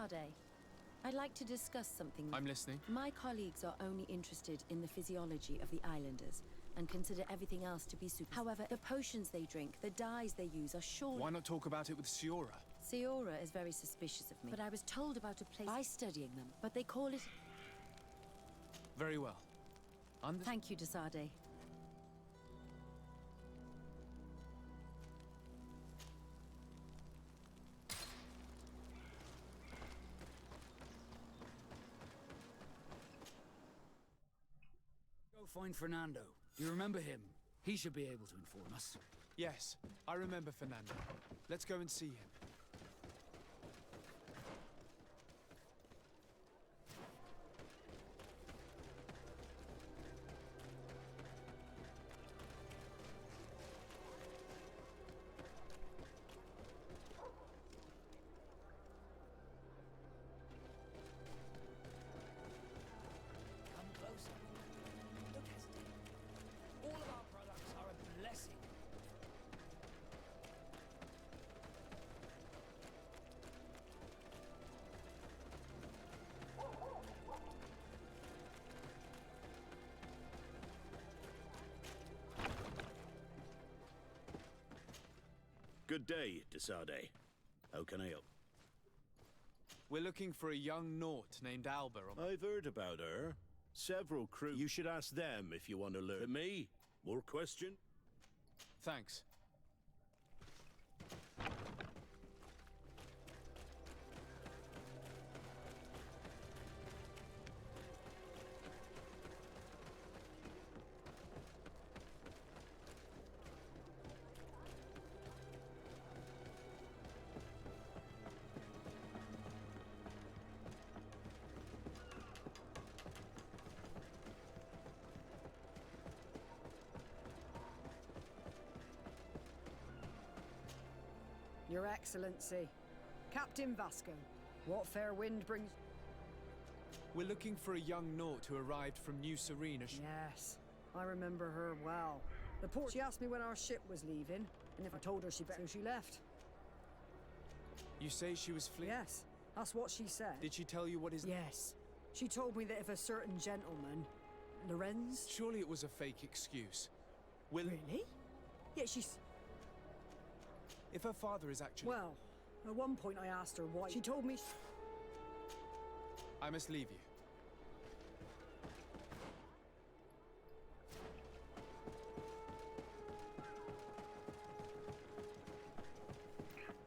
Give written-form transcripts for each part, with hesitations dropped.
Desade, I'd like to discuss something with I'm listening. My colleagues are only interested in the physiology of the islanders and consider everything else to be super. However, the potions they drink, the dyes they use are surely... Why not talk about it with Siora? Siora is very suspicious of me, but I was told about a place by studying them, but they call it... Very well. Thank you, Desade. Go find Fernando. Do you remember him? He should be able to inform us. Yes, I remember Fernando. Let's go and see him. Come closer. Don't hesitate. All of our products are a blessing. Good day, Desade. How can I help? We're looking for a young Naut named Alba. I've heard about her. Several crew. You should ask them if you want to learn. To me? More question? Thanks. Your Excellency, Captain Vasco, what fair wind brings... We're looking for a young Naut who arrived from New Serena. Yes, I remember her well. The port... She asked me when our ship was leaving, and if I told her she better... So she left. You say she was fleeing? Yes, that's what she said. Did she tell you what his... Yes. She told me that if a certain gentleman... Lorenz? Surely it was a fake excuse. Really? Yeah, she's... If her father is actually... Well, at one point I asked her why. She told me... I must leave you.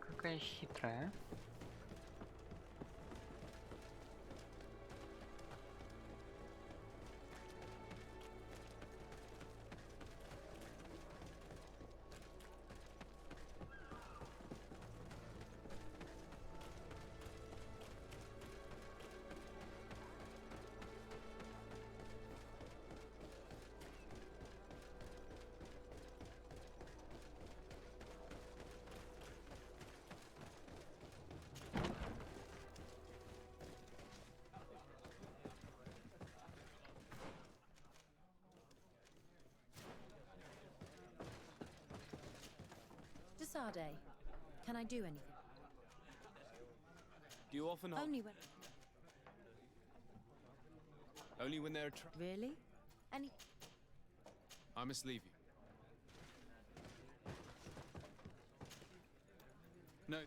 Какая хитрая. Desade, can I do anything? Do you often... Only when... Only when they're... Really? Any... I must leave you. No.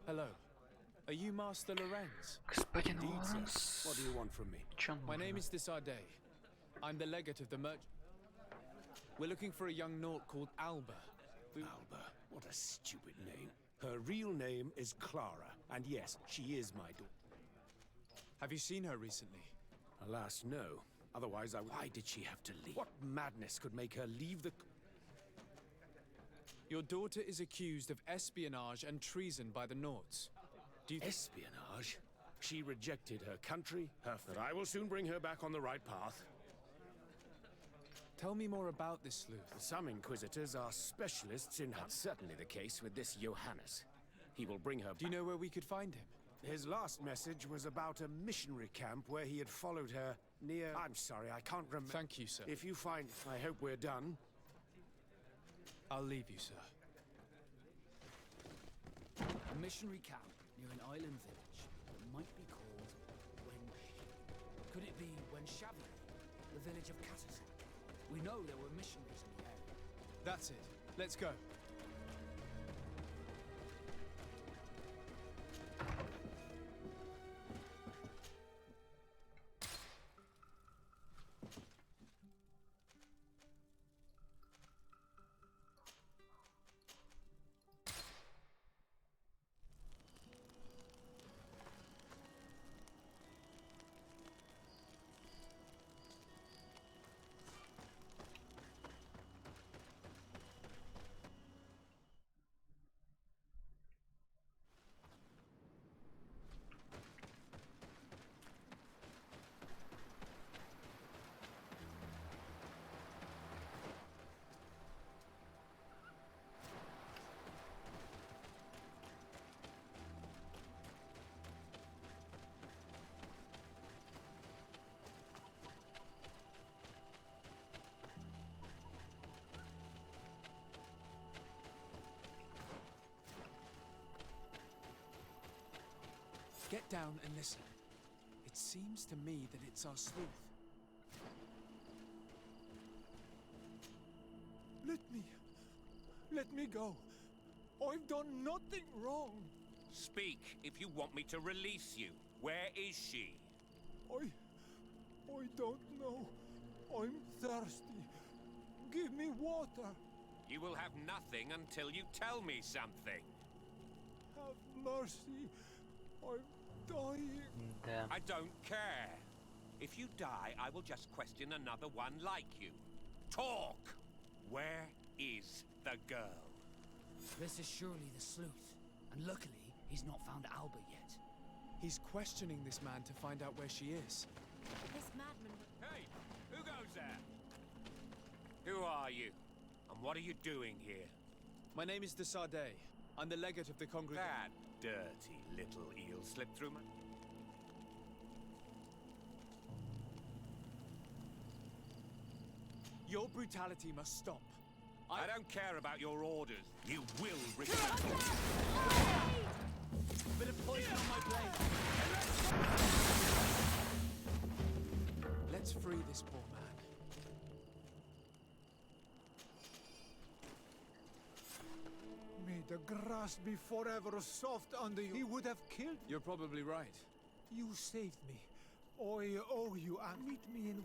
Hello. Are you Master Lorenz? Господин Indeed, sir. Лоренс. What do you want from me? Чё My нужно? name is Desardet. I'm the legate of the merch. We're looking for a young Naut called Alba. Alba. What a stupid name. Her real name is Clara, and yes, she is my daughter. Have you seen her recently? Alas, no. Otherwise, why did she have to leave? What madness could make her leave the... Your daughter is accused of espionage and treason by the Nauts. Do you Espionage? She rejected her country, her... But I will soon bring her back on the right path. Tell me more about this sleuth. Some inquisitors are specialists in... That's certainly the case with this Johannes. He will bring her back. Do you know where we could find him? His last message was about a missionary camp where he had followed her near... I'm sorry, I can't remember. Thank you, sir. If you find... I hope we're done. I'll leave you, sir. A missionary camp near an island village that might be called Wench. Could it be Wenshavia, the village of Caterson? We know there were missionaries in the area. That's it. Let's go. Get down and listen. It seems to me that it's our sleuth. Let me go. I've done nothing wrong. Speak if you want me to release you. Where is she? I don't know. I'm thirsty. Give me water. You will have nothing until you tell me something. Have mercy. I'm dying. Да. I don't care. If you die, I will just question another one like you. Talk! Where is the girl? This is surely the sleuth, and luckily he's not found Alba yet. He's questioning this man to find out where she is. This madman... Hey, who goes there? Who are you? And what are you doing here? My name is Desardet. I'm the legate of the congregation. That dirty little eel slipped through my... Your brutality must stop. I don't care about your orders. You will Bit of poison on my blade. Let's free this poor man. May the grass be forever soft under you. He would have killed you. You're probably right. You saved me. I owe you, and meet me in...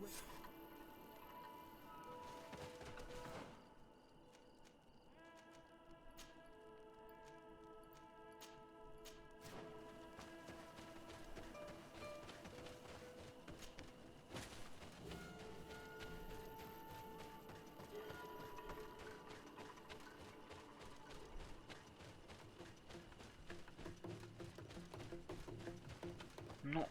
Ну.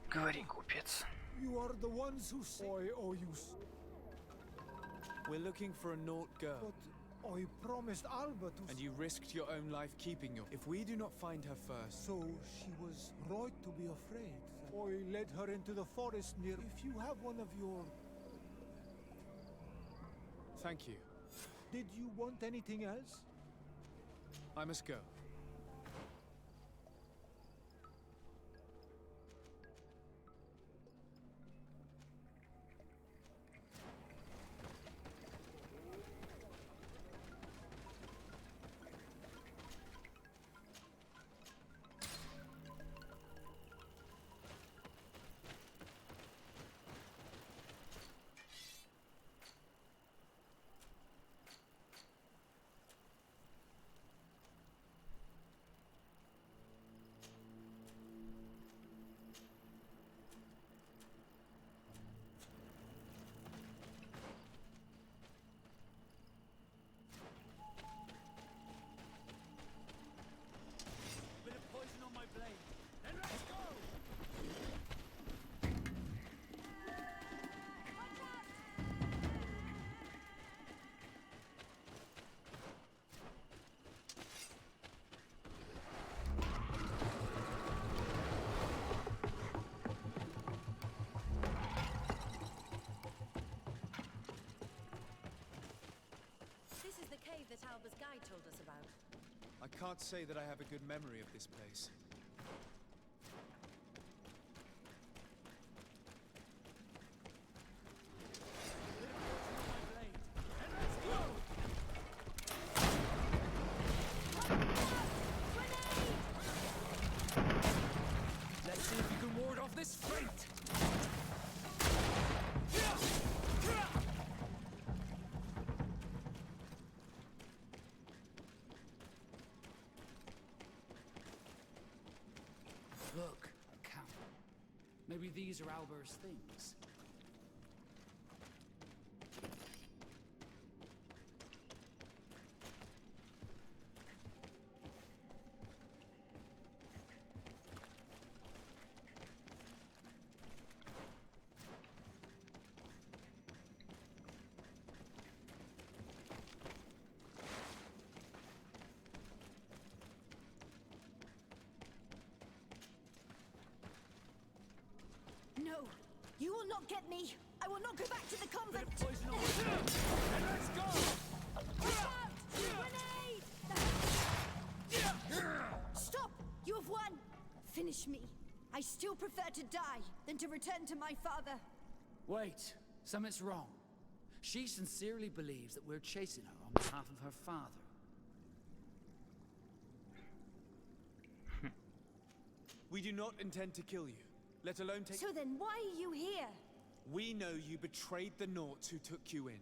Говори, купец. You are the ones who say... I owe you... We're looking for a Naut girl. But I promised Alba to... And you risked your own life keeping your... If we do not find her first... So she was right to be afraid. I led her into the forest near... If you have one of your... Thank you. Did you want anything else? I must go. Bit of poison on my blade. Then let's go! This is the cave that Alba's guide told us about. I can't say that I have a good memory of this place. Let's see if you can ward off this fate! Look, a camp. Maybe these are Alber's things. No! You will not get me! I will not go back to the convent! Bit of poison on my blade. Then let's go! Watch out! Grenade! Stop! You have won! Finish me. I still prefer to die than to return to my father. Wait, something's wrong. She sincerely believes that we're chasing her on behalf of her father. We do not intend to kill you, let alone take... So then why are you here? We know you betrayed the Nauts who took you in.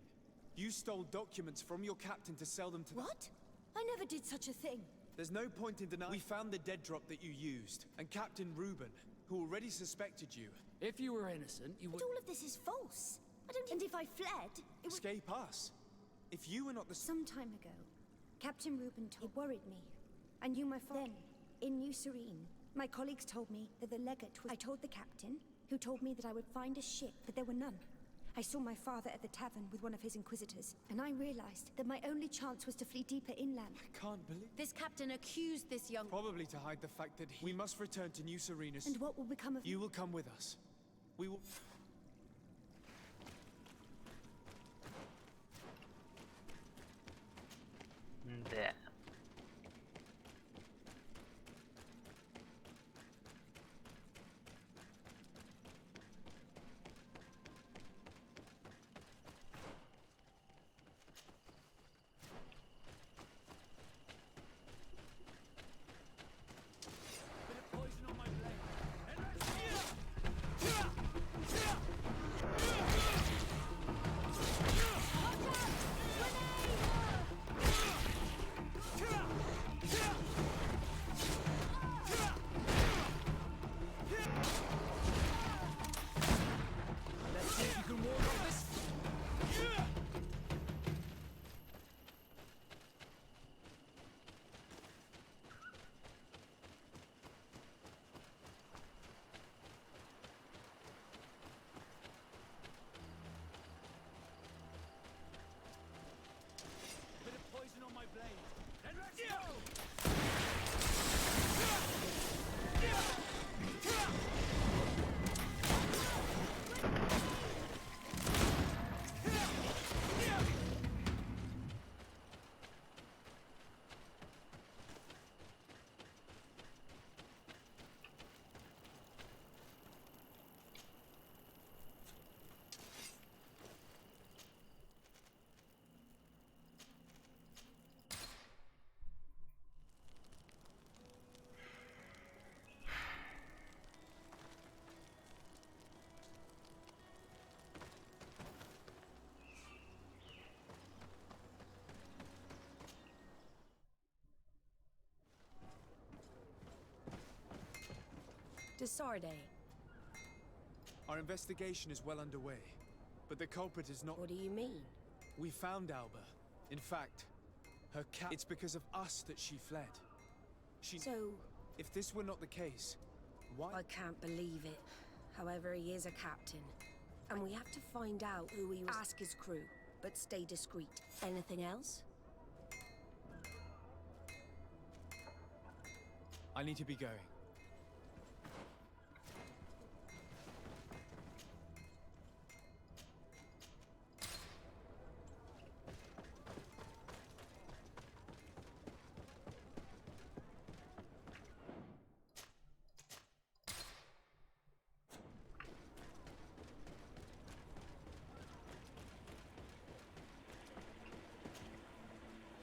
You stole documents from your captain to sell them to... What? I never did such a thing. There's no point in denying... We found the dead drop that you used, and Captain Reuben, who already suspected you. If you were innocent, you would... But all of this is false. I don't... And if I fled, it would... Escape us. If you were not the... Some time ago, Captain Reuben it worried me. I knew my father. Then, in New Serene, my colleagues told me that the legate was... I told the captain, who told me that I would find a ship, but there were none. I saw my father at the tavern with one of his inquisitors, and I realized that my only chance was to flee deeper inland. I can't believe... This captain accused this young... Probably to hide the fact that we must return to New Serenus. And what will become of... You will come with us. We will... Да. Bit of poison on my blade. And let's... Desarde. Our investigation is well underway, but the culprit is not... What do you mean? We found Alba. In fact, her cat... It's because of us that she fled. So... If this were not the case, why... I can't believe it. However, he is a captain. And we have to find out who he was. Ask his crew, but stay discreet. Anything else? I need to be going.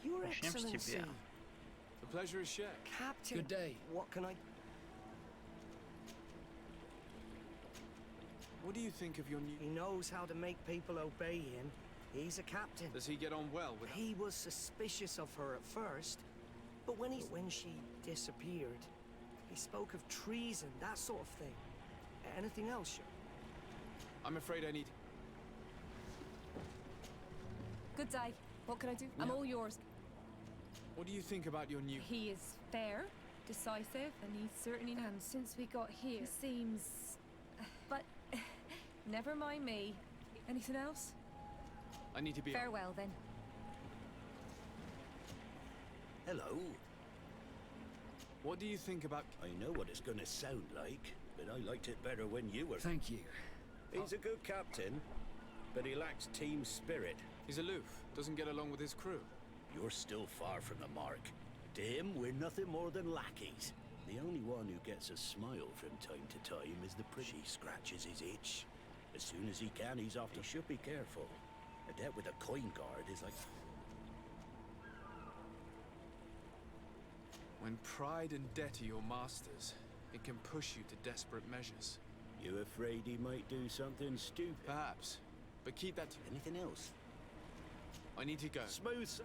Your Начнем с Excellency, тебя. The pleasure is shared. Captain. Good day. What can I... What do you think of your new... He knows how to make people obey him. He's a captain. Does he get on well with... He was suspicious of her at first, but when she disappeared, he spoke of treason, that sort of thing. Anything else, sir? I'm afraid I need... Good day. What can I do? I'm all yours. What do you think about your new... He is fair, decisive, and he's certainly... And since we got here, he seems... But... Never mind me. Anything else? I need to be... Farewell, then. Hello. What do you think about... I know what it's gonna sound like, but I liked it better when you were... Thank you. He's a good captain, but he lacks team spirit. He's aloof, doesn't get along with his crew. You're still far from the mark. To him, we're nothing more than lackeys. The only one who gets a smile from time to time is the pretty. She scratches his itch. As soon as he can, he's off. He should be careful. A debt with a coin guard is like... When pride and debt are your masters, it can push you to desperate measures. You afraid he might do something stupid? Perhaps, but keep that to... Anything else? I need to go. Smooth.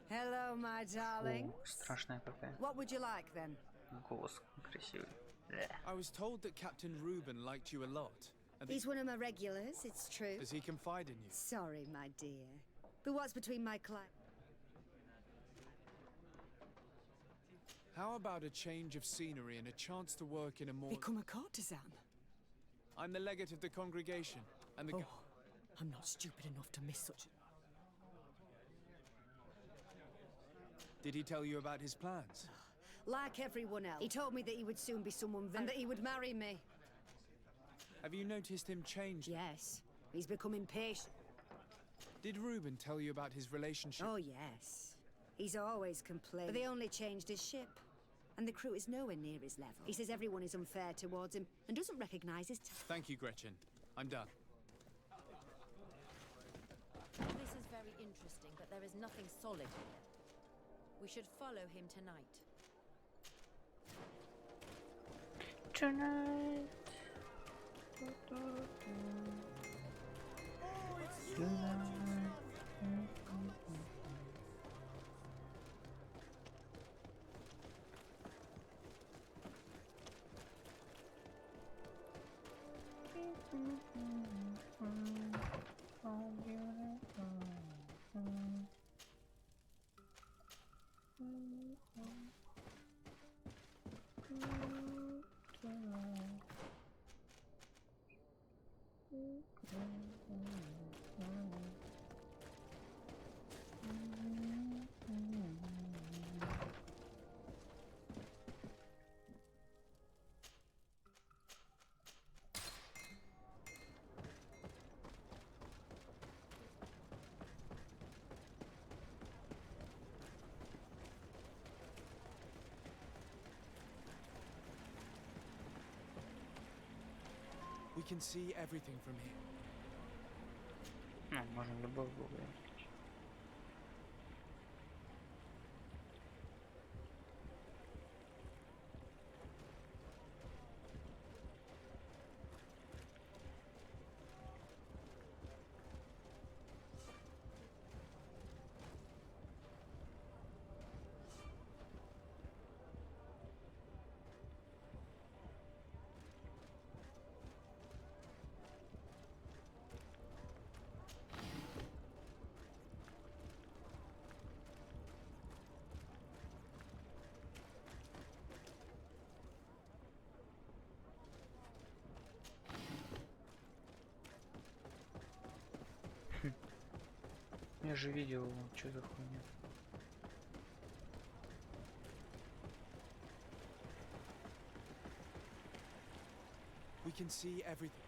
Hello, my darling. Страшная какая. What would you like, then? Голос красивый. I was told that Captain Reuben liked you a lot. And He's one of my regulars, it's true. Does he confide in you? Sorry, my dear. But what's between my client? How about a change of scenery and a chance to work in a more... Become a courtesan? I'm the legate of the congregation, and the... Oh, I'm not stupid enough to miss such... Did he tell you about his plans? Like everyone else. He told me that he would soon be someone very... and that he would marry me. Have you noticed him change? Yes. He's become impatient. Did Reuben tell you about his relationship? Oh, yes. He's always complained. But they only changed his ship. And the crew is nowhere near his level. He says everyone is unfair towards him and doesn't recognize his Thank you, Gretchen. I'm done. This is very interesting, but there is nothing solid here. We should follow him tonight. Tonight. We can see everything from here. Ну, можно любой угол включить. Я же видел, что за хуйня. We can see everything.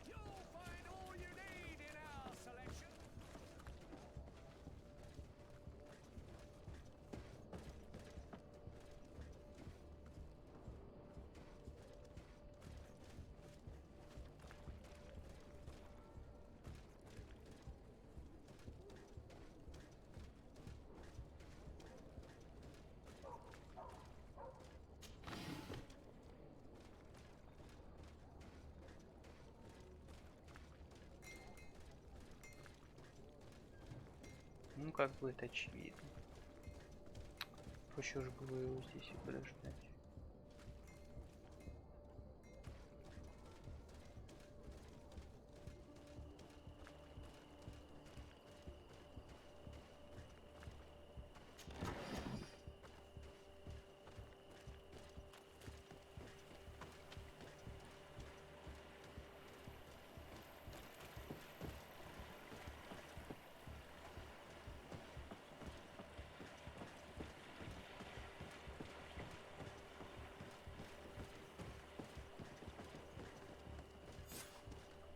You'll find all you need in our selection. Ну, как бы это очевидно. Проще уж было его здесь и подождать.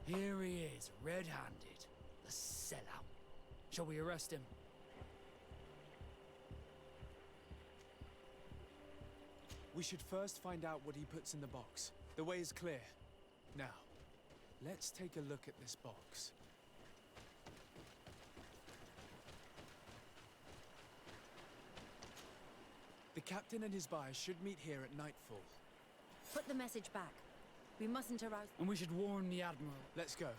Here he is, red-handed. The sellout. Shall we arrest him? We should first find out what he puts in the box. The way is clear. Now, let's take a look at this box. The captain and his buyers should meet here at nightfall. Put the message back. We mustn't arouse... And we should warn the Admiral. Let's go.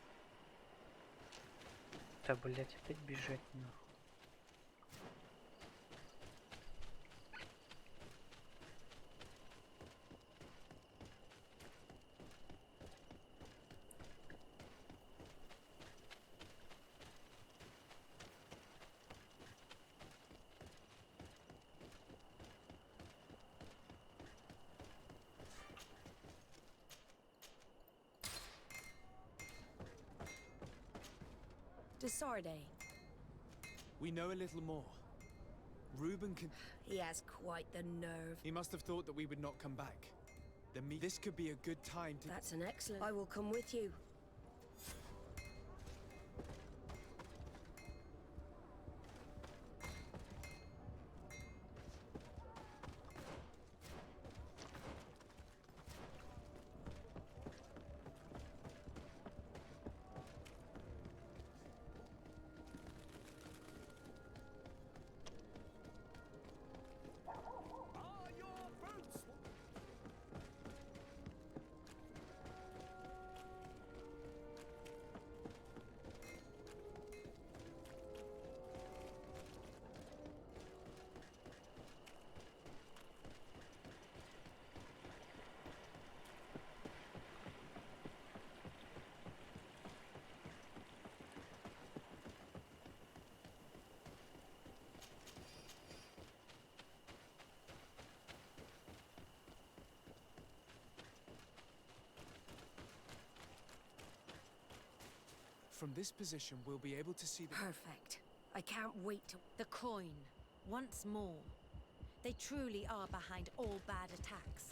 Да, блять, опять бежать нахуй. Desarde. We know a little more. Reuben can... He has quite the nerve. He must have thought that we would not come back. This could be a good time to... That's an excellent... I will come with you. From this position, we'll be able to see the... Perfect. I can't wait to... The coin. Once more. They truly are behind all bad attacks.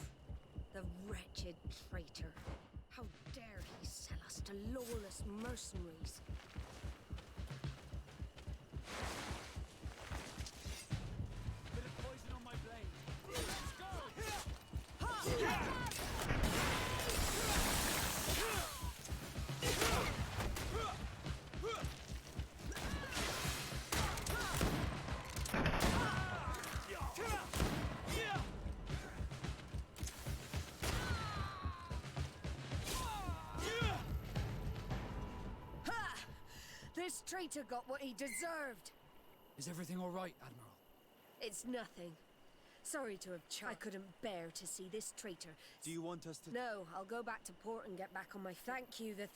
The wretched traitor. How dare he sell us to lawless mercenaries? Bit of poison on my blade. Let's go! This traitor got what he deserved. Is everything all right, Admiral? It's nothing. Sorry to have I couldn't bear to see this traitor. Do you want us to... No, I'll go back to port and get back on my... Thank you, the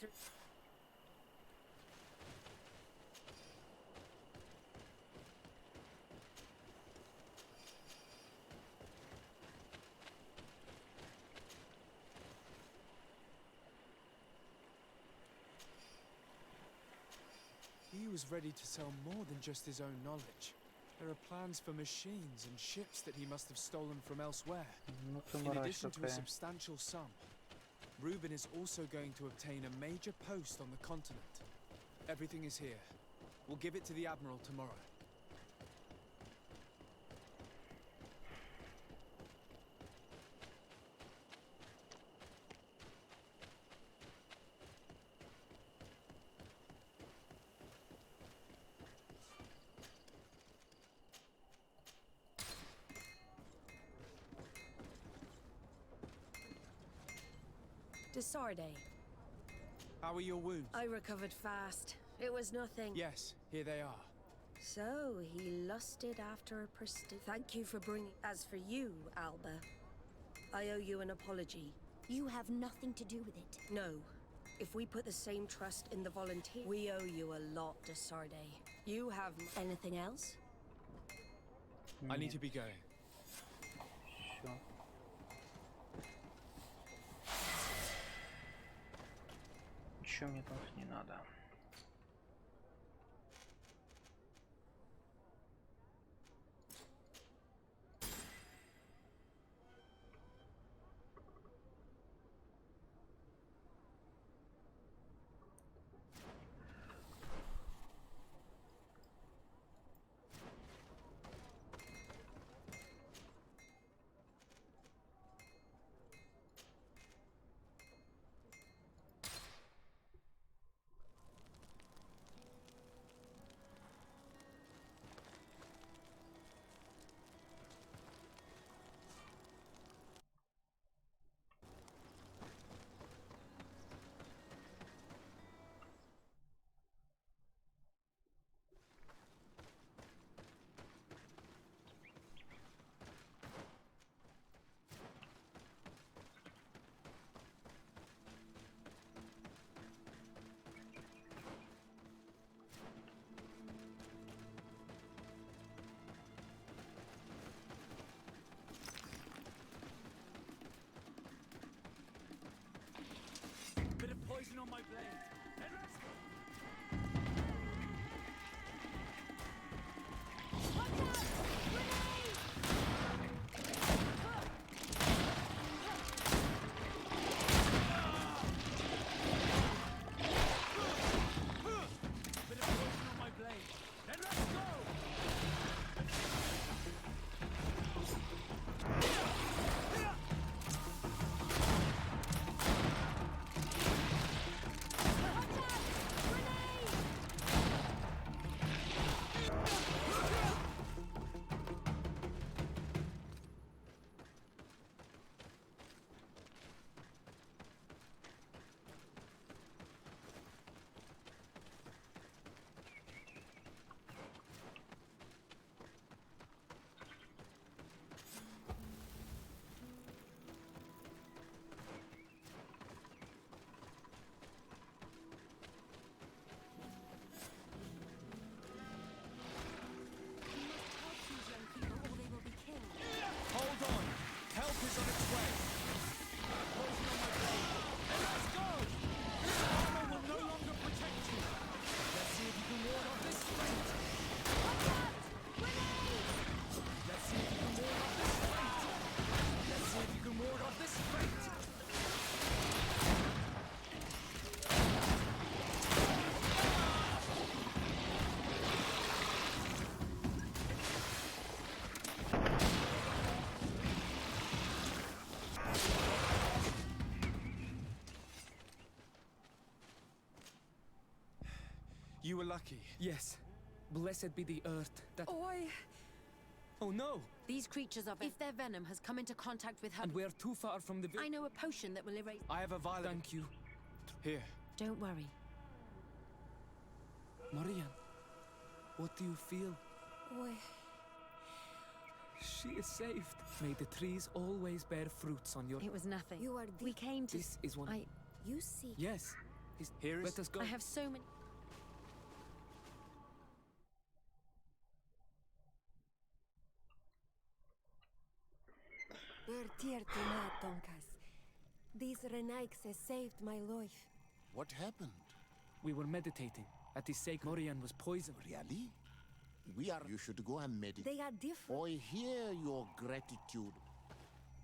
He was ready to sell more than just his own knowledge. There are plans for machines and ships that he must have stolen from elsewhere. Ну ты In мразь addition to a какая. substantial sum, Reuben is also going to obtain a major post on the continent. Everything is here. We'll give it to the Admiral tomorrow. Desarde. How are your wounds? I recovered fast. It was nothing. Yes, here they are. So, he lusted after a prestige. Thank you for bringing... As for you, Alba, I owe you an apology. You have nothing to do with it. No. If we put the same trust in the volunteer, we owe you a lot, Desarde. You have... Anything else? I need to be going. Всё. Ничего мне там не надо. Bit of poison on my blade. And let's go! Bit of poison on my blade. And let's go! lucky. Yes. Blessed be the earth that... Oi! Oh no! These creatures are... If their venom has come into contact with her... And we're too far from the I know a potion that will erase... I have a violent... Thank you. Here. Don't worry. Marian, what do you feel? Oi. She is saved. May the trees always bear fruits on your... It was nothing. You are We came to... This is one... You see. Yes. Here is... Let us go. I have so many... These Renaixes saved my life. What happened? We were meditating. At the sake Morian was poisoned. Really? You should go and meditate. They are different. I hear your gratitude.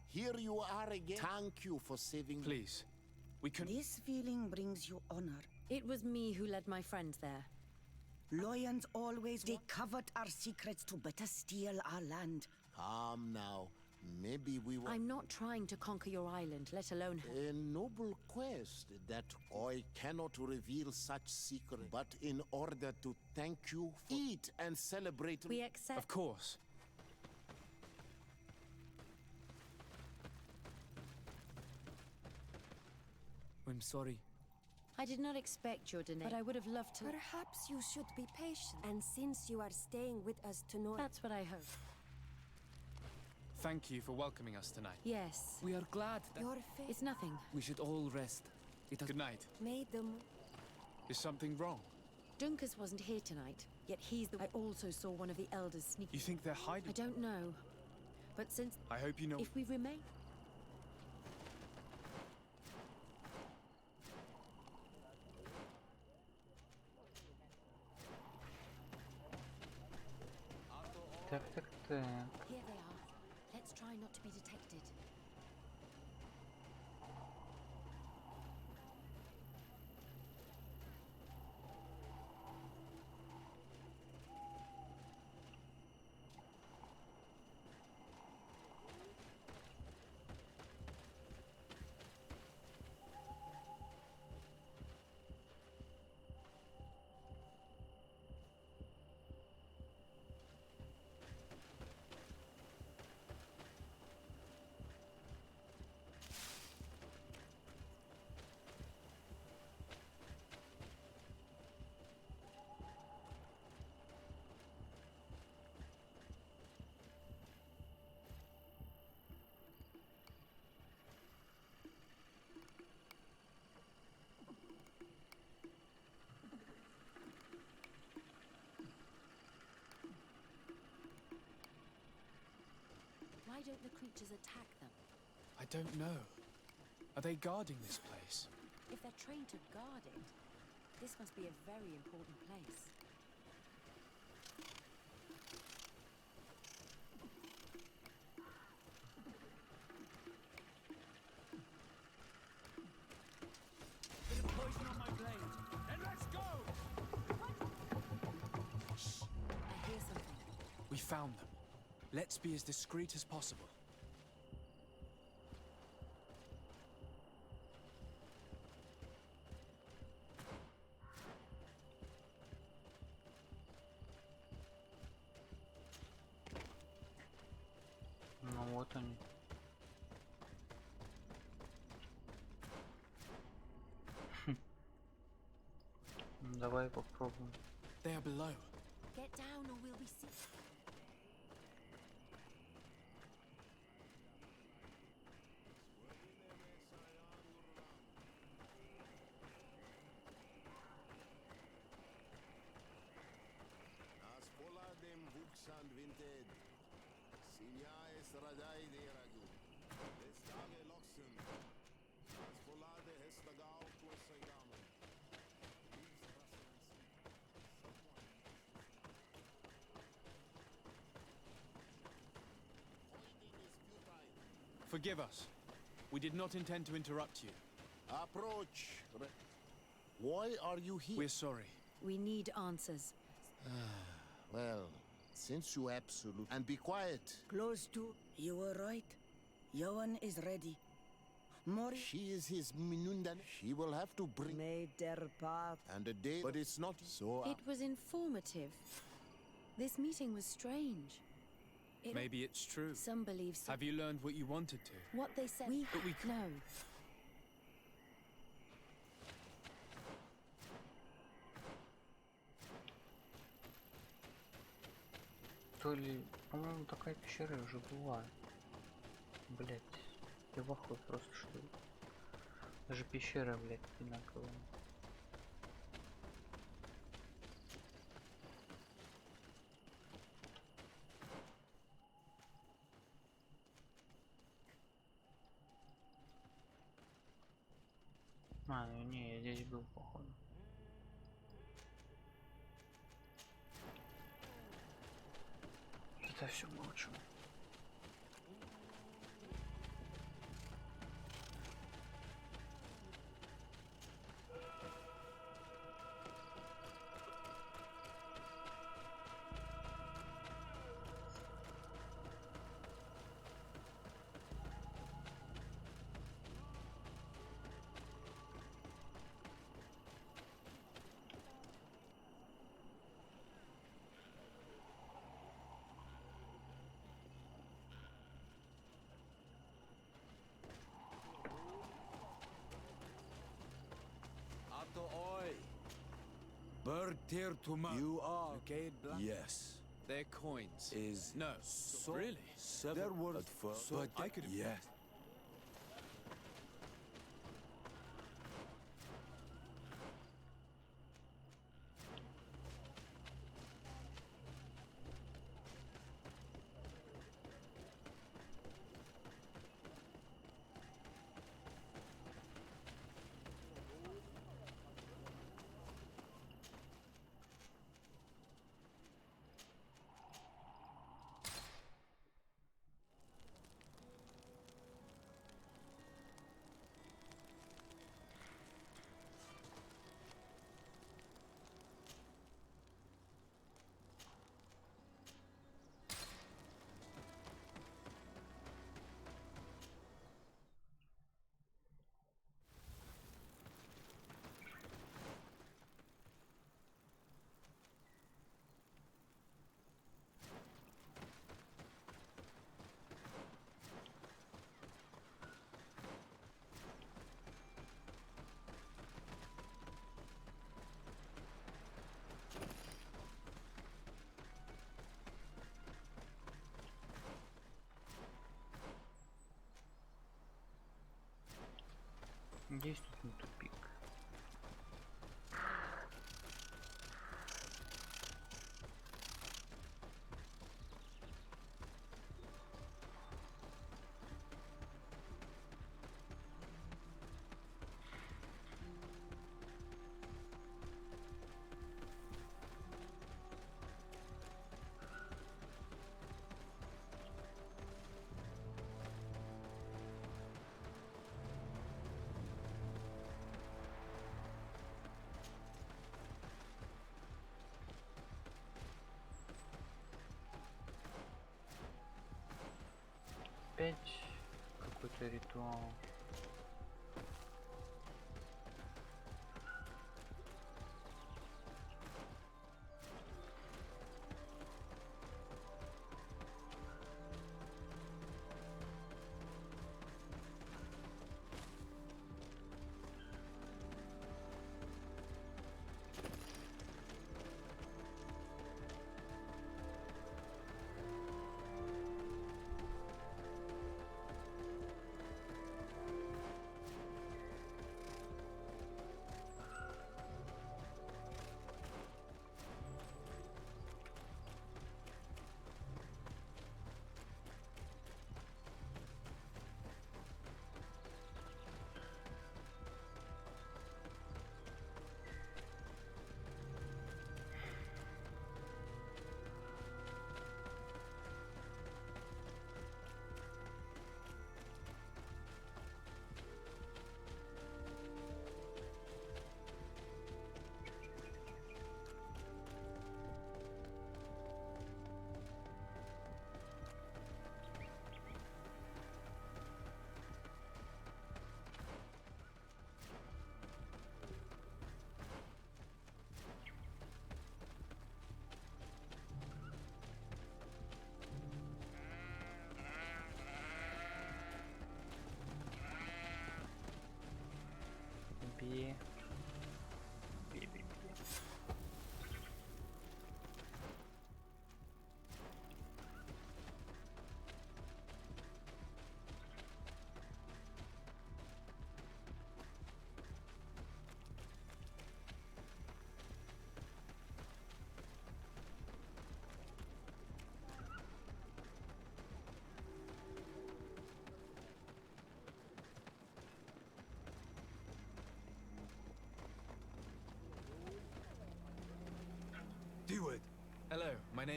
Here you are again. Thank you for saving me. Please. We can... This feeling brings you honor. It was me who led my friends there. Lions always... They covered our secrets to better steal our land. Calm now. Maybe we will... I'm not trying to conquer your island, let alone... A noble quest that I cannot reveal such secret, but in order to thank you, eat and celebrate... We accept... Of course. I'm sorry. I did not expect your donation, but I would have loved to... Perhaps you should be patient. And since you are staying with us tonight... That's what I hope. Thank you for welcoming us tonight. Yes. We are glad that... Your face... It's nothing. We should all rest. It has... Good night. made them... Is something wrong? Dunkus wasn't here tonight, yet he's the... I also saw one of the elders sneak... You think they're hiding? I don't know. But since... I hope you know... If we remain... Так. Here they are. Let's try not to be detected. Why don't the creatures attack them? I don't know. Are they guarding this place? If they're trained to guard it, this must be a very important place. Bit of poison on my blade. And let's go! Shh! I hear something. We found them. Let's be as discreet as possible. Ну вот они. Давай попробуем. They are below. Get down or we'll be seen. Forgive us. We did not intend to interrupt you. Approach. Why are you here? We're sorry. We need answers. Well, since you absolutely... And be quiet. Close to... You were right. Johan is ready. More. She is his Minundan. She will have to bring. Made their path. And a day. But it's not so. It was informative. This meeting was strange. Maybe it's true. Some believe so. Have you learned what you wanted to? What they said. But we No. То ли, по-моему, такая пещера уже была. Блять, я в ахуе просто, что ли. Даже пещера, блять, одинаковая. А, ну не, я здесь был, походу. Это все молчу. You are yes. Their coins is no. So really? There were but I could yes. Есть тут не тупик. Опять какой-то ритуал.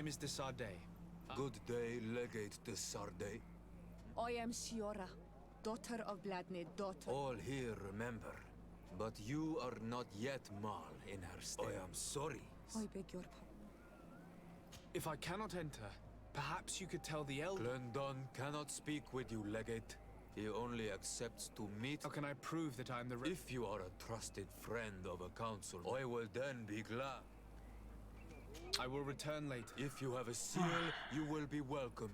name is de Sardet. Good day, Legate de Sardet. I am Siora, daughter of Bladnid, daughter. All here remember, but you are not yet Mal in her state. I am sorry. I beg your pardon. If I cannot enter, perhaps you could tell the elder... Glendon cannot speak with you, Legate. He only accepts to meet... How can I prove that I'm the... If you are a trusted friend of a council, I will then be glad. I will return later. If you have a seal, you will be welcome.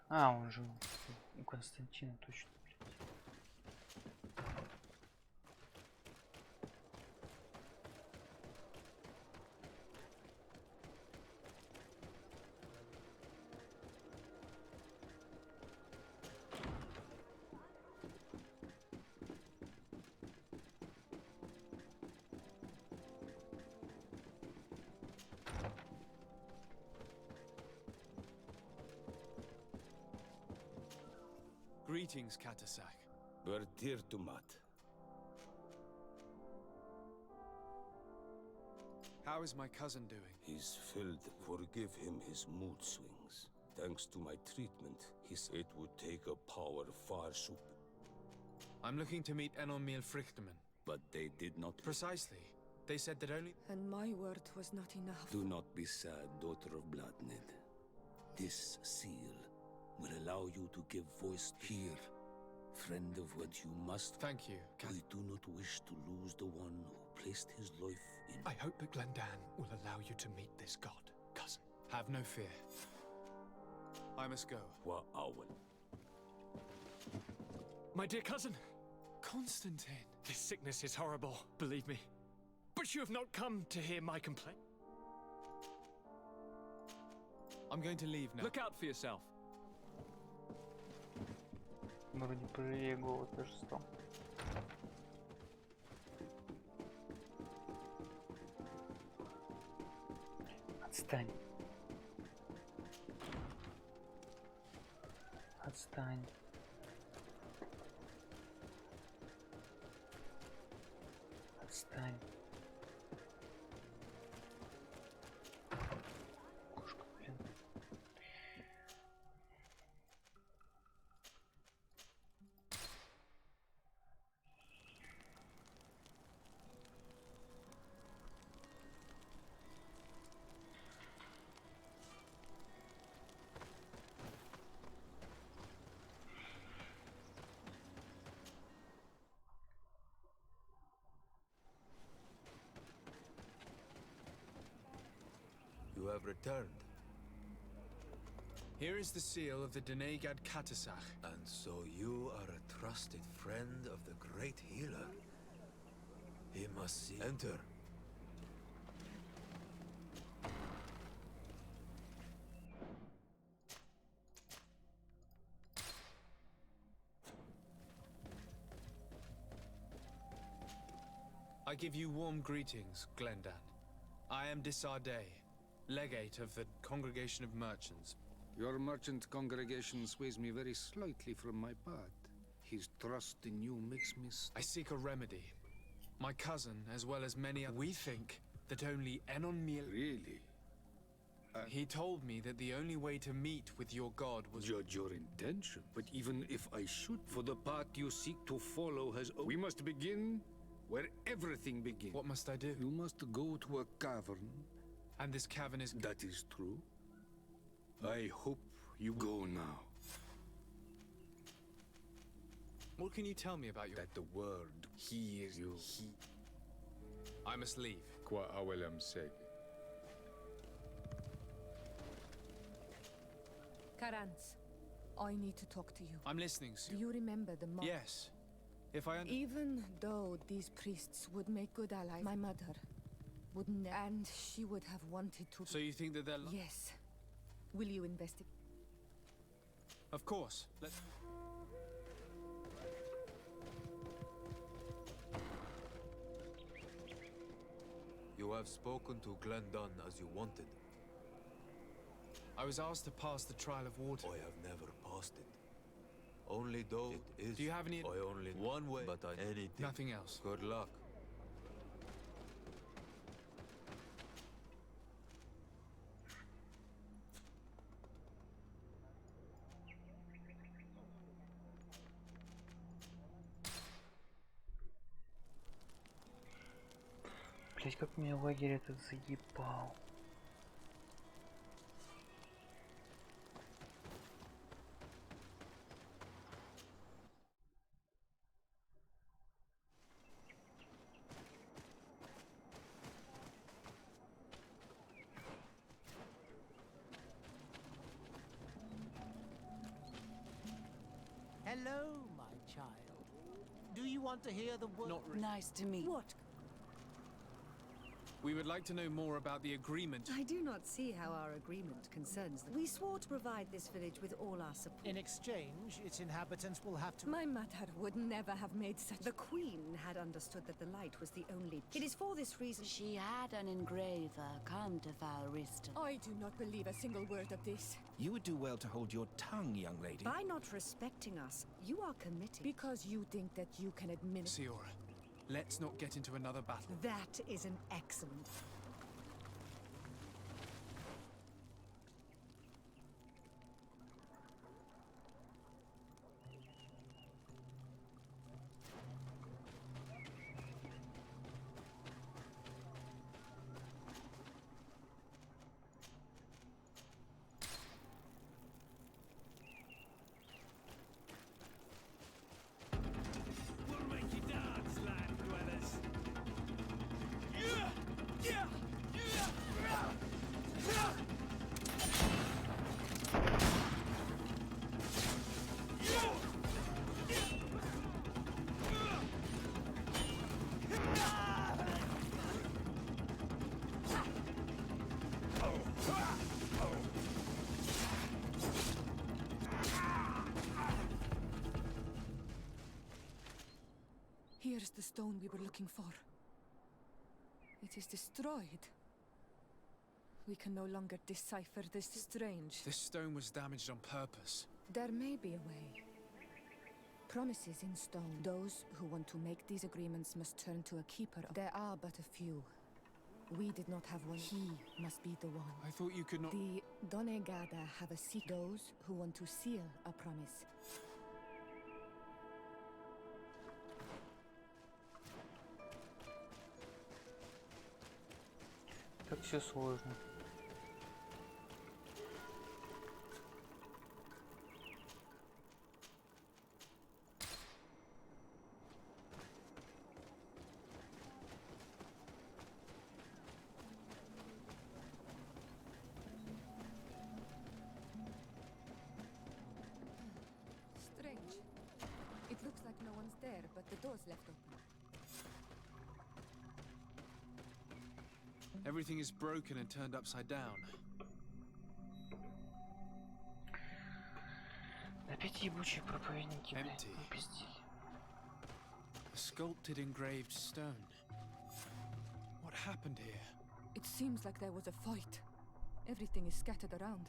А, он же у Константина точно, блядь. Greetings, Katasak. Bertirtumat. How is my cousin doing? He's filled. Forgive him his mood swings. Thanks to my treatment, he said it would take a power far super. I'm looking to meet Enomil Frichtman. But they did not. Precisely. They said that only... And my word was not enough. Do not be sad, daughter of Bladnid. This seal will allow you to give voice here. Friend of what you must. Thank you, We do not wish to lose the one who placed his life in... I hope that Glendan will allow you to meet this god, cousin. Have no fear. I must go. My dear cousin! Constantine! This sickness is horrible, believe me. But you have not come to hear my complaint. I'm going to leave now. Look out for yourself. Вроде пожалею голову тоже стал. Отстань. Отстань. Отстань. Кошка, блин. You have returned. Here is the seal of the Denegad Katasach. And so you are a trusted friend of the great healer. He must see. Enter. give you warm greetings, Glendan. I am Disarday, legate of the Congregation of Merchants. Your merchant congregation sways me very slightly from my path. His trust in you makes me I seek a remedy. My cousin, as well as many others, we think that only Enon Miel... Really? He told me that the only way to meet with your god was... Judge your intention. But even if I should, for the path you seek to follow has... We must begin where everything begins. What must I do? You must go to a cavern. And this cavern is... That is true. I hope you go now. What can you tell me about your... That the word hears you. I must leave. Qua awelam seg. Karans, I need to talk to you. I'm listening, Sue. Do you remember the monk? Yes. If I... Even though these priests would make good allies, my mother wouldn't, and she would have wanted to... So you think that they're... Yes. Will you investigate? Of course. Let's... You have spoken to Glendan as you wanted. I was asked to pass the trial of water. I have never passed it. Only though it is... Do you have any... I only... One way, but I... Anything. Nothing else. Good luck. Блять, как меня лагерь этот заебал. Hello, my child. Do you want to hear the word? Not really. Nice to meet. What? We would like to know more about the agreement. I do not see how our agreement concerns them. We swore to provide this village with all our support. In exchange, its inhabitants will have to... My mother would never have made such... The Queen had understood that the light was the only... It is for this reason... She had an engraver come to Valrista. I do not believe a single word of this. You would do well to hold your tongue, young lady. By not respecting us, you are committed. Because you think that you can administer... Siora, let's not get into another battle. That is an excellent... Here's the stone we were looking for. It is destroyed. We can no longer decipher this strange. This stone was damaged on purpose. There may be a way. Promises in stone. Those who want to make these agreements must turn to a keeper. There are but a few. We did not have one. He must be the one. I thought you could not... The Donegada have a secret. Those who want to seal a promise. Так все сложно. Strange. It looks like no one's there, but the door's left open. Everything is broken and turned upside down. Опять ебучие проповедники, блядь, Empty. пиздили. A sculpted engraved stone. happened here? It seems like there was a fight. Everything is scattered around.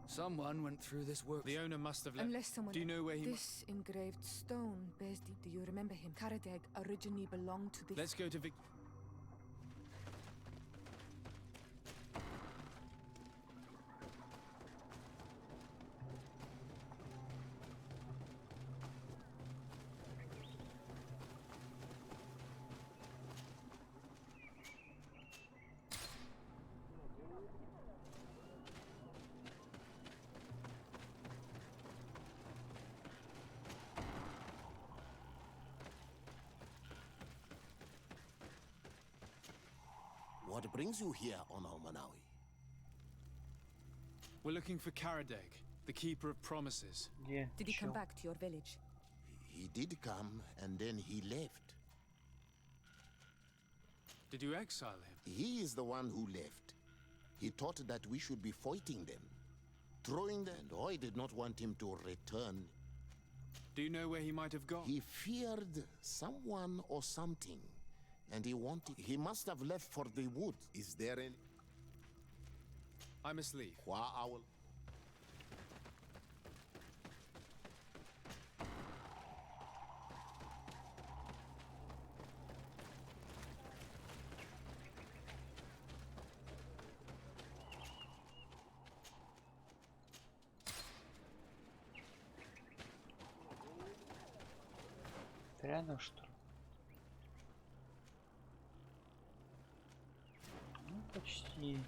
Someone went through this work. The owner must have left. Unless someone... Do you know where he... This engraved stone bears the... Do you remember him? Karadeg originally belonged to this... Let's go to Vic... What brings you here, Ono Manawi? We're looking for Karadeg, the Keeper of Promises. Yeah, Did he come back to your village? He did come, and then he left. Did you exile him? He is the one who left. He thought that we should be fighting them, throwing them, and I did not want him to return. Do you know where he might have gone? He feared someone or something, and he wanted... He must have left for the wood. Is there any... I must leave. I will... Рядом, что ли? Ну, почти.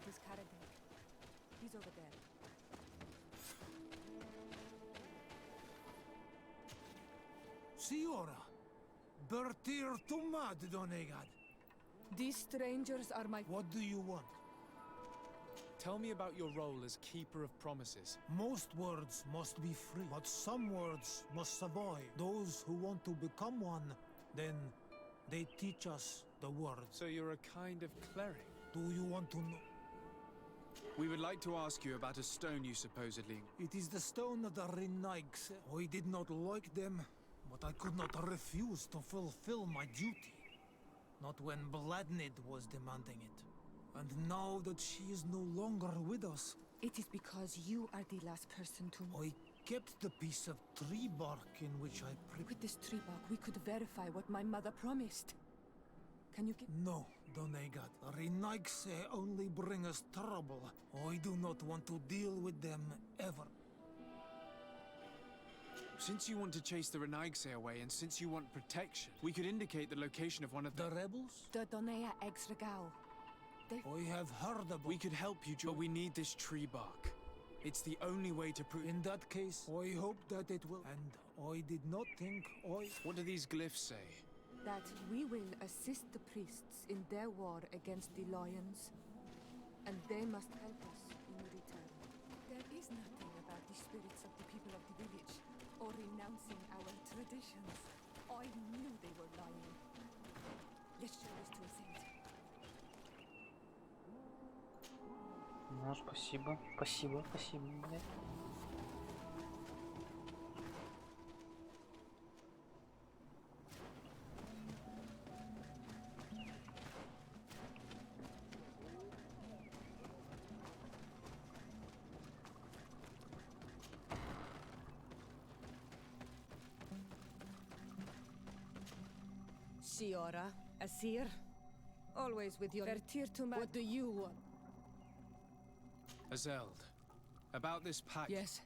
It is Karadeg. He's over there. Siora, Bertir Tumad Donegad. These strangers are my... What do you want? Tell me about your role as Keeper of Promises. Most words must be free, but some words must survive. Those who want to become one, then they teach us the words. So you're a kind of cleric? Do you want to know? We would like to ask you about a stone you supposedly... It is the stone of the Renaiks. I did not like them, but I could not refuse to fulfill my duty. Not when Bladnid was demanding it. And now that she is no longer with us... It is because you are the last person to... I kept the piece of tree bark in which I With this tree bark, we could verify what my mother promised. Can you give... No, Donegat. Renaiks only bring us trouble. I do not want to deal with them ever. Since you want to chase the Renaigse away, and since you want protection, we could indicate the location of one of the rebels? The Donea Exregao. I have heard about... We could help you, but we need this tree bark. It's the only way to prove... In that case, I hope that it will. And I did not think I... What do these glyphs say? That we will assist the priests in their war against the lions. And they must help us in return. There is nothing about the spirits of the people of the village, or renouncing our traditions. I knew they were lying. Let's show this to a saint. Ну, спасибо. Спасибо, блядь. Siora, Asir, always with your... What do you want? Azeld, about this pact... Yes.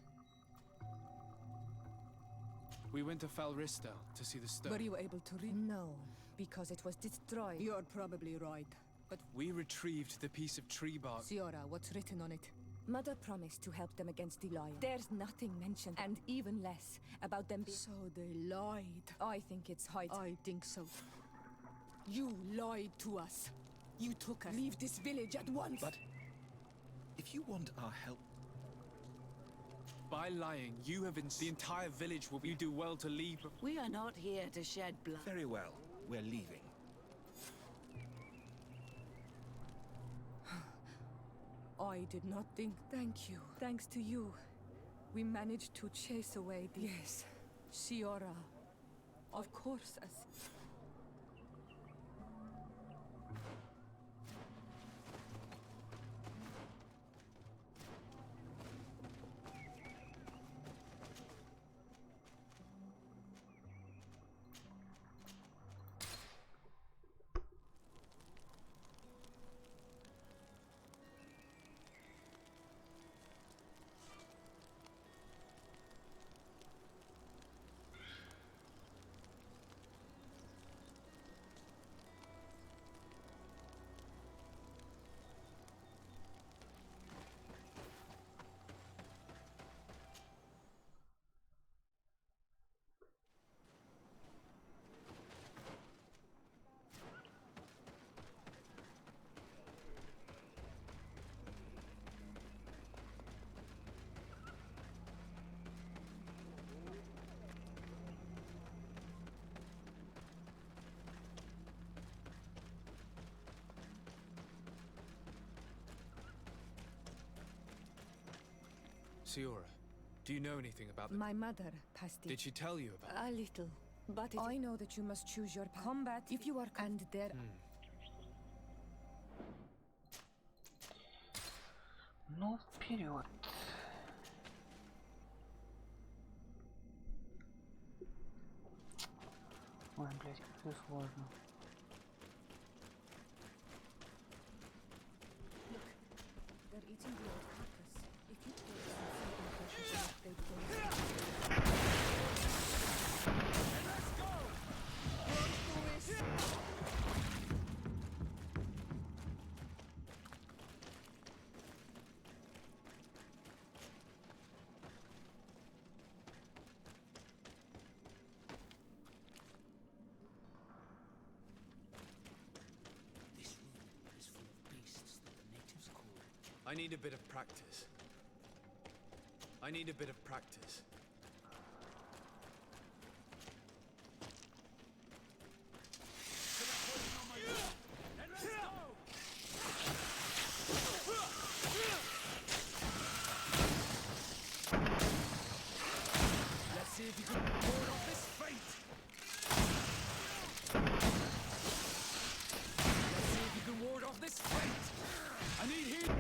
We went to Falristel to see the stone. Were you able to read? No, because it was destroyed. You're probably right, but... We retrieved the piece of tree bark. Siora, what's written on it? Mother promised to help them against the lion. There's nothing mentioned, and even less about them being... So they lied. I think it's high time. I think so. You lied to us. You took us. Leave this village at once. But if you want our help... By lying, you have the entire village will be... You do well to leave. We are not here to shed blood. Very well. We're leaving. I did not think. Thank you. Thanks to you, we managed to chase away the... Yes, Siora. Of course, as... Siora, do you know anything about the... My mother passed it. Did she tell you about A little. But I know that you must choose your path. Combat if you are... And there... Ну, вперед. Ой, блядь, как это сложно. They're eating the old carcass. If you put some precious enough, they'd go. Let's go! Let's do this! This room is full of beasts that the natives call... I need a bit of practice. I need a bit of practice. Let's see if you can ward off this fate! Let's see if you can ward off this fate! I need heat!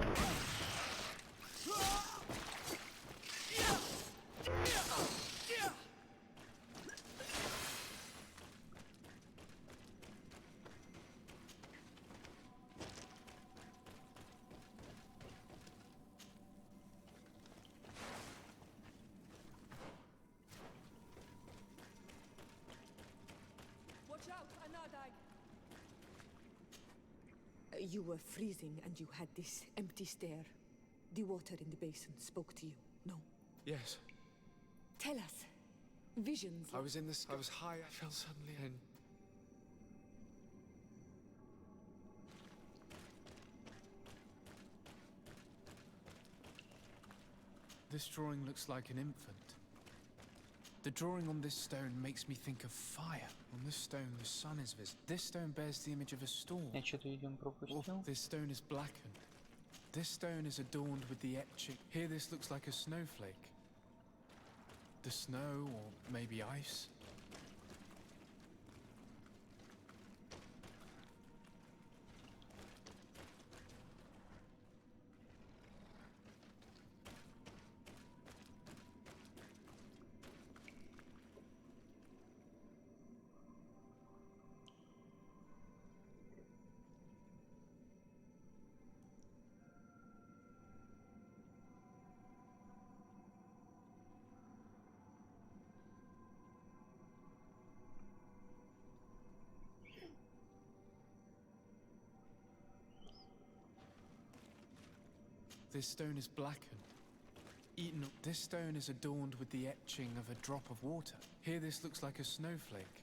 Watch out, Anadai! You were freezing and you had this empty stare. The water in the basin spoke to you, no? Yes. Tell us. Visions. I was in the sky. I was high. I felt suddenly and... This drawing looks like an infant. The drawing on this stone makes me think of fire. On this stone, the sun is visible. This stone bears the image of a storm. Я что-то, видимо, пропустил. This stone is blackened. This stone is adorned with the etching. Here, this looks like a snowflake. The snow, or maybe ice. This stone is blackened. Eaten. This stone is adorned with the etching of a drop of water. Here this looks like a snowflake.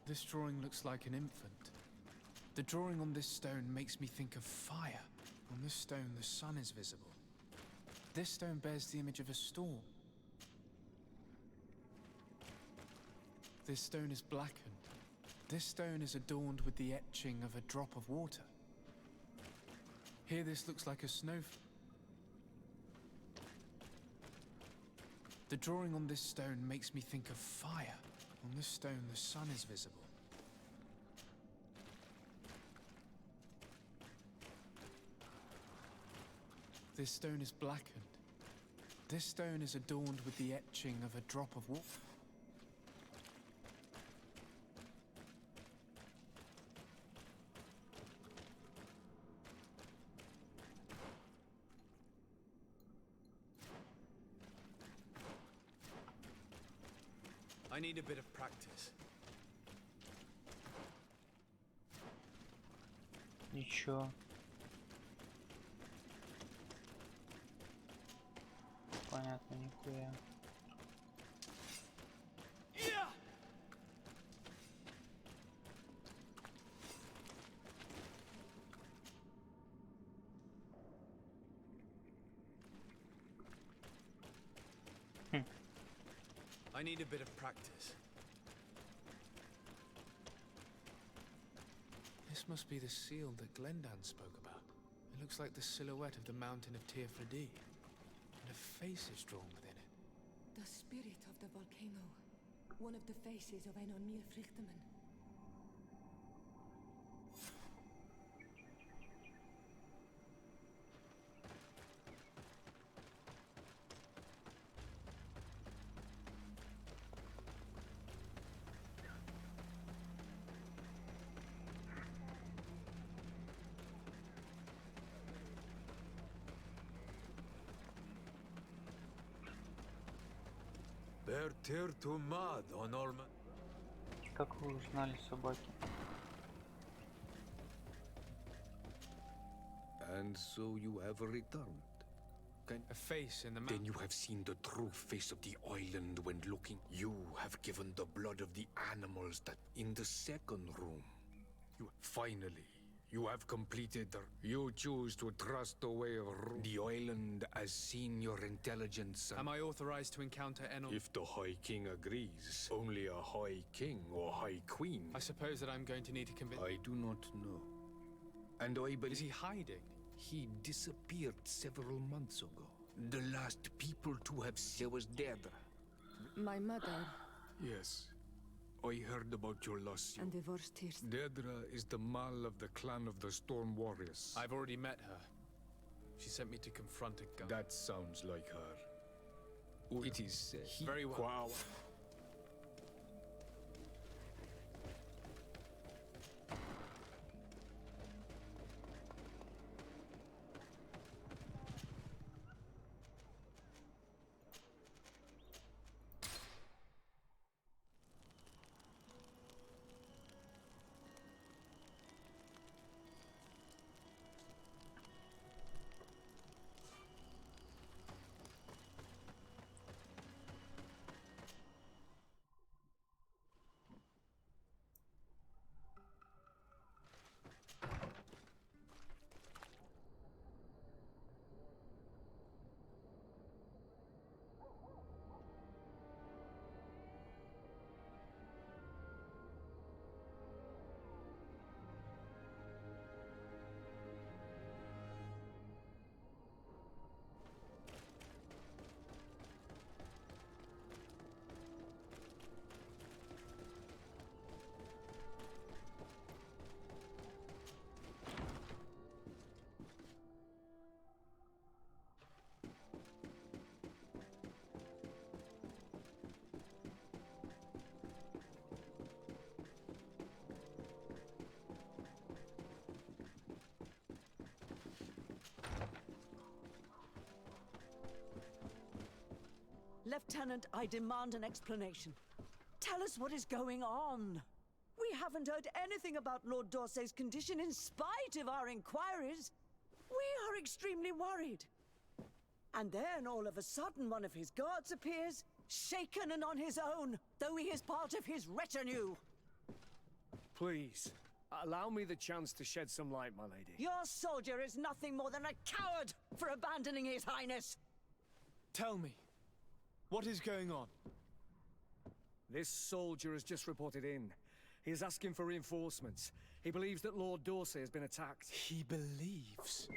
This drawing looks like an infant. The drawing on this stone makes me think of fire. On this stone, the sun is visible. This stone bears the image of a storm. This stone is blackened. This stone is adorned with the etching of a drop of water. Here this looks like a snowflake. The drawing on this stone makes me think of fire. On this stone, the sun is visible. This stone is blackened. This stone is adorned with the etching of a drop of water. I need a bit of practice. Ничего. Понятно, нихуя. I need a bit of practice. This must be the seal that Glendan spoke about. It looks like the silhouette of the mountain of Tirfredi. And a face is drawn within it. The spirit of the volcano. One of the faces of Enormir Frichtemann. to mud on Orma. Как вы узнали собаки? And so you have returned. A face in the Then you have seen the true face of the island when looking. You have given the blood of the animals that in the second room. Finally, you have completed the... You choose to trust the way of the island has seen your intelligence. Am I authorized to encounter Enor? If the High King agrees, only a High King or High Queen. I suppose that I'm going to need to convince... I do not know. And I believe... Is he hiding? He disappeared several months ago. The last people to have seen was Dedra. My mother. Yes. I heard about your loss. And divorced here. Dedra is the Mal of the clan of the Storm Warriors. I've already met her. She sent me to confront a gun. That sounds like her. It is said. Very well. Wow. Lieutenant, I demand an explanation. Tell us what is going on. We haven't heard anything about Lord Dorsey's condition in spite of our inquiries. We are extremely worried. And then all of a sudden one of his guards appears, shaken and on his own, though he is part of his retinue. Please, allow me the chance to shed some light, my lady. Your soldier is nothing more than a coward for abandoning his highness. Tell me, what is going on? This soldier has just reported in. He is asking for reinforcements. He believes that Lord Dorsey has been attacked. He believes?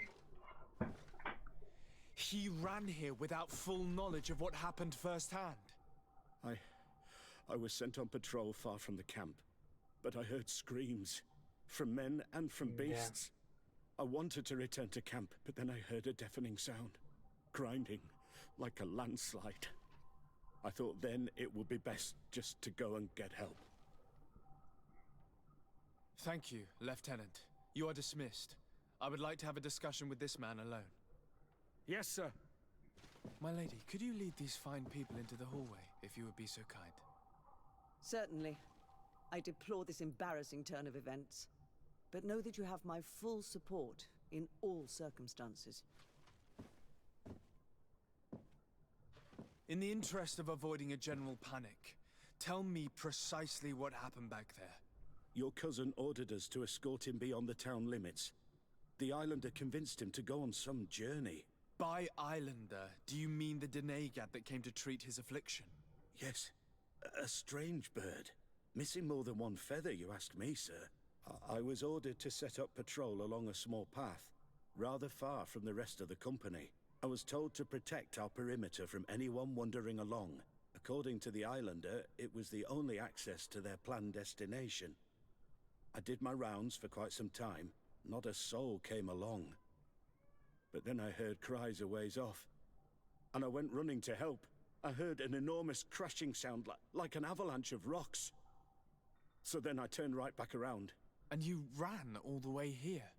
He ran here without full knowledge of what happened firsthand. I was sent on patrol far from the camp, but I heard screams from men and from beasts. I wanted to return to camp, but then I heard a deafening sound, grinding like a landslide. I thought then it would be best just to go and get help. Thank you, Lieutenant. You are dismissed. I would like to have a discussion with this man alone. Yes, sir. My lady, could you lead these fine people into the hallway, if you would be so kind? Certainly. I deplore this embarrassing turn of events, but know that you have my full support in all circumstances. In the interest of avoiding a general panic, tell me precisely what happened back there. Your cousin ordered us to escort him beyond the town limits. The Islander convinced him to go on some journey. By Islander, do you mean the Denegad that came to treat his affliction? Yes, a strange bird. Missing more than one feather, you ask me, sir. I was ordered to set up patrol along a small path, rather far from the rest of the company. I was told to protect our perimeter from anyone wandering along. According to the Islander, it was the only access to their planned destination. I did my rounds for quite some time. Not a soul came along. But then I heard cries a ways off, and I went running to help. I heard an enormous crashing sound like an avalanche of rocks. So then I turned right back around. And you ran all the way here?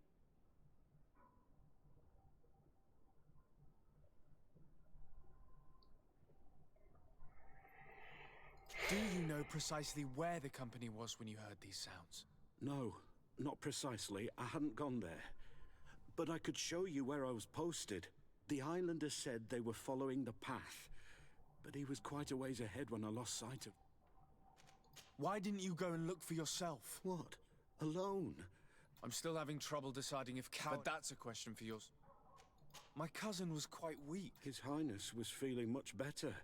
Do you know precisely where the company was when you heard these sounds? No, not precisely. I hadn't gone there. But I could show you where I was posted. The Islander said they were following the path, but he was quite a ways ahead when I lost sight of... Why didn't you go and look for yourself? What? Alone? I'm still having trouble deciding if But that's a question for yours. My cousin was quite weak. His Highness was feeling much better.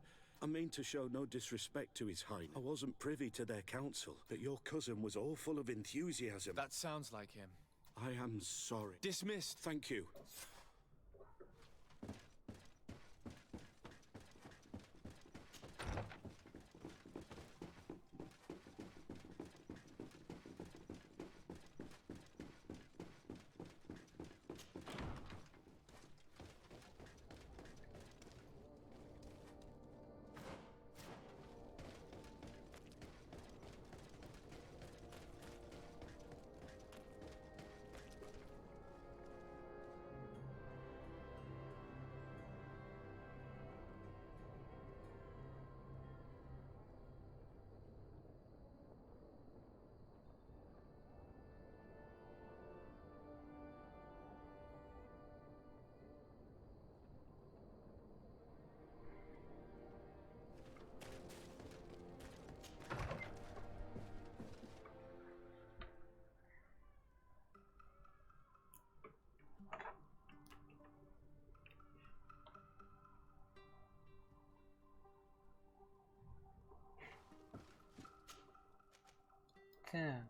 I mean to show no disrespect to His Highness. I wasn't privy to their counsel, but your cousin was all full of enthusiasm. That sounds like him. I am sorry. Dismissed. Thank you. Так.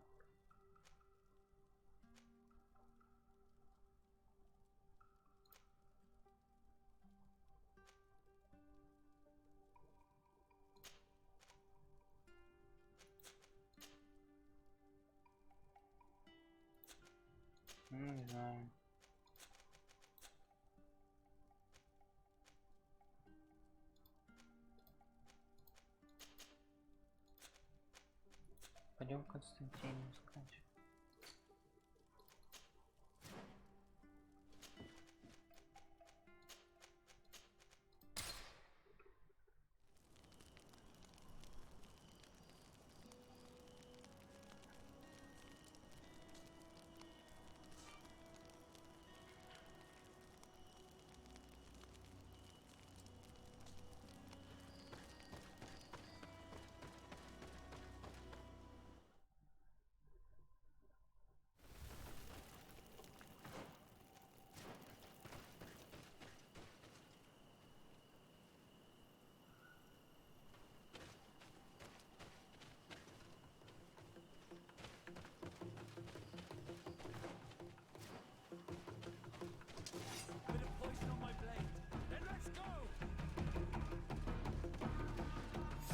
Ну, не знаю. Пойдем Константина искать.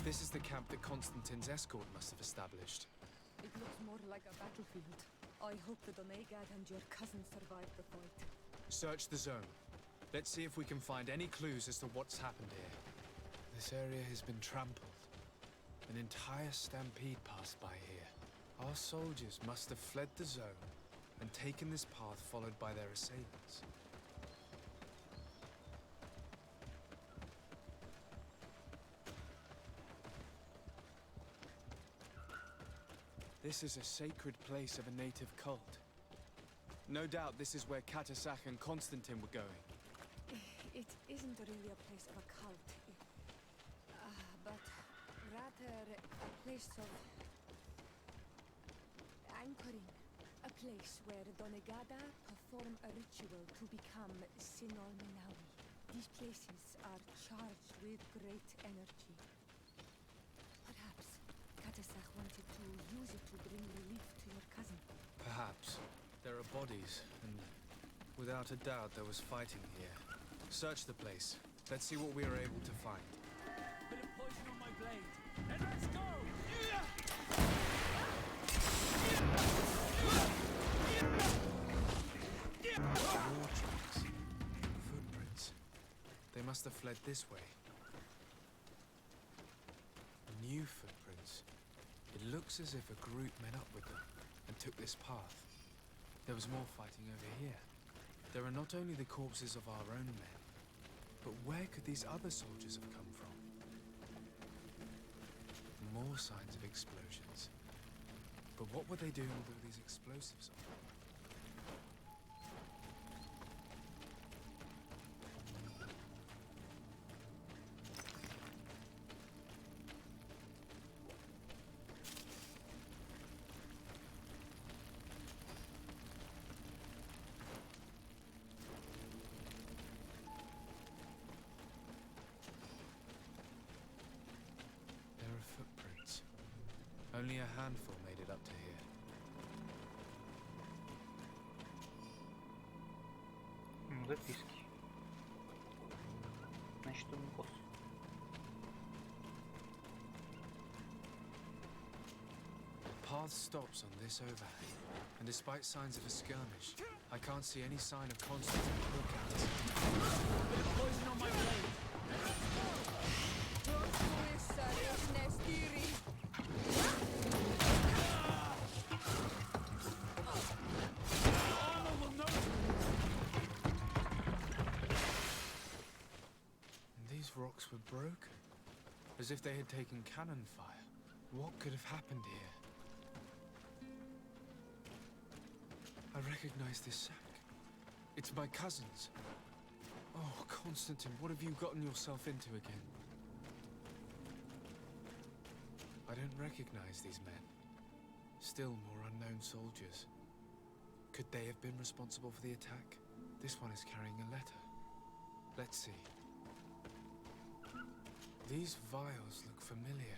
This is the camp that Constantine's escort must have established. It looks more like a battlefield. I hope the Donegad and your cousin survived the fight. Search the zone. Let's see if we can find any clues as to what's happened here. This area has been trampled. An entire stampede passed by here. Our soldiers must have fled the zone and taken this path followed by their assailants. This is a sacred place of a native cult. No doubt this is where Katasak and Constantine were going. It isn't really a place of a cult, but rather a place of anchoring. A place where Donegada perform a ritual to become Sinol Minawi. These places are charged with great energy. Perhaps Katasak wanted to use it to bring relief to your cousin. Perhaps. There are bodies, and without a doubt there was fighting here. Search the place. Let's see what we are able to find. Bit of poison on my blade. And let's go! War tracks. Footprints. They must have fled this way. New footprints. It looks as if a group met up with them and took this path. There was more fighting over here. There are not only the corpses of our own men, but where could these other soldiers have come from? More signs of explosions. But what were they doing with all these explosives on? Only a handful made it up to here. Записки. Значит, он босс. The path stops on this overhang, and despite signs of a skirmish, I can't see any sign of Constantine or Katasak. Bit of poison on my blade. These rocks were broken, as if they had taken cannon fire. What could have happened here? I recognize this sack. It's my cousin's. Oh, Constantine, what have you gotten yourself into again? I don't recognize these men. Still more unknown soldiers. Could they have been responsible for the attack? This one is carrying a letter. Let's see. These vials look familiar.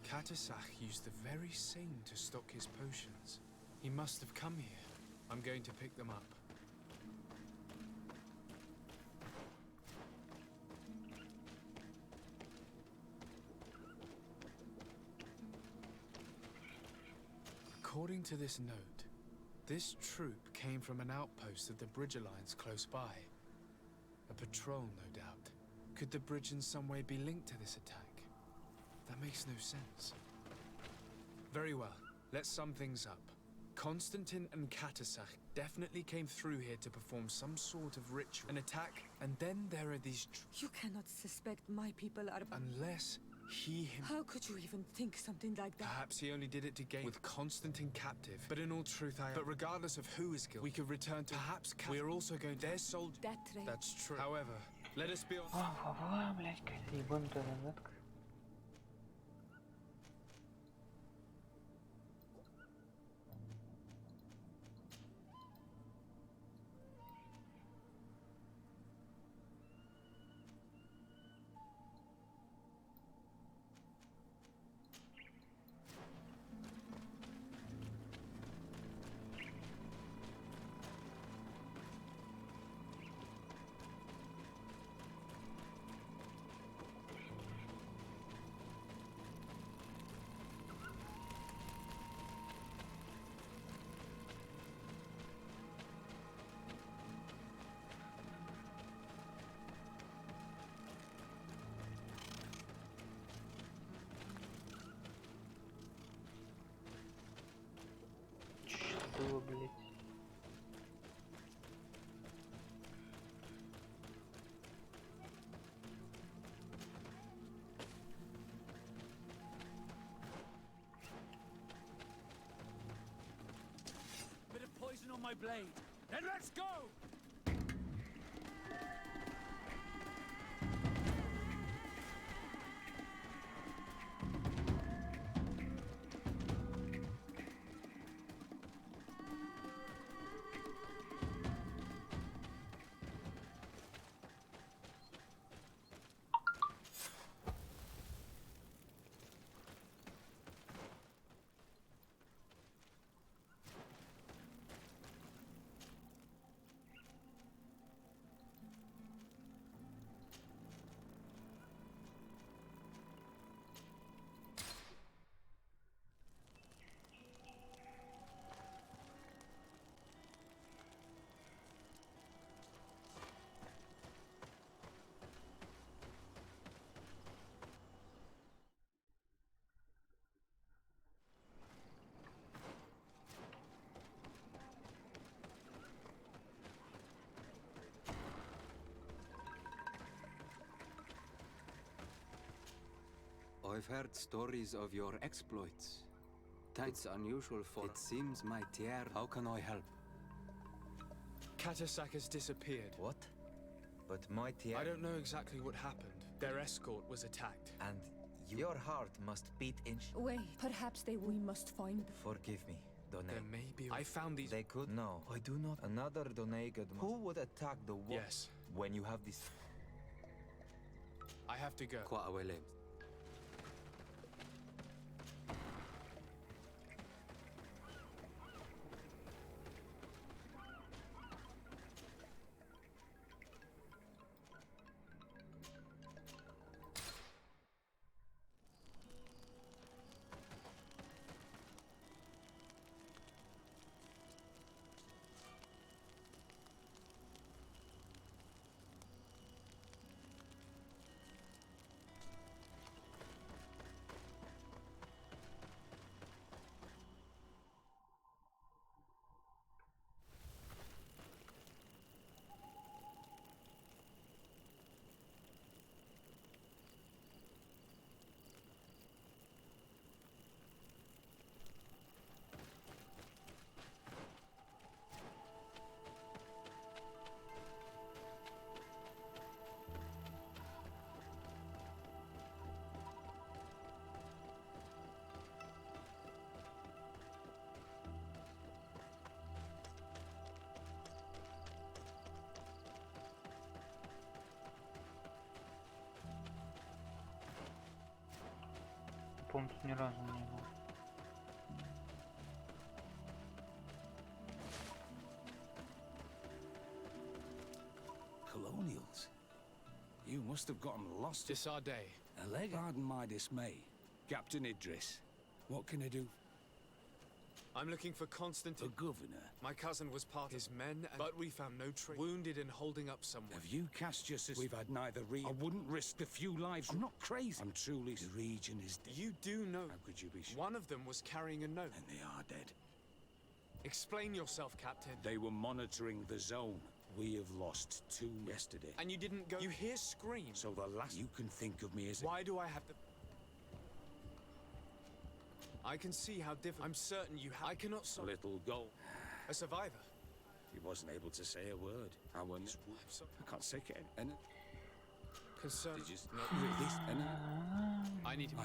Katasak used the very same to stock his potions. He must have come here. I'm going to pick them up. According to this note, this troop came from an outpost of the Bridge Alliance close by. A patrol, no doubt. Could the bridge in some way be linked to this attack? That makes no sense. Very well, let's sum things up. Constantine and Katasak definitely came through here to perform some sort of ritual, an attack, and then there are these... You cannot suspect my people are... Unless he... How could you even think something like that? Perhaps he only did it to gain... With Constantine captive. But in all truth, But regardless of who is guilty, we could return to... Perhaps we are also going... Their soldiers... That's true. However, let us be on... Блядь, какая-то ебанутая загадка. my blade. Then let's go! I've heard stories of your exploits. That's unusual for... It seems my tier... How can I help? Katasak has disappeared. What? But my tier... I don't know exactly what happened. Their escort was attacked. And your heart must beat in... Wait, perhaps we must find... Forgive me, Doneg. There may be... I found these... They could... No, I do not... Another Donegad... Who would attack the war? Yes. When you have this... I have to go. Quite a way late. По-моему, тут ни разу не был. Colonials? You must have gotten lost. This our day. Pardon my dismay. Captain Idris, what can I do? I'm looking for Constantine. The governor. My cousin was part of his men, but we found no trace. Wounded and holding up someone. Have you cast your sister? We've had neither I wouldn't risk the few lives. I'm not crazy. I'm truly... The region is dead. You do know. How could you be sure? One of them was carrying a note. And they are dead. Explain yourself, Captain. They were monitoring the zone. We have lost 2 yesterday. And you didn't go... You hear screams. So the last you can think of me is... Why do I have to... I can see how difficult... I'm certain you have... I cannot... A little goal. A survivor. He wasn't able to say a word. I can't say it. And concern. Did you not really? And I need to...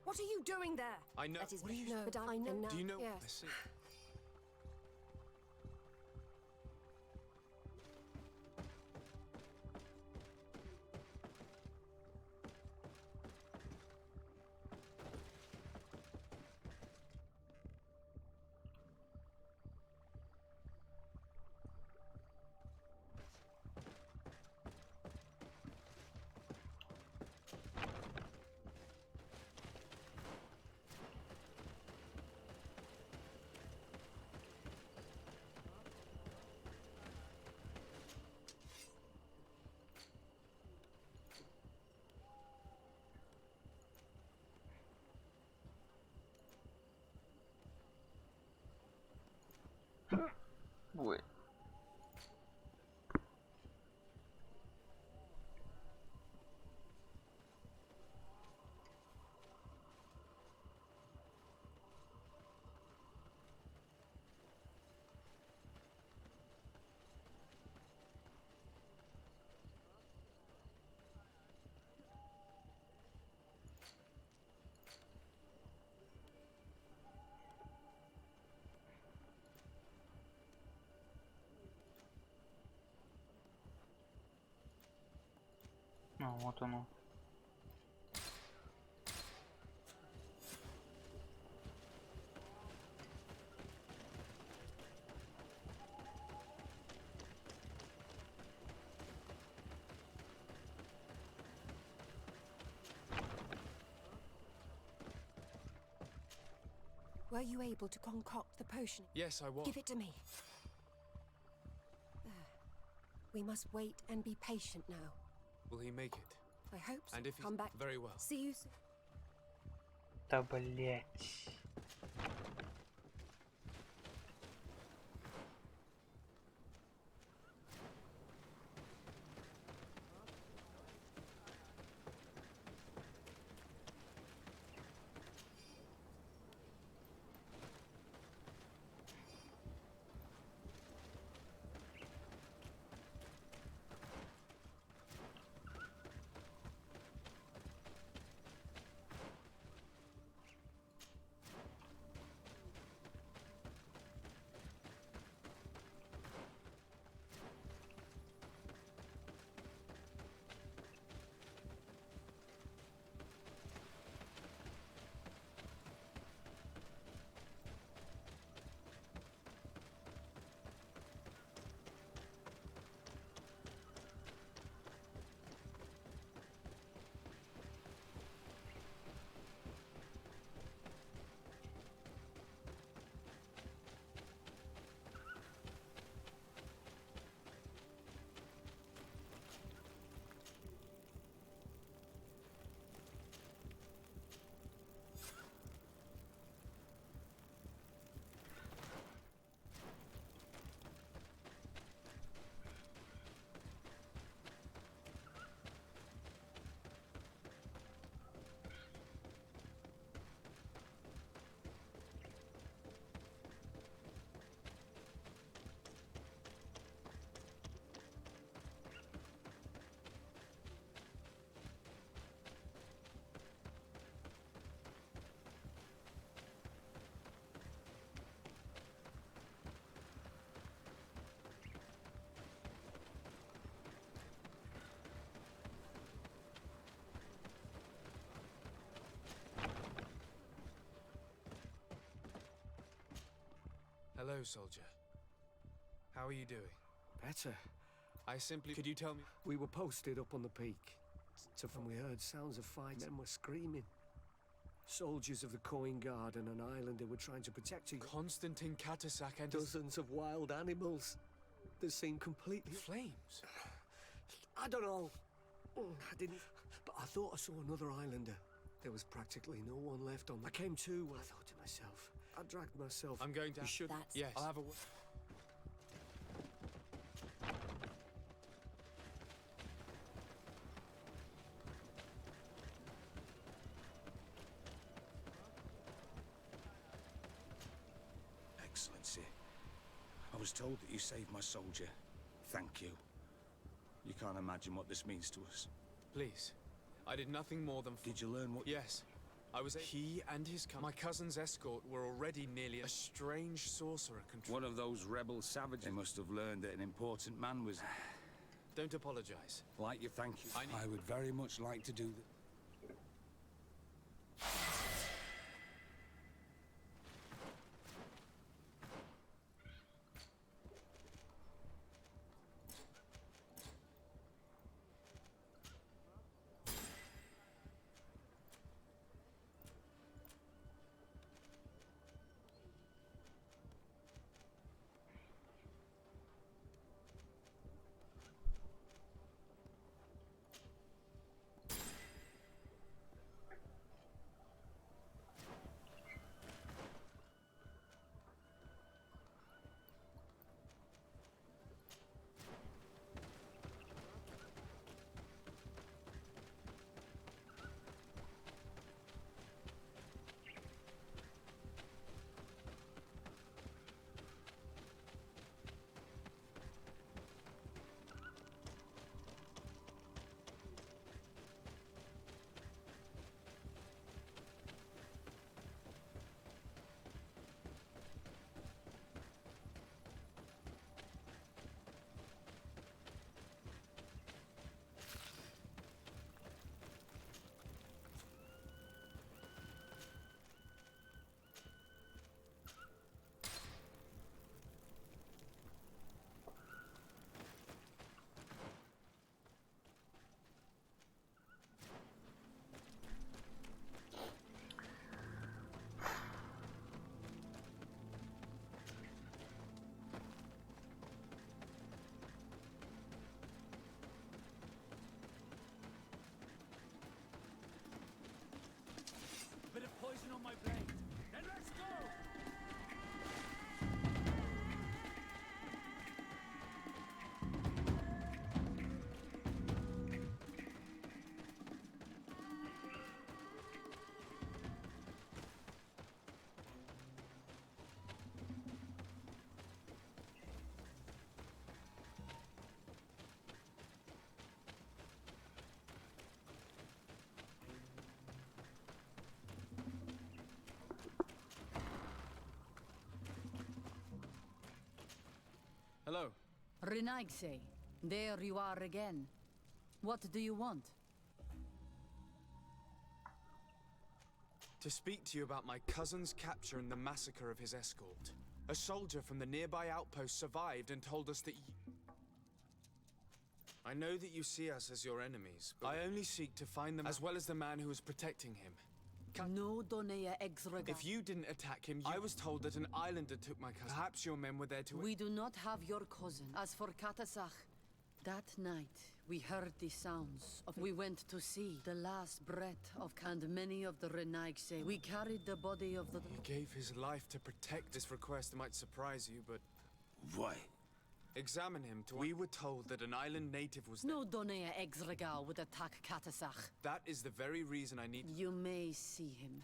What are you doing there? I know. That is, what do you no, but I know. Do you know? Yes. I see. А, вот оно. Were you able to concoct the potion? Yes, I was. Give it to me. We must wait and be patient now. Will he make it? I hope so. And if he's Come back. very well. See you soon. Да блять. Hello, soldier. How are you doing? Better. I simply... Could you tell me... We were posted up on the peak. And we heard sounds of fight. Men were screaming. Soldiers of the Coin Guard and an islander were trying to protect you. Constantine Katasak and... Dozens of wild animals. They seemed completely... Flames? I don't know. I didn't... But I thought I saw another islander. There was practically no one left on... I came to... I thought to myself... I dragged myself... I'm going to... You should... Yes. I'll have a... Excellency, I was told that you saved my soldier. Thank you. You can't imagine what this means to us. Please. I did nothing more than... Did you learn what... Yes. I was... He and his... My cousin's escort were already nearly... A strange sorcerer control... One of those rebel savages. They must have learned that an important man was... Don't apologize. Like you, thank you. I would very much like to do that. Renaigse, there you are again. What do you want? To speak to you about my cousin's capture and the massacre of his escort. A soldier from the nearby outpost survived and told us that I know that you see us as your enemies, but I only seek to find them as well as the man who was protecting him. No donea exrega. If you didn't attack him, I was told that an islander took my cousin. Perhaps your men were there to... We do not have your cousin. As for Katasach, that night we heard the sounds of... We went to see the last breath of... And many of the Renaigse. We carried the body of the... He gave his life to protect. This request might surprise you, but... Why? Examine him to... We were told that an island native was... No donea exregal would attack Katasach. That is the very reason I need... You may see him.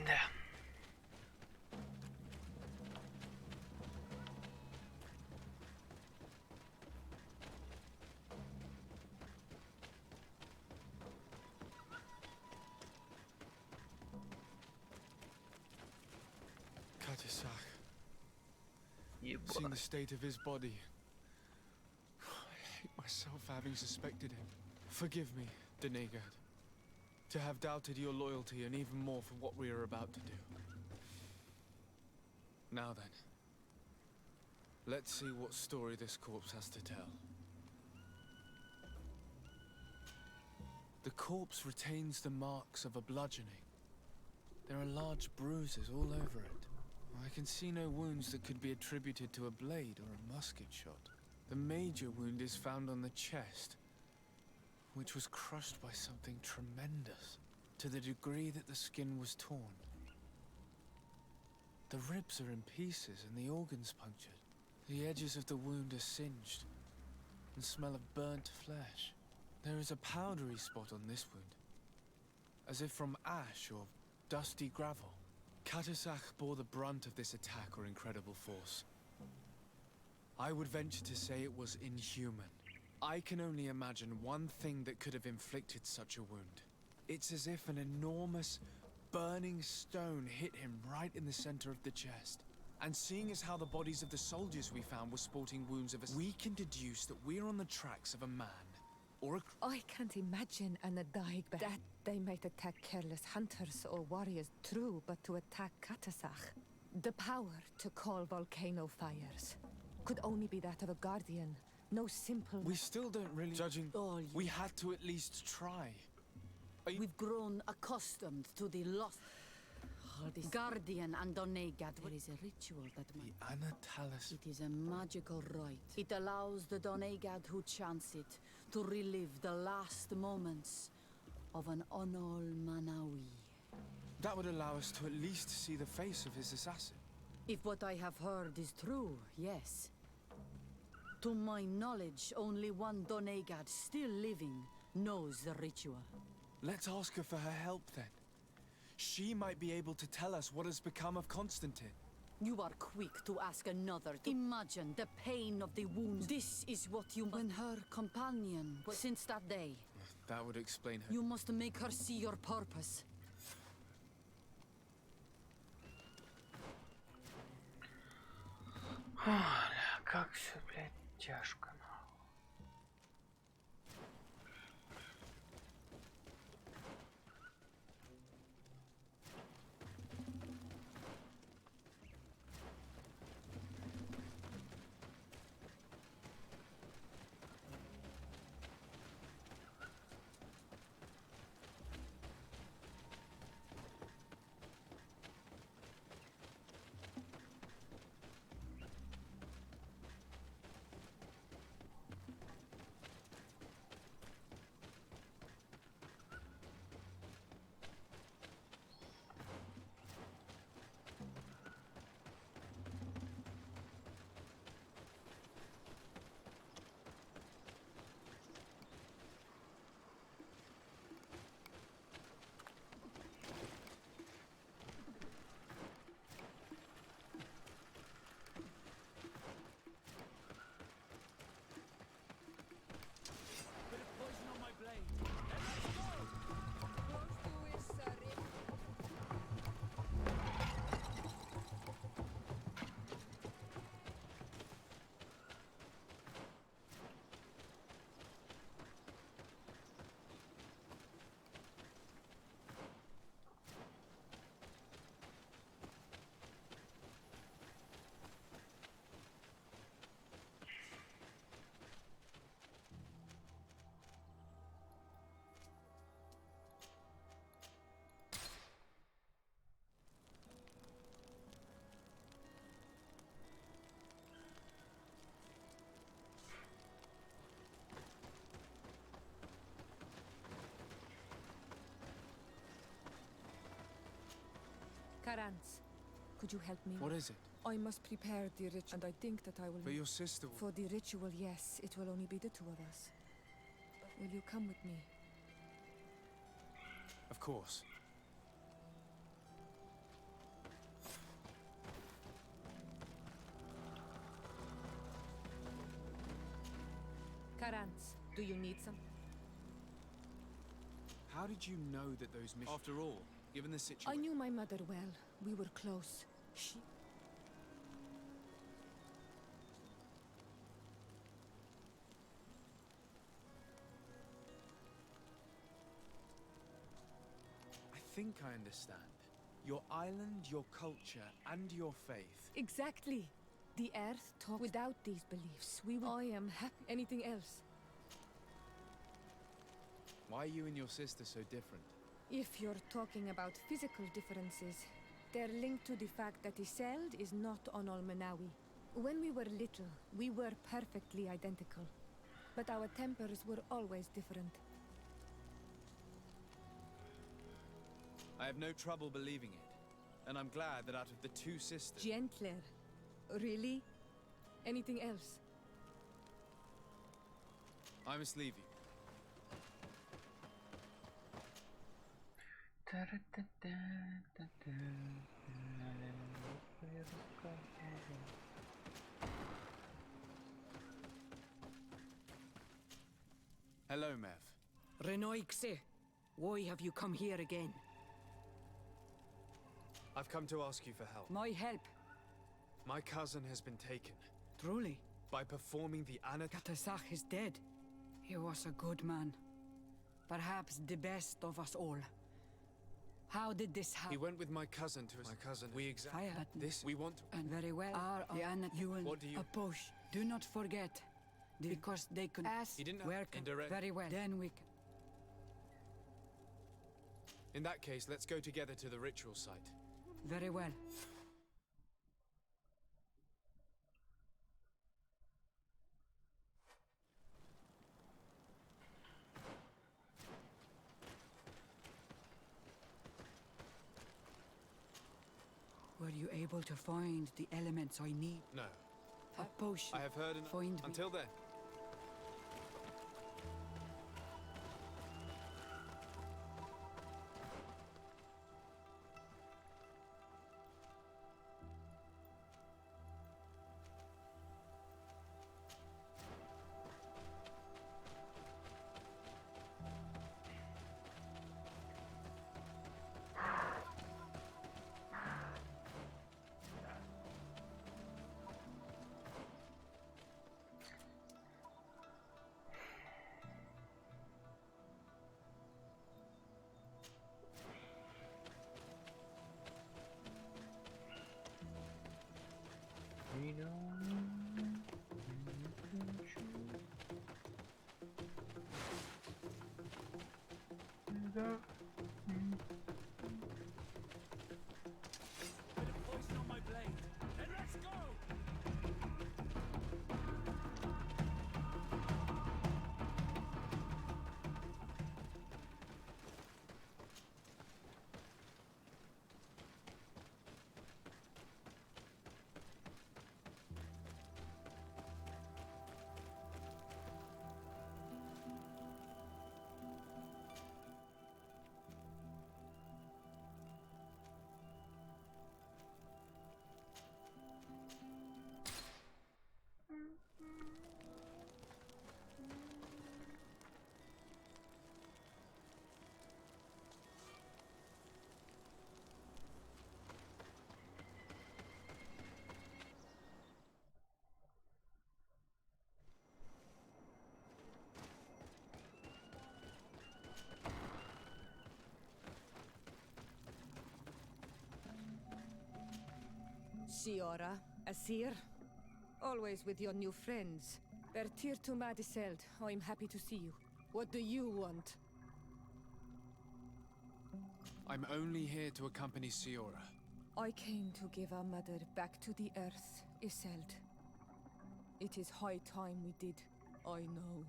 Da. Katisach. Seeing the state of his body. I hate myself for having suspected him. Forgive me, Denegad. To have doubted your loyalty and even more for what we are about to do. Now then. Let's see what story this corpse has to tell. The corpse retains the marks of a bludgeoning. There are large bruises all over it. I can see no wounds that could be attributed to a blade or a musket shot. The major wound is found on the chest, which was crushed by something tremendous, to the degree that the skin was torn. The ribs are in pieces and the organs punctured. The edges of the wound are singed and smell of burnt flesh. There is a powdery spot on this wound, as if from ash or dusty gravel. Katasach bore the brunt of this attack or incredible force. I would venture to say it was inhuman. I can only imagine one thing that could have inflicted such a wound. It's as if an enormous, burning stone hit him right in the center of the chest. And seeing as how the bodies of the soldiers we found were sporting wounds of we can deduce that we're on the tracks of a man, or a... I can't imagine an Adaig that they might attack careless hunters or warriors, true, but to attack Katasach. The power to call volcano fires could only be that of a guardian. No simple... We still don't really... Judging... We had to at least try. We've grown accustomed to the loss. This guardian and Donegad. There is a ritual that... The Anatalis... It is a magical rite. It allows the Donegad who chants it to relive the last moments of an Onol Manawi. That would allow us to at least see the face of his assassin. If what I have heard is true, yes. To my knowledge, only one Donegad still living knows the ritual. Let's ask her for her help, then. She might be able to tell us what has become of Constantine. You are quick to ask another to imagine the pain of the wound. This is what you... When her companion... Since that day... That would explain her... You must make her see your purpose. Как все, блядь, тяжко. Karans, could you help me? What is it? I must prepare the ritual, and I think that I will... But your sister... For the ritual, yes, it will only be the two of us. Will you come with me? Of course. Karans, do you need some? How did you know that those missions... After all, given the I situation... knew my mother well. We were close. She... I think I understand. Your island, your culture, and your faith. Exactly. The Earth talks. Without these beliefs, we would... I am happy. Anything else? Why are you and your sister so different? If you're talking about physical differences, they're linked to the fact that Iseld is not on Olmenawi. When we were little, we were perfectly identical. But our tempers were always different. I have no trouble believing it. And I'm glad that out of the two sisters... Gentler. Really? Anything else? I must leave you. Hello, Mev. Renoixe, why have you come here again? I've come to ask you for help. My help? My cousin has been taken. Truly? By performing the Katasach is dead. He was a good man. Perhaps the best of us all. How did this happen? He went with my cousin to his... My cousin... We Fire. This we want... And very well. You will What do you... oppose. Do not forget. Because they could ask... He didn't... Where Indirect... Very well. Then we... In that case, let's go together to the ritual site. Very well. Were you able to find the elements I need? No. A potion. I have heard... Find me. Until then. Siora, Asir, always with your new friends. Bertir to Madiseld, I'm happy to see you. What do you want? I'm only here to accompany Siora. I came to give our mother back to the earth, Iseld. It is high time we did, I know.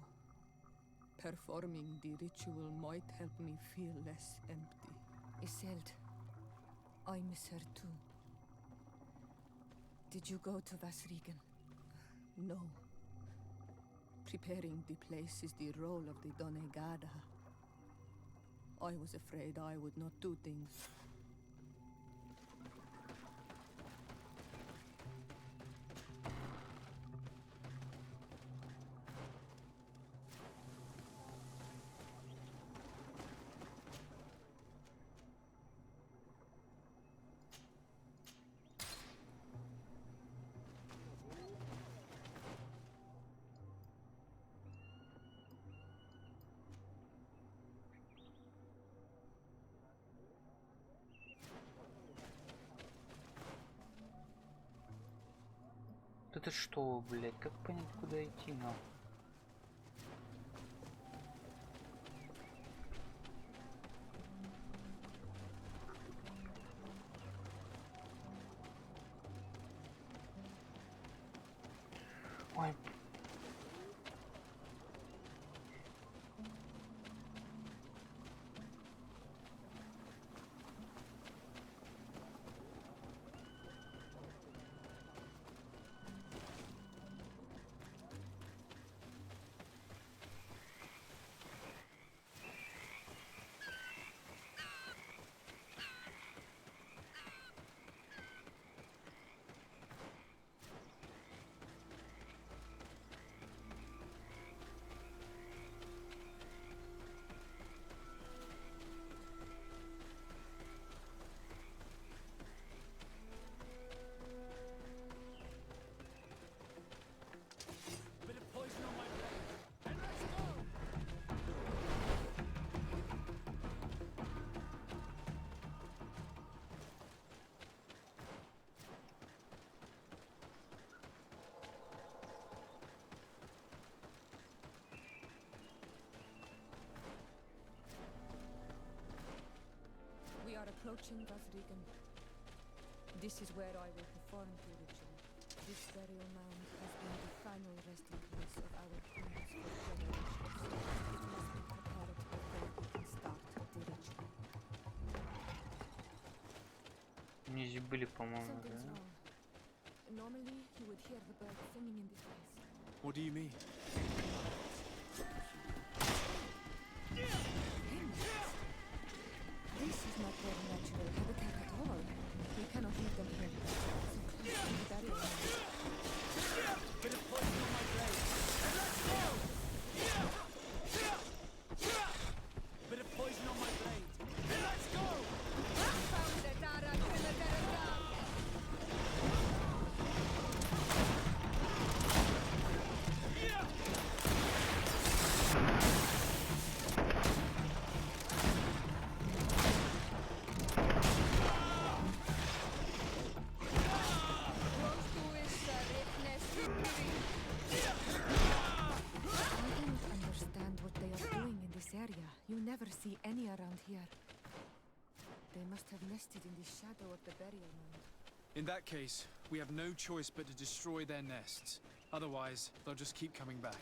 Performing the ritual might help me feel less empty. Iseld, I miss her too. Did you go to Vasrigan? No. Preparing the place is the role of the Donegada. I was afraid I would not do things. Это что, блядь? Как понять, куда идти, нахуй? Ой. Bit of poison on my blade. And let's go! We are approaching Vasrigan. This is where I will perform the ritual. This burial mound has been the final resting place of our queens for generations. It must be prepared before we can start the ritual. Они здесь были, по-моему, Something's да? wrong. Normally, you would hear the birds singing in this place. What do you mean? This is not their natural habitat at all. We cannot leave them here. So close to the burial mound. Bit of poison on my blade. And let's go! Bit of poison on my blade. And let's go! You never see any around here. They must have nested in the shadow of the burial mound. In that case, we have no choice but to destroy their nests. Otherwise, they'll just keep coming back.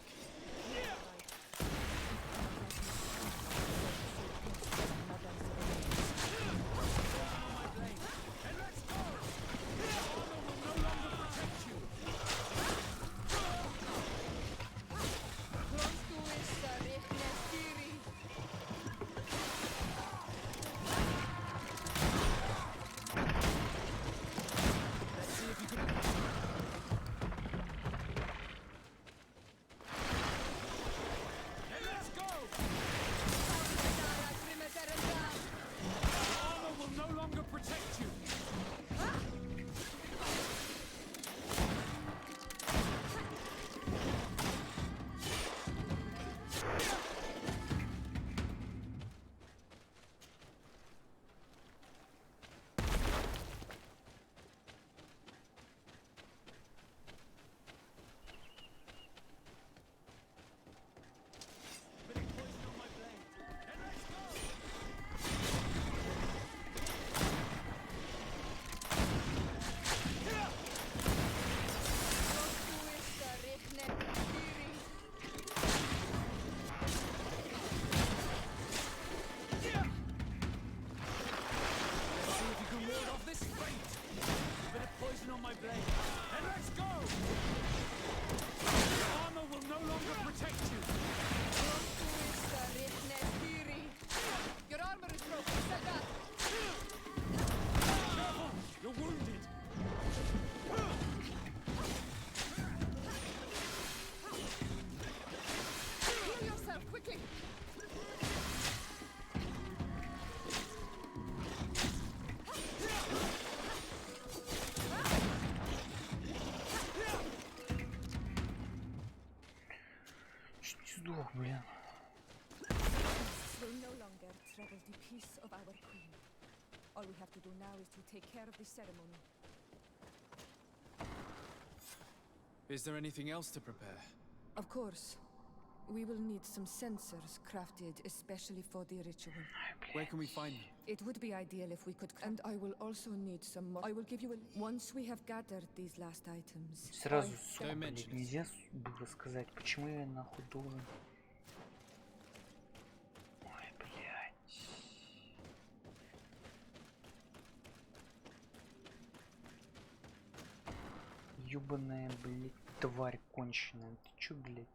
Сдох, блин. Will no longer trouble the peace of our queen. All we have to do now is to take care of the ceremony. Is there anything else to prepare? Of course. We will need some sensors crafted especially for the ritual. Where can we find them? It would be ideal if we could. And I will also need some more. I will give you a. Once we have gathered these last items. Сразу, сука, блядь, нельзя было сказать, почему я нахуй должен. Ой, блядь. Ёбаная, блядь, тварь конченая. Ты чё, блядь?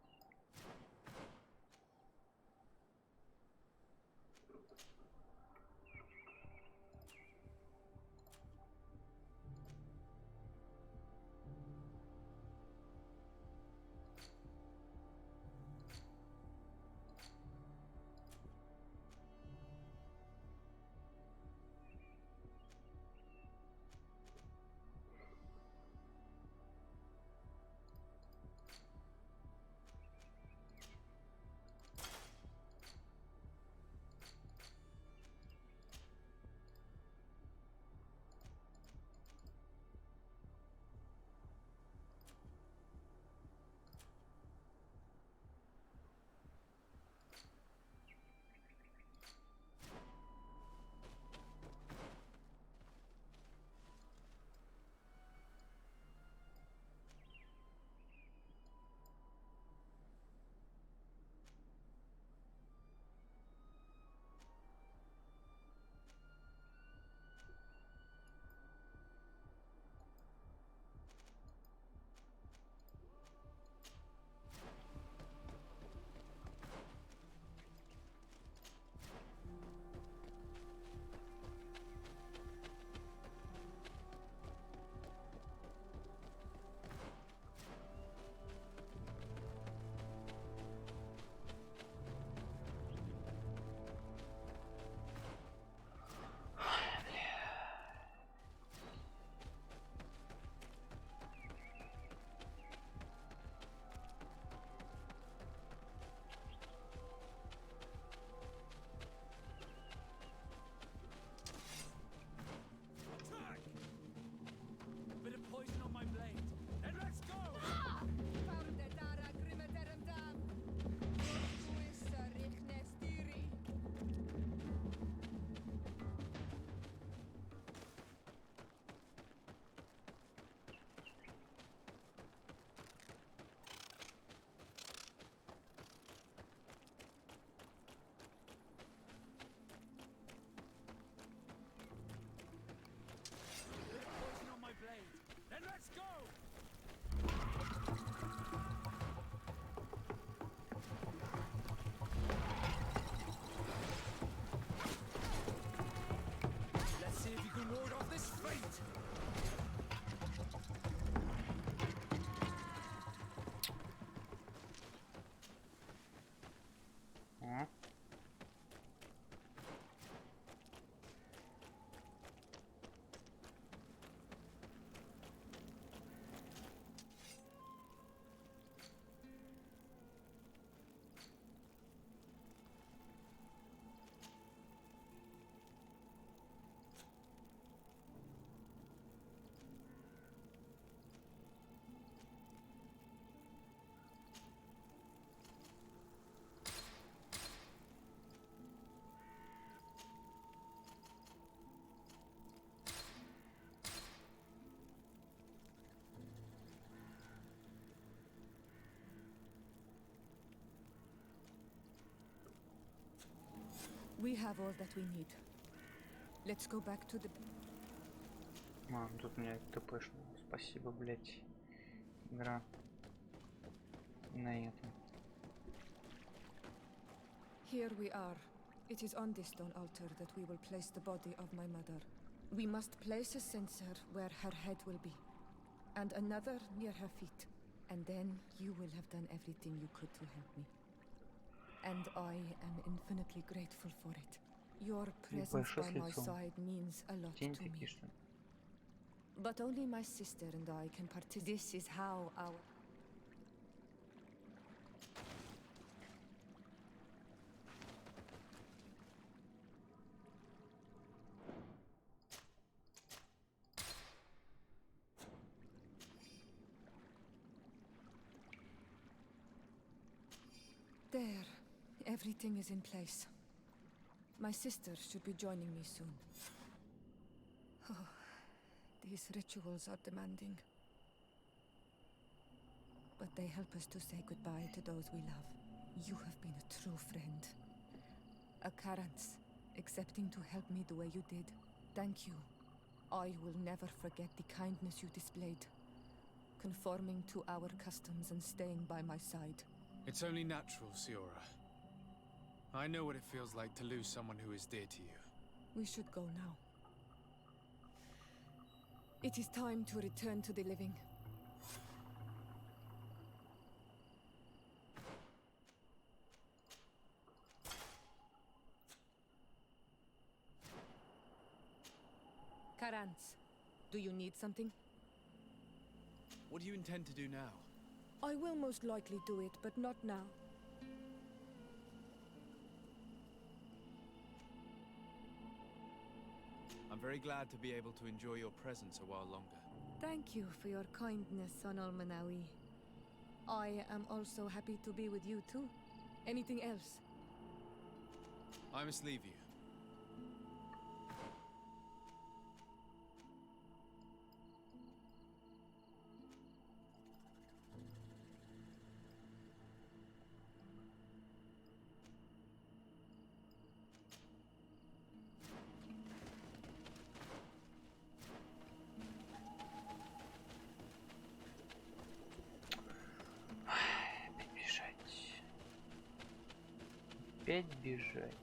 We have all that we need. Let's go back to the... Тут меня ТПшно. Спасибо, блять. Игра. На этом. Here we are. It is on this stone altar that we will place the body of my mother. We must place a censer where her head will be, and another near her feet. And then you will have done everything you could to help me. And I am infinitely grateful for it. Your presence by my side means a lot to me. But only my sister and I can participate. This is how our... There. Everything is in place. My sister should be joining me soon. Oh, these rituals are demanding. But they help us to say goodbye to those we love. You have been a true friend. A Karans, accepting to help me the way you did. Thank you. I will never forget the kindness you displayed. Conforming to our customs and staying by my side. It's only natural, Siora. I know what it feels like to lose someone who is dear to you. We should go now. It is time to return to the living. Karans, do you need something? What do you intend to do now? I will most likely do it, but not now. I'm very glad to be able to enjoy your presence a while longer. Thank you for your kindness, Son Almanawi. I am also happy to be with you too. Anything else? I must leave you. Опять бежать.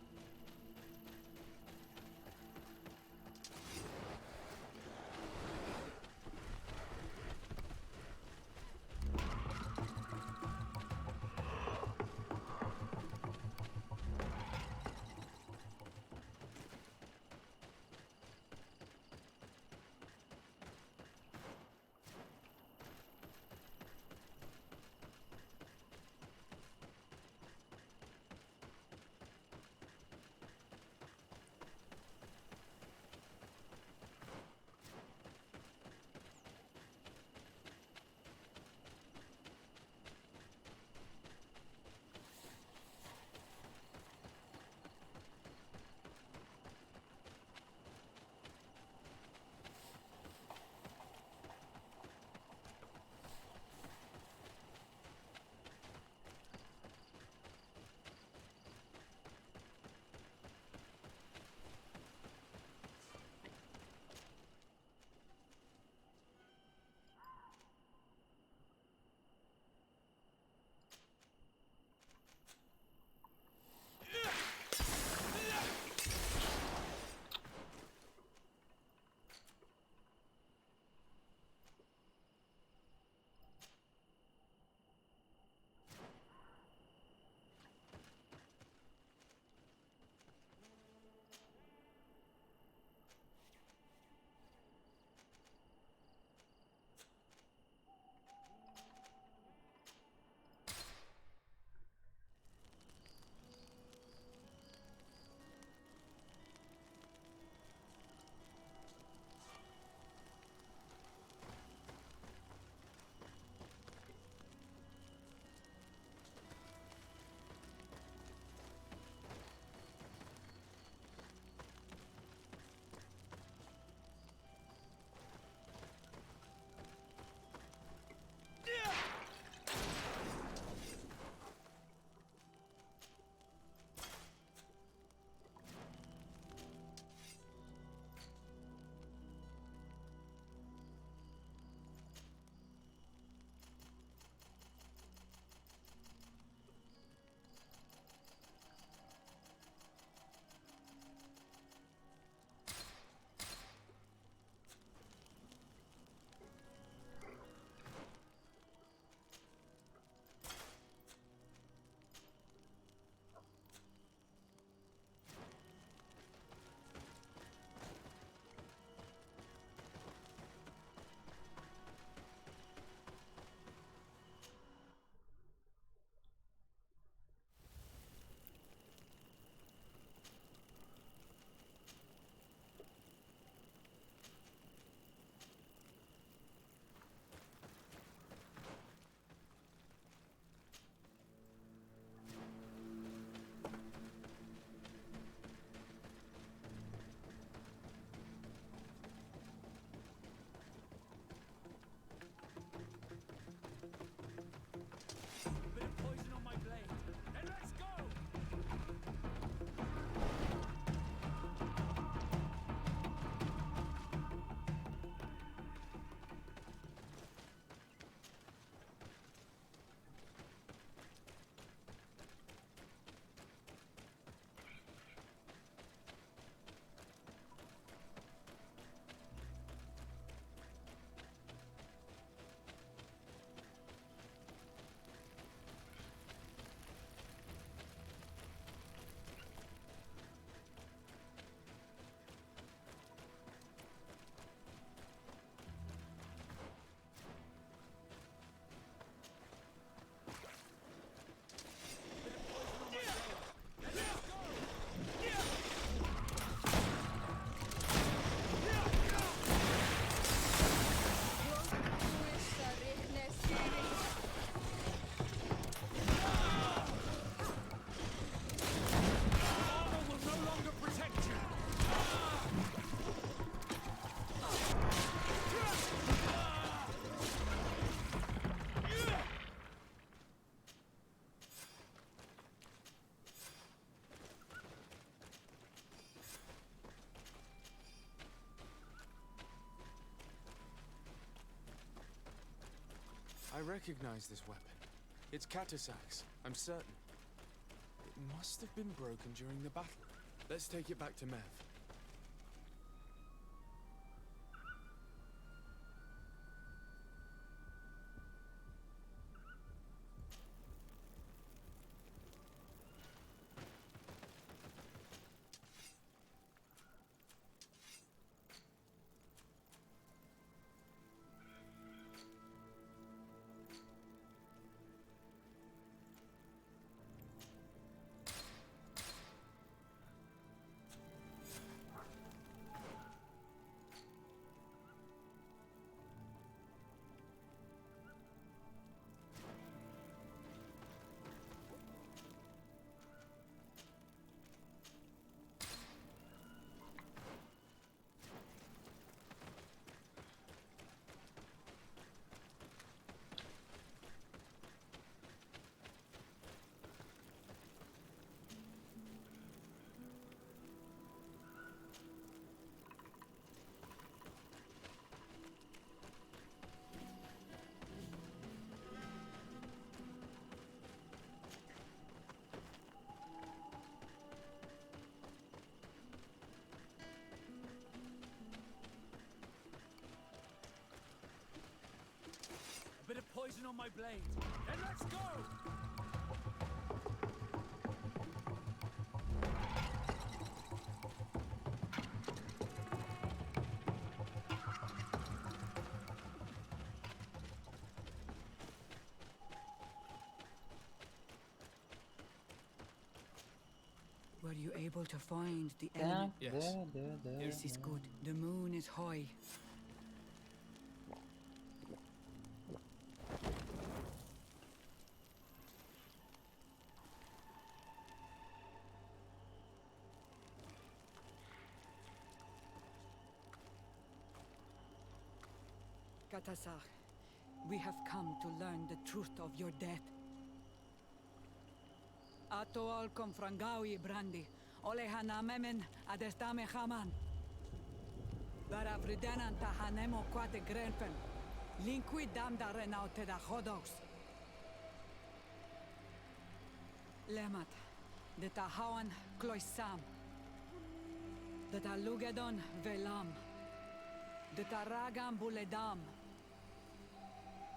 I recognize this weapon. It's Katasak's, I'm certain. It must have been broken during the battle. Let's take it back to Mev. A bit of poison on my blade. Then let's go! Were you able to find the Yeah, element? Yes. This is good. The moon is high. Katasar, we have come to learn the truth of your death. Ato al confrangawi brandi, ole hanamemen adestame haman. Bara vridenan tahanemo quate grenfen, linqui damda renaute da hodox. Lemat, de tahawan kloisam, de talugedon velam, de taragam buledam,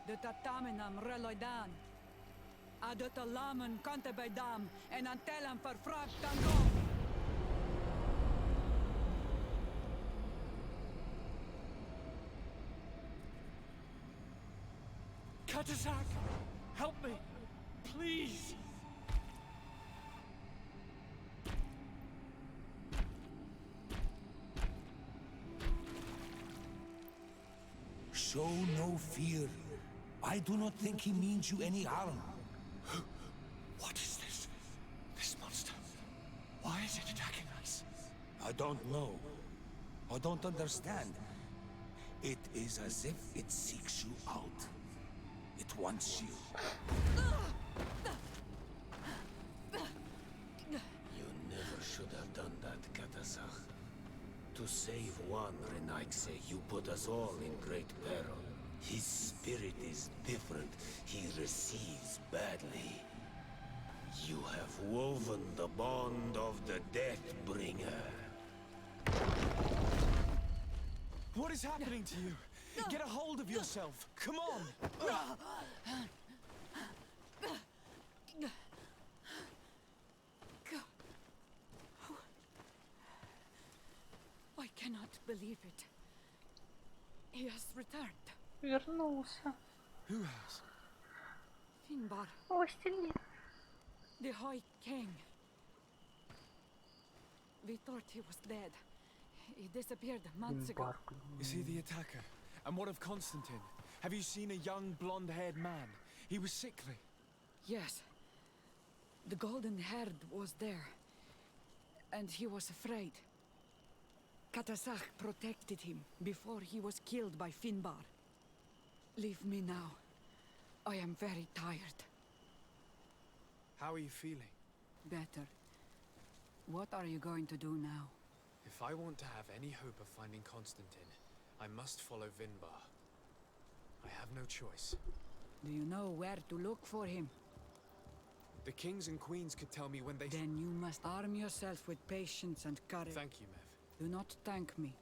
de tatamenam reloidan, de talamen kantebedam en antelam verfragt tangom. Katasak! Help me! Please! Show no fear. I do not think he means you any harm. What is this? This monster? Why is it attacking us? I don't know. I don't understand. It is as if it seeks you out. It wants you. You never should have done that, Katasach. To save one, Renaigse, you put us all in great peril. His spirit is different. He receives badly. You have woven the bond of the Deathbringer. What is happening to you? Get a hold of yourself. Come on. I cannot believe it. He has returned. Вернулся. Who has? Finbar, Властелин. the High King. We thought he was dead. He disappeared months ago. Is he the attacker? And what of Constantine? Have you seen a young blonde-haired man? He was sickly. Yes. The golden haired was there. And he was afraid. Katasach protected him before he was killed by Finbar. Leave me now. I am very tired. How are you feeling? Better. What are you going to do now? If I want to have any hope of finding Constantine, I must follow Vinbar. I have no choice. Do you know where to look for him? The kings and queens could tell me when they... Then you must arm yourself with patience and courage. Thank you, Mev. Do not thank me.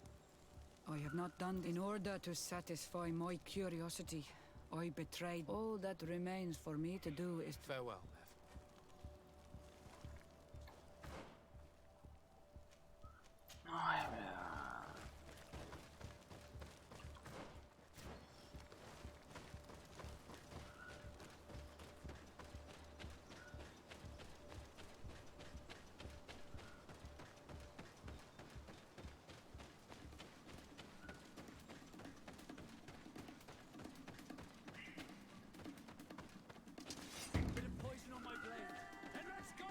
I have not done in order to satisfy my curiosity. I betrayed. All that remains for me to do is... Farewell, Mev. Ай, бля. Bit of poison on my blade, and let's go!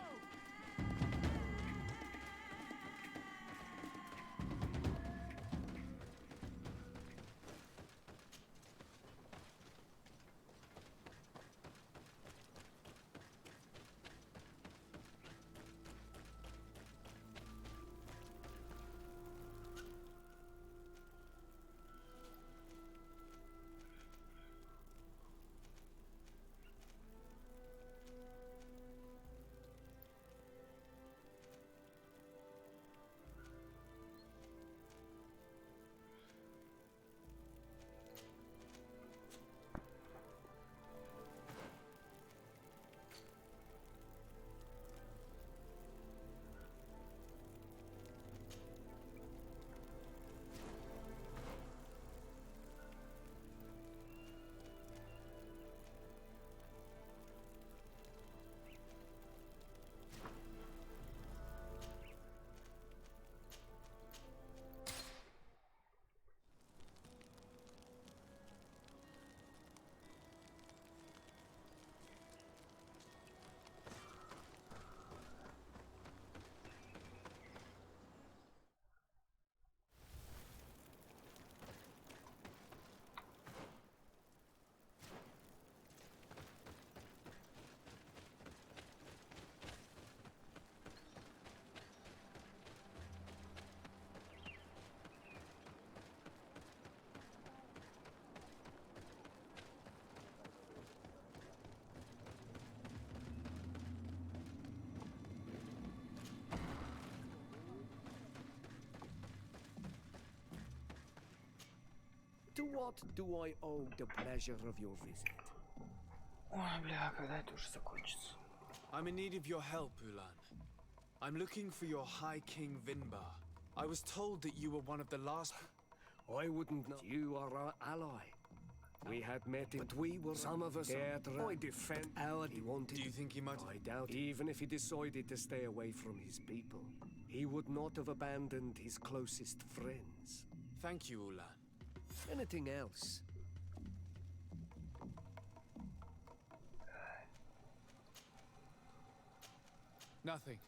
To what do I owe the pleasure of your visit? Ой, бля, когда это уже закончится? I'm in need of your help, Ulan. I'm looking for your High King Vinbar. I was told that you were one of the last... I wouldn't know. You are our ally. We had met him, but we were some of us dared I defend our he wanted. Do you think he might... I doubt even if he decided to stay away from his people, he would not have abandoned his closest friends. Thank you, Ulan. Anything else? Nothing.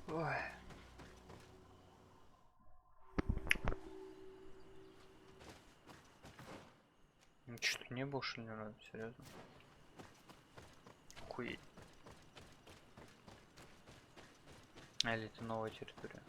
Ой. Что-то не больше не нравится, серьезно. Охуеть. Или это новая территория?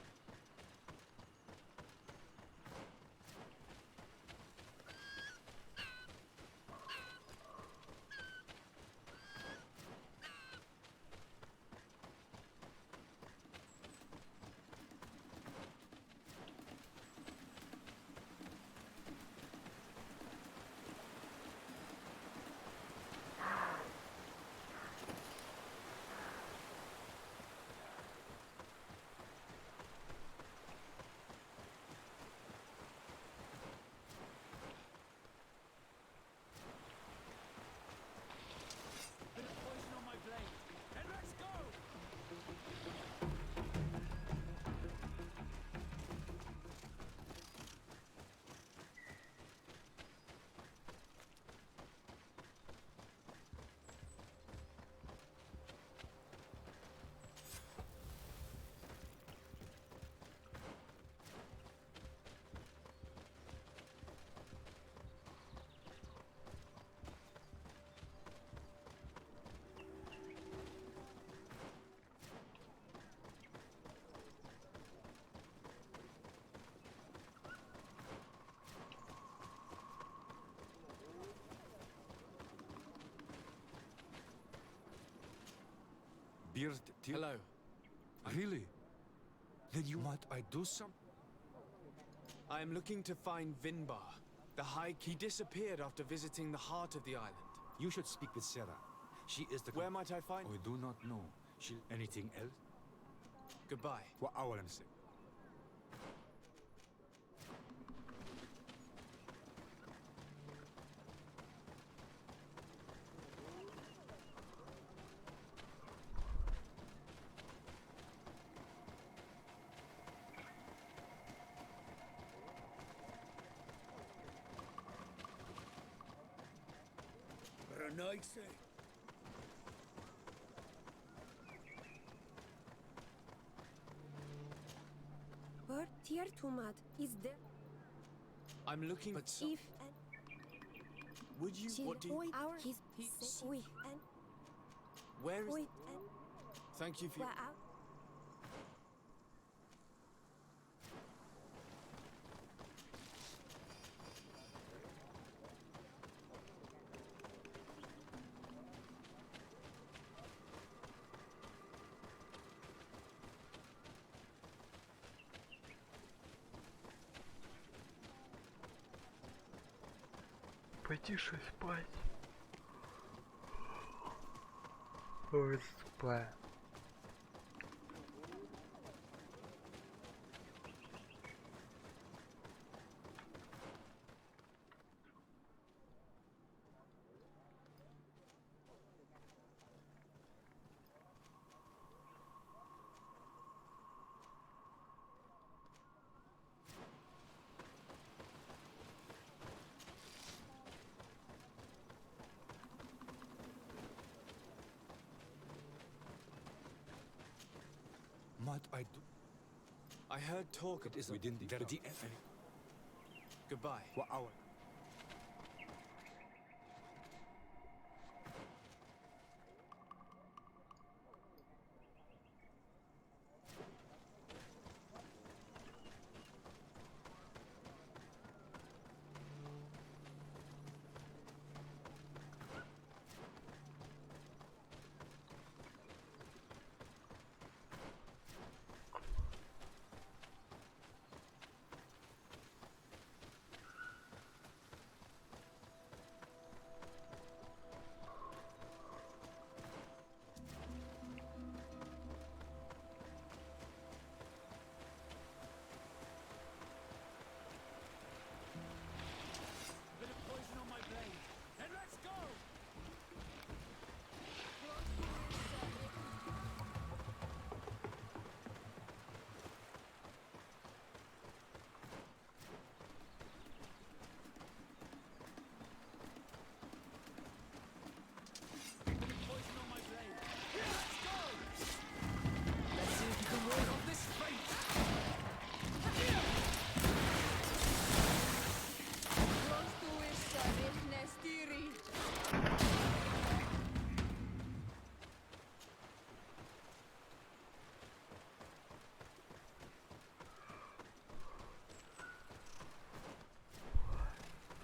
Beard till. Hello. Really? Then you might I do some? I am looking to find Vinbar. The High... He disappeared after visiting the heart of the island. You should speak with Sarah. She is the... Where might I find... I do not know. She... Anything else? Goodbye. What I want to say. What? Tier Tumad is there. I'm looking... But so... If Would you... What do you... Our his we Where is... we Thank you for your... Потише спать. Ой, спать. Might I do? I heard talk of... It is within the... Goodbye. What hour?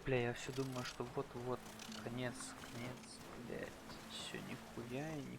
Бля, я все думаю, что вот-вот конец, блядь. Все нихуя и нихуя.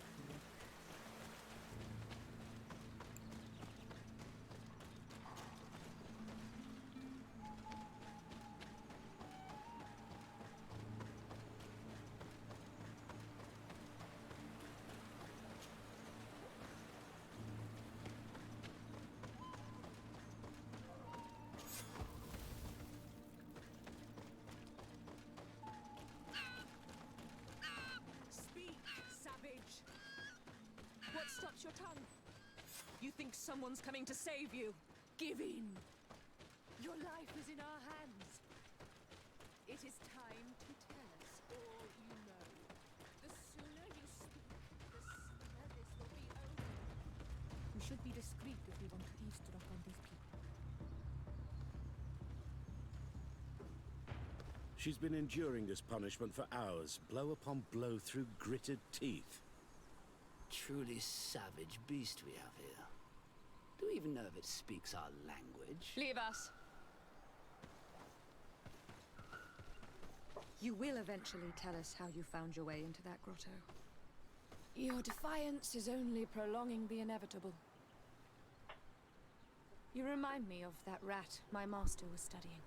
What stops your tongue? You think someone's coming to save you? Give in! Your life is in our hands. It is time to tell us all you know. The sooner you speak, the sooner this will be over. We should be discreet if we want to eavesdrop on these people. She's been enduring this punishment for hours, blow upon blow through gritted teeth. Truly savage beast we have here. Do we even know if it speaks our language? Leave us. You will eventually tell us how you found your way into that grotto. Your defiance is only prolonging the inevitable. You remind me of that rat my master was studying.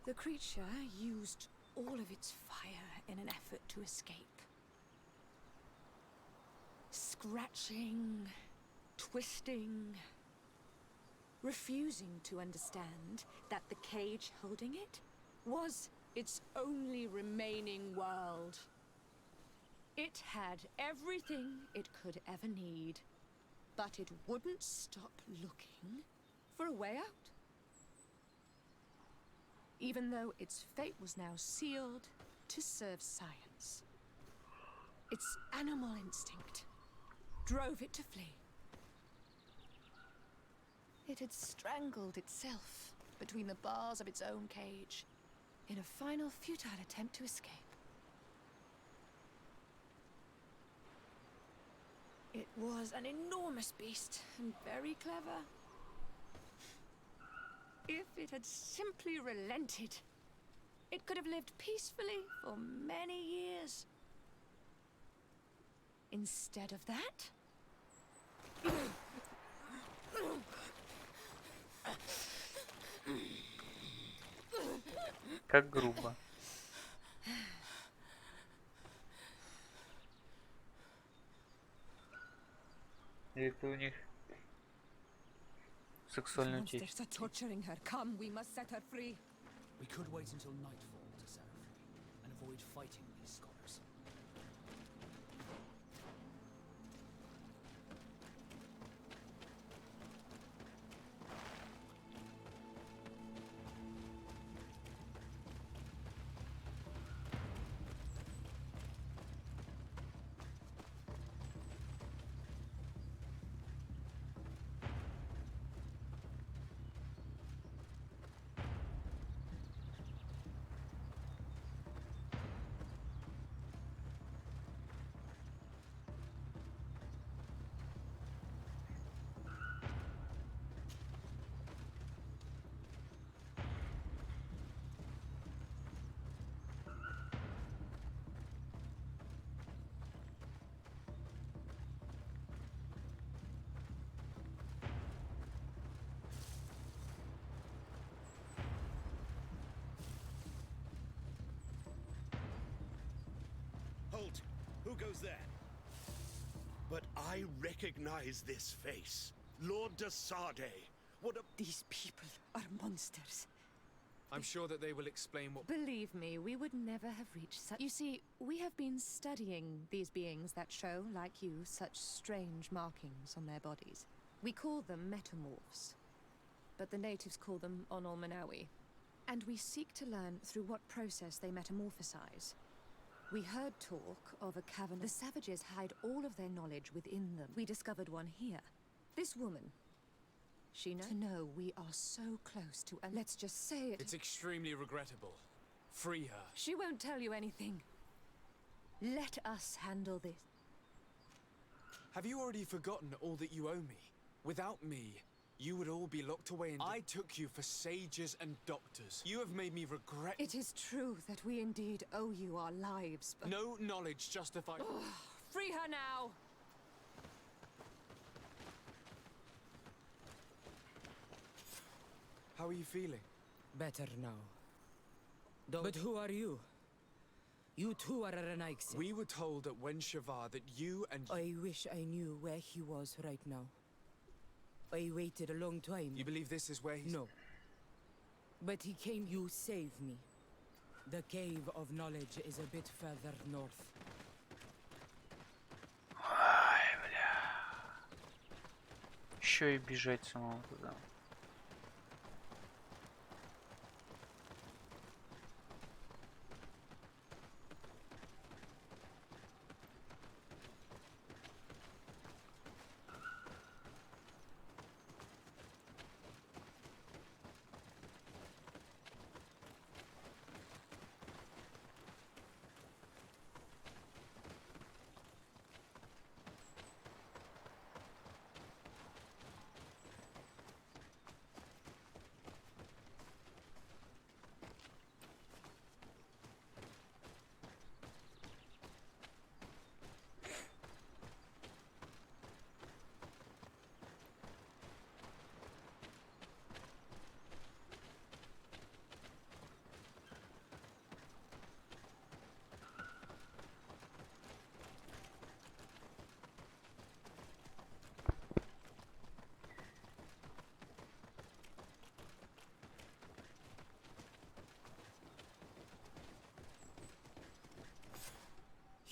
The creature used all of its fire in an effort to escape. Scratching, twisting, refusing to understand that the cage holding it was its only remaining world. It had everything it could ever need, but it wouldn't stop looking for a way out. Even though its fate was now sealed to serve science. Its animal instinct drove it to flee. It had strangled itself between the bars of its own cage in a final futile attempt to escape. It was an enormous beast and very clever. If it had simply relented, it could have lived peacefully for many years. Instead of that, Как грубо. Это у них сексуальная monsters утечка. are torturing her. Come, we must set her free. We could wait until nightfall to set her free and avoid fighting these scholars. Halt! Who goes there? But I recognize this face. Lord de Sardet. What a... These people are monsters. I'm sure that they will explain what... Believe me, we would never have reached such... You see, we have been studying these beings that show, like you, such strange markings on their bodies. We call them metamorphs, but the natives call them Onol-Manawi. And we seek to learn through what process they metamorphosize. We heard talk of a cavern. The savages hide all of their knowledge within them. We discovered one here. This woman. She knows. To know we are so close to, and let's just say it. It's extremely regrettable. Free her. She won't tell you anything. Let us handle this. Have you already forgotten all that you owe me? Without me, you would all be locked away in... I took you for sages and doctors. You have made me regret... It is true that we indeed owe you our lives, but... No knowledge justifies... Free her now! How are you feeling? Better now. But who are you? You too are a Renaigse. We were told at Wen Shavar that you and... I wish I knew where he was right now. I waited a long time. You believe this is where he's... No. But he came, you saved me. The Cave of Knowledge is a bit further north. Ай, бля. Еще и бежать самому туда.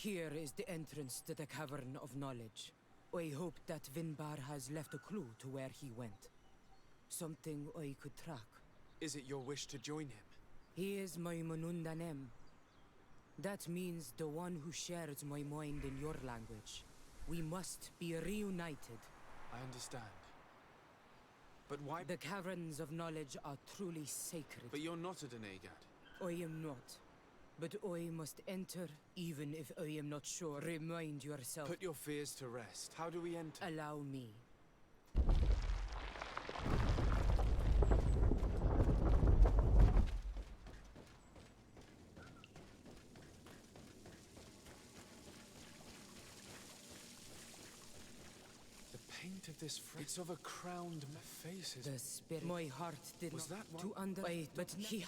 Here is the entrance to the Cavern of Knowledge. I hope that Vinbar has left a clue to where he went. Something I could track. Is it your wish to join him? He is my Manundanem. That means the one who shares my mind in your language. We must be reunited. I understand. But why? The Caverns of Knowledge are truly sacred. But you're not a Denegad. I am not. But I must enter, even if I am not sure. Remind yourself. Put your fears to rest. How do we enter? Allow me. The paint of this it's of a crowned face. The spirit. My heart did Was not that one? to under. But he.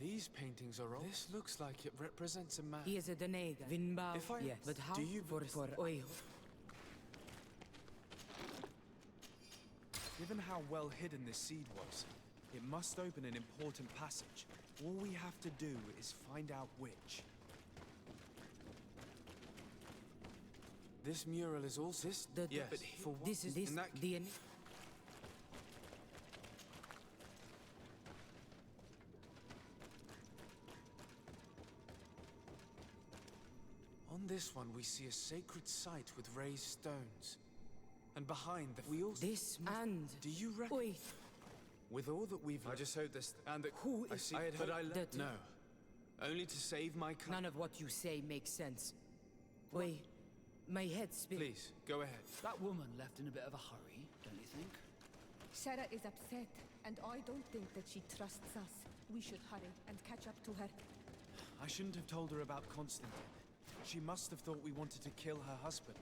These paintings are old. This looks like it represents a man. He is a Denega. Vinbar. If I- Yes. But how? Do you- For I. Given how well hidden this seed was, it must open an important passage. All we have to do is find out which. This mural is also... Yes, but for what? This is this. In that The. On this one, we see a sacred site with raised stones. And behind the... We also... This and... Do you reckon... Wait. With all that we've... I just hope this... And that... Who I is... see... I had but I... that... No. Only to save my... None of what you say makes sense. Wait. My head spins. Please, go ahead. That woman left in a bit of a hurry, don't you think? Sarah is upset, and I don't think that she trusts us. We should hurry and catch up to her. I shouldn't have told her about Constantine. She must have thought we wanted to kill her husband.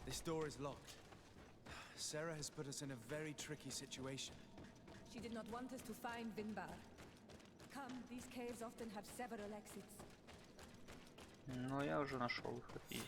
This door is locked. Sarah has put us in a very tricky situation. She did not want us to find Vinbar. Come, these caves often have several exits. Ну, я уже нашел выход, изи.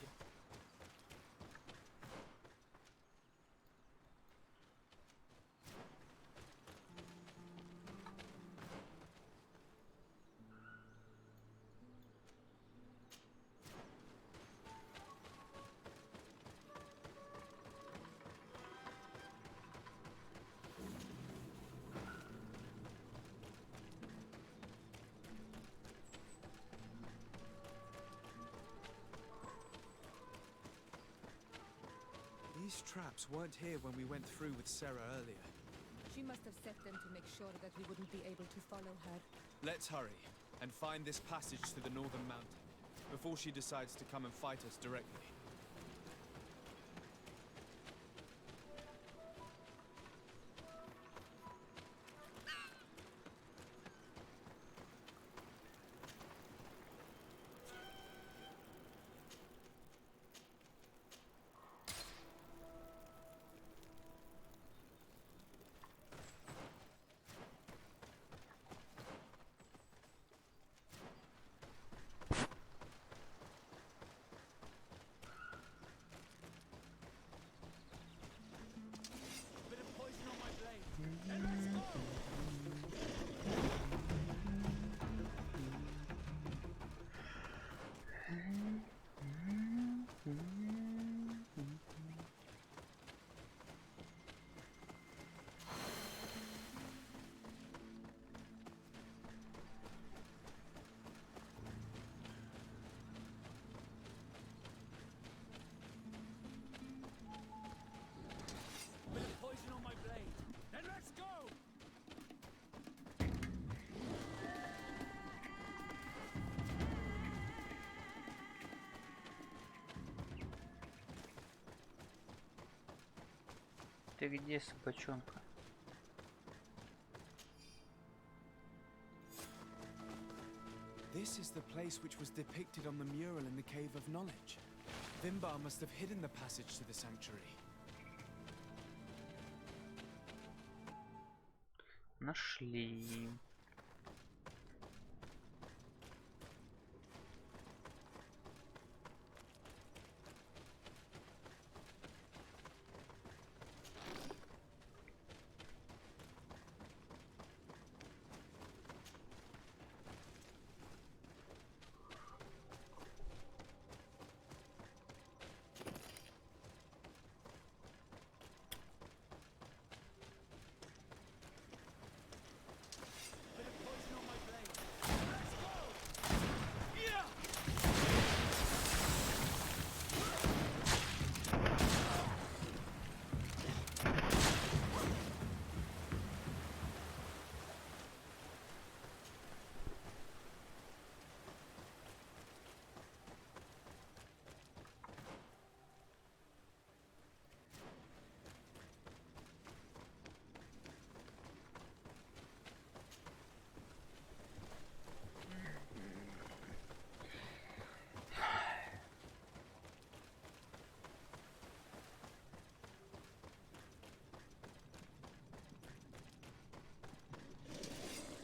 These traps weren't here when we went through with Sarah earlier. She must have set them to make sure that we wouldn't be able to follow her. Let's hurry and find this passage to the northern mountain before she decides to come and fight us directly. Ты где, собачонка? This is the place which was depicted on the mural in the Cave of Knowledge. Vinbar must have hidden the passage to the sanctuary. Нашли.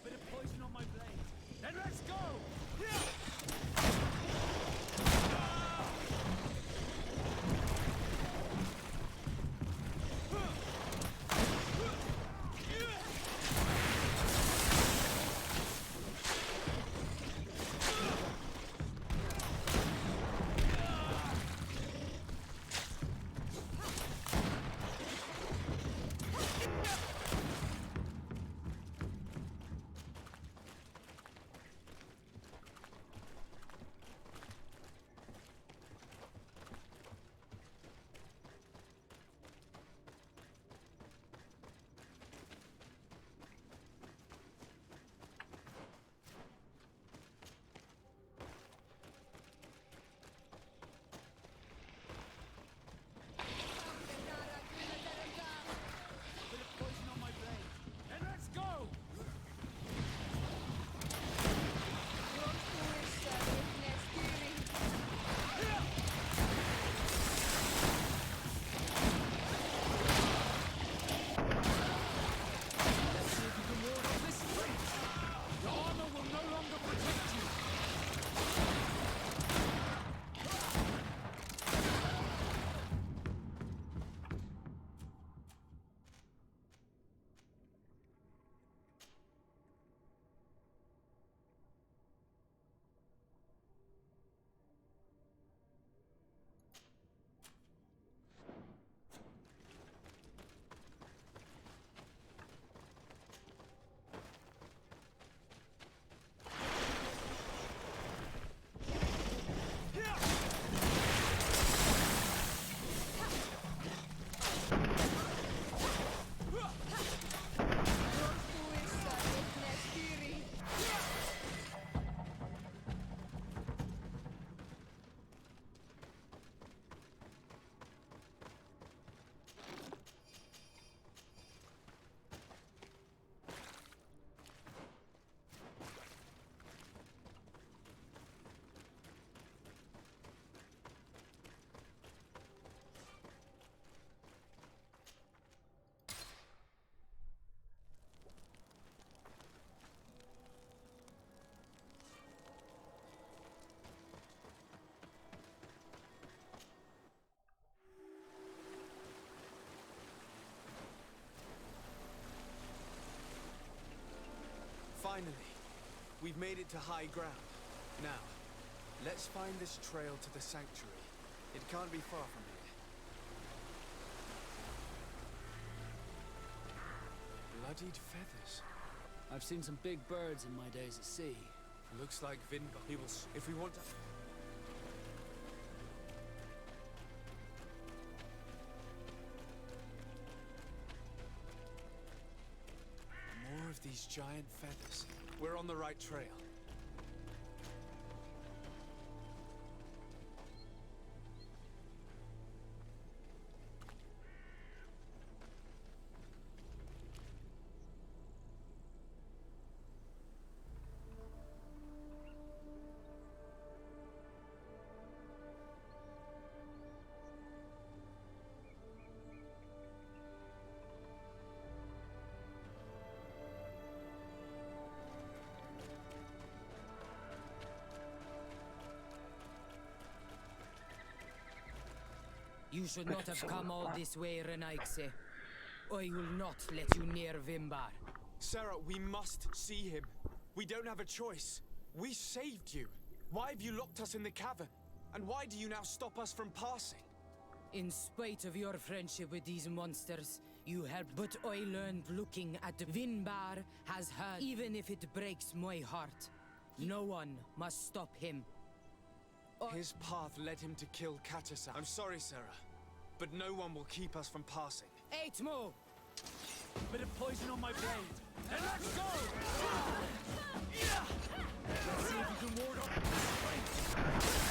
Bit of poison on my blade. Then let's go! Finally, we've made it to high ground. Now, let's find this trail to the sanctuary. It can't be far from here. Bloodied feathers. I've seen some big birds in my days at sea. Looks like Vinbar. He will. If we want to. More of these giant feathers. We're on the right trail. You should not have come all this way, Renaigse. I will not let you near Vimbar. Sarah, we must see him. We don't have a choice. We saved you. Why have you locked us in the cavern? And why do you now stop us from passing? In spite of your friendship with these monsters, you helped. But I learned looking at Vinbar has hurt. Even if it breaks my heart, no one must stop him. His path led him to kill Katasak. I'm sorry, Sarah, but no one will keep us from passing. 8 more! Bit of poison on my blade. And let's go! Let's see if you can ward off this.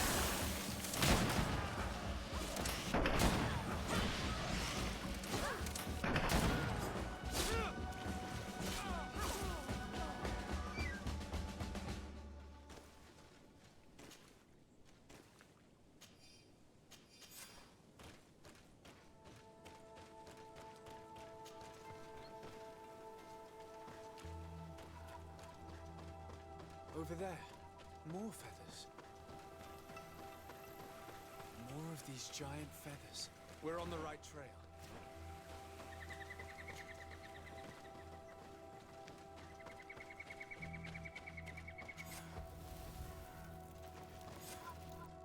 Over there, more feathers. More of these giant feathers. We're on the right trail.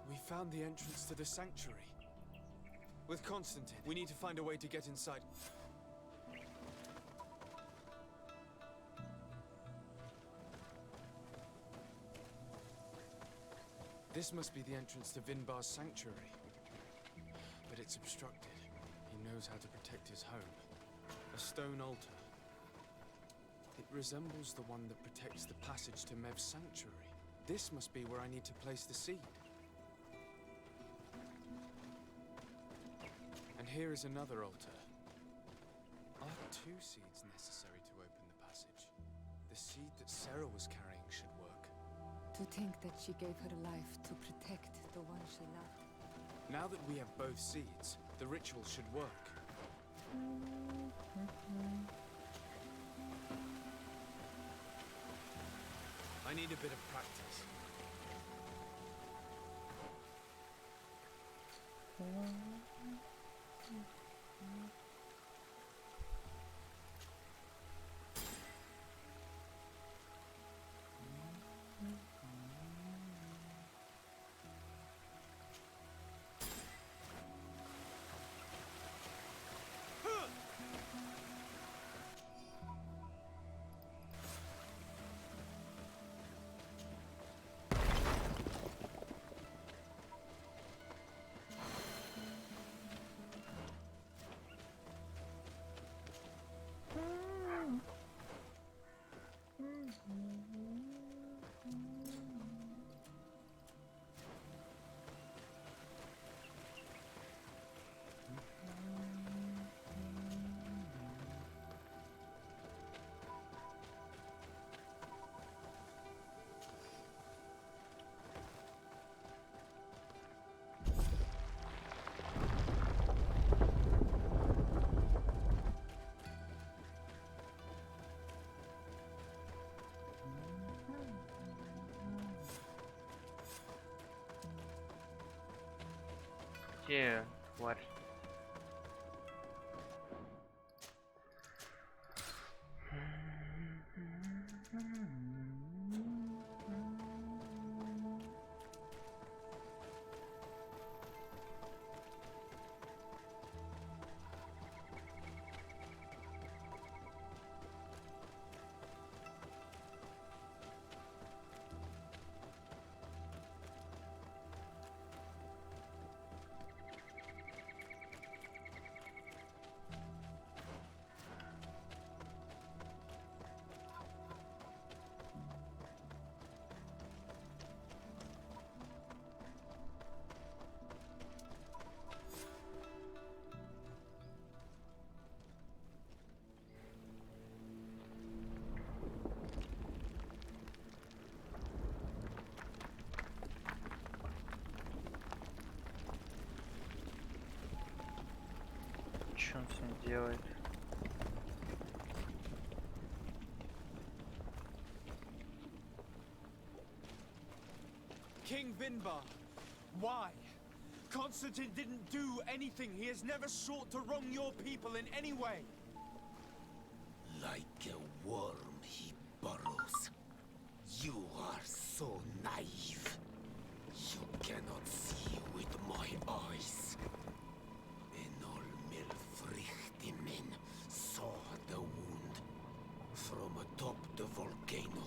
We found the entrance to the sanctuary. With Constantine, we need to find a way to get inside. This must be the entrance to Vinbar's sanctuary. But it's obstructed. He knows how to protect his home. A stone altar. It resembles the one that protects the passage to Mev's sanctuary. This must be where I need to place the seed. And here is another altar. Are 2 seeds necessary to open the passage? The seed that Sarah was carrying should work. To think that she gave her life to protect the one she loved. Now that we have both seeds, the ritual should work. I need a bit of practice. Где тварь? Что он с ним делает? King Vinbar, why? Constantine didn't do anything. He has never sought to wrong your people in any way. Like a worm he burrows. You are so naive. You cannot see with my eyes. Enol Milfrichtimin saw the wound. From atop the volcano,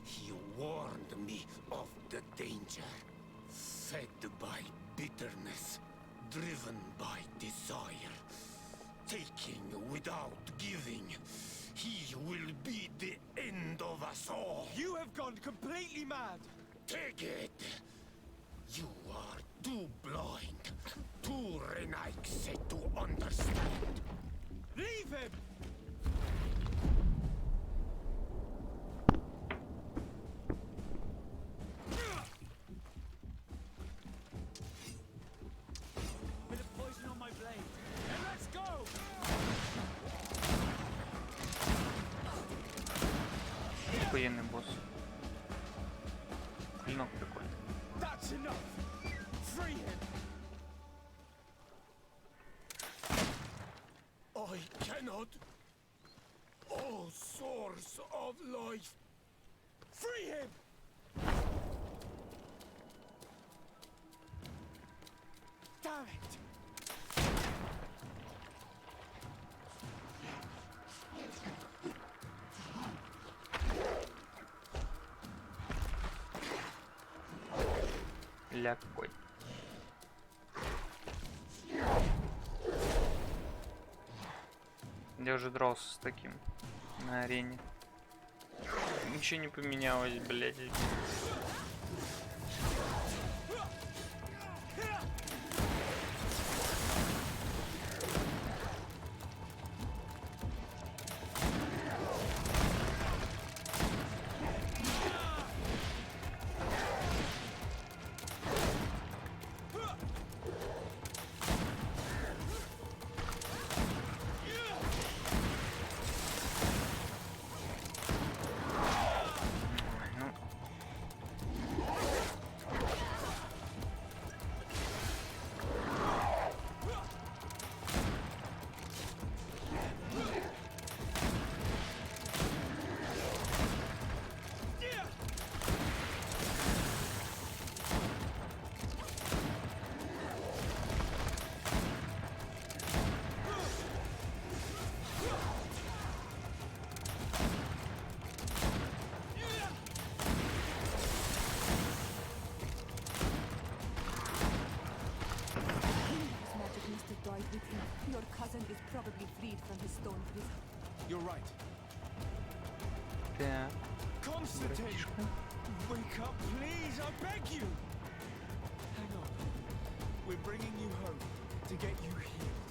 he warned me of the danger. Fed by bitterness, driven by desire, taking without giving, he will be the end of us all. You have gone completely mad. Take it. You are too blind, too Renaigse to understand. Leave him! Bit of poison on my blade. And let's go! Охуенный босс. Клинок прикольный. That's enough! Free him! I cannot. Oh, source of life. Free him! Damn it! Ля какой. Я уже дрался с таким на арене. Ничего не поменялось, блядь. Your cousin is probably freed from his stone prison. You're right. Так. Constantine! Wake up, please! I beg you! Hang on. We're bringing you home to get you healed.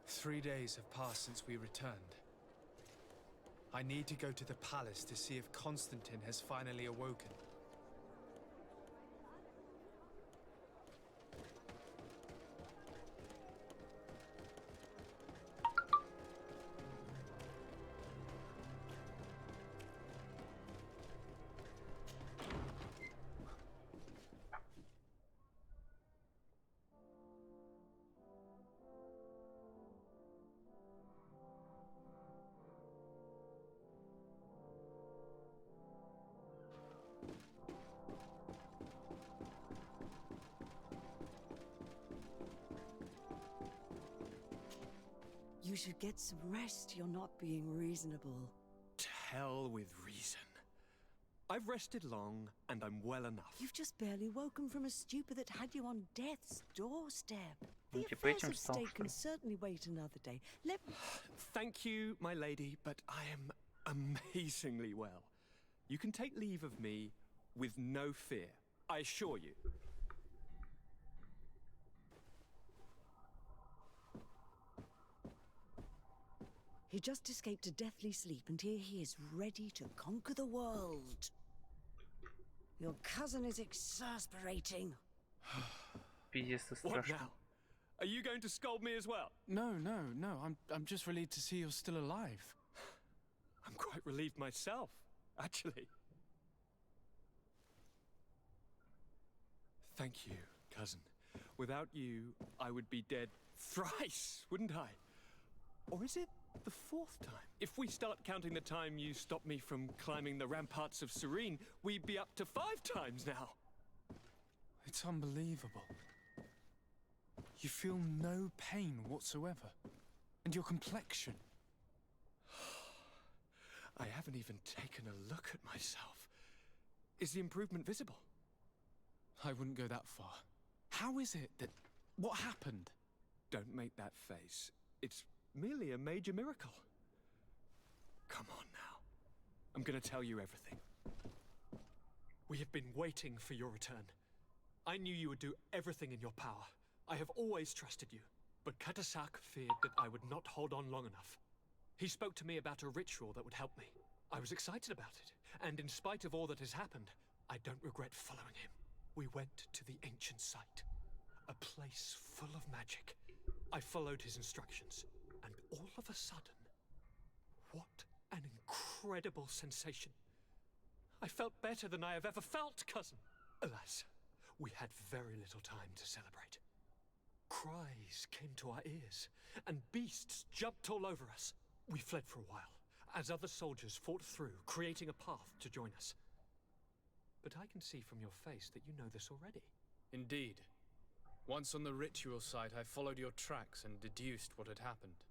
Three days have passed since we returned. I need to go to the palace to see if Constantine has finally awoken. You should get some rest. You're not being reasonable. To hell with reason. I've rested long, and I'm well enough. You've just barely woken from a stupor that had you on death's doorstep. Ну, The типа affairs этим of стал, state что can ли? certainly wait another day. Let me... Thank you, my lady, but I am amazingly well. You can take leave of me with no fear, I assure you. He just escaped a deathly sleep, and here he is, ready to conquer the world. Your cousin is exasperating. Пиздец, ты What страшный. now? Are you going to scold me as well? No. I'm just relieved to see you're still alive. I'm quite relieved myself, actually. Thank you, cousin. Without you, I would be dead thrice, wouldn't I? Or is it the fourth time? If we start counting the time you stopped me from climbing the ramparts of Serene, we'd be up to 5 times now. It's unbelievable. You feel no pain whatsoever. And your complexion. I haven't even taken a look at myself. Is the improvement visible? I wouldn't go that far. How is it that... What happened? Don't make that face. It's merely a major miracle. Come on now. I'm gonna tell you everything. We have been waiting for your return. I knew you would do everything in your power. I have always trusted you. But Katasak feared that I would not hold on long enough. He spoke to me about a ritual that would help me. I was excited about it, and in spite of all that has happened, I don't regret following him. We went to the ancient site, a place full of magic. I followed his instructions, and all of a sudden, what an incredible sensation. I felt better than I have ever felt, cousin. Alas, we had very little time to celebrate. Cries came to our ears, and beasts jumped all over us. We fled for a while, as other soldiers fought through, creating a path to join us. But I can see from your face that you know this already. Indeed. Once on the ritual site, I followed your tracks and deduced what had happened.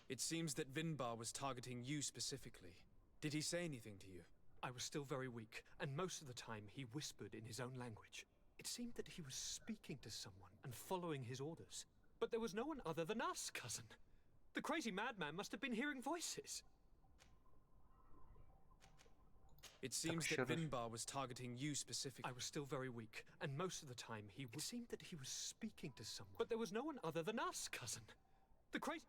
It seems that Vinbar was targeting you specifically. Did he say anything to you? I was still very weak, and most of the time he whispered in his own language. It seemed that he was speaking to someone and following his orders. But there was no one other than us, cousin. The crazy madman must have been hearing voices. It seems that Vinbar was targeting you specifically. I was still very weak, and most of the time it seemed that he was speaking to someone. But there was no one other than us, cousin. The crazy...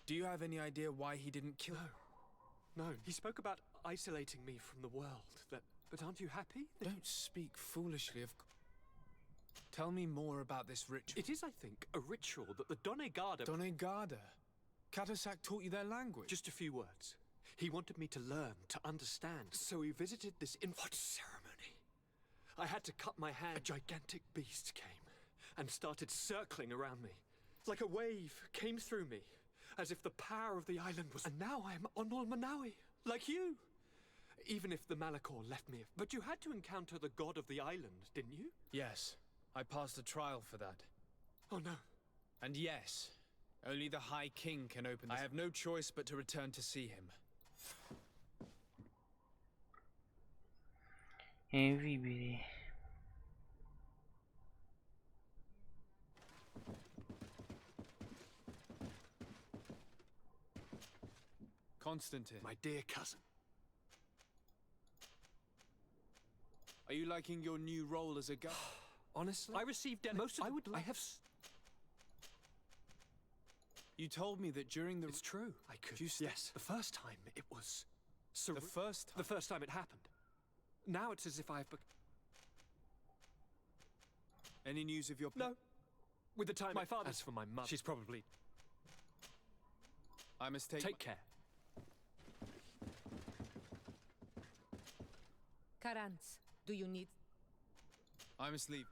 Do you have any idea why he didn't kill you? No, he spoke about isolating me from the world. But aren't you happy? Don't speak foolishly of... Tell me more about this ritual. It is, I think, a ritual that the Donegada... Donegada? Katasak taught you their language? Just a few words. He wanted me to learn, to understand. So he visited this what ceremony? I had to cut my hand. A gigantic beast came and started circling around me. Like a wave came through me, as if the power of the island was... And now I am Onol Manawi, like you. Even if the Malachor left me... But you had to encounter the god of the island, didn't you? Yes. I passed a trial for that. Oh no. And yes, only the High King can open this. I have no choice but to return to see him. Vibiri. Constantine. My dear cousin. Are you liking your new role as a guard? Honestly, I received most of I have... You told me that during the... It's true. I could... Yes. The first time it was... The first time? The first time it happened. Now it's as if I have... Any news of your... No. With the time my father... As for my mother, she's probably... I must Take care. Karantz, do you need... I must leave.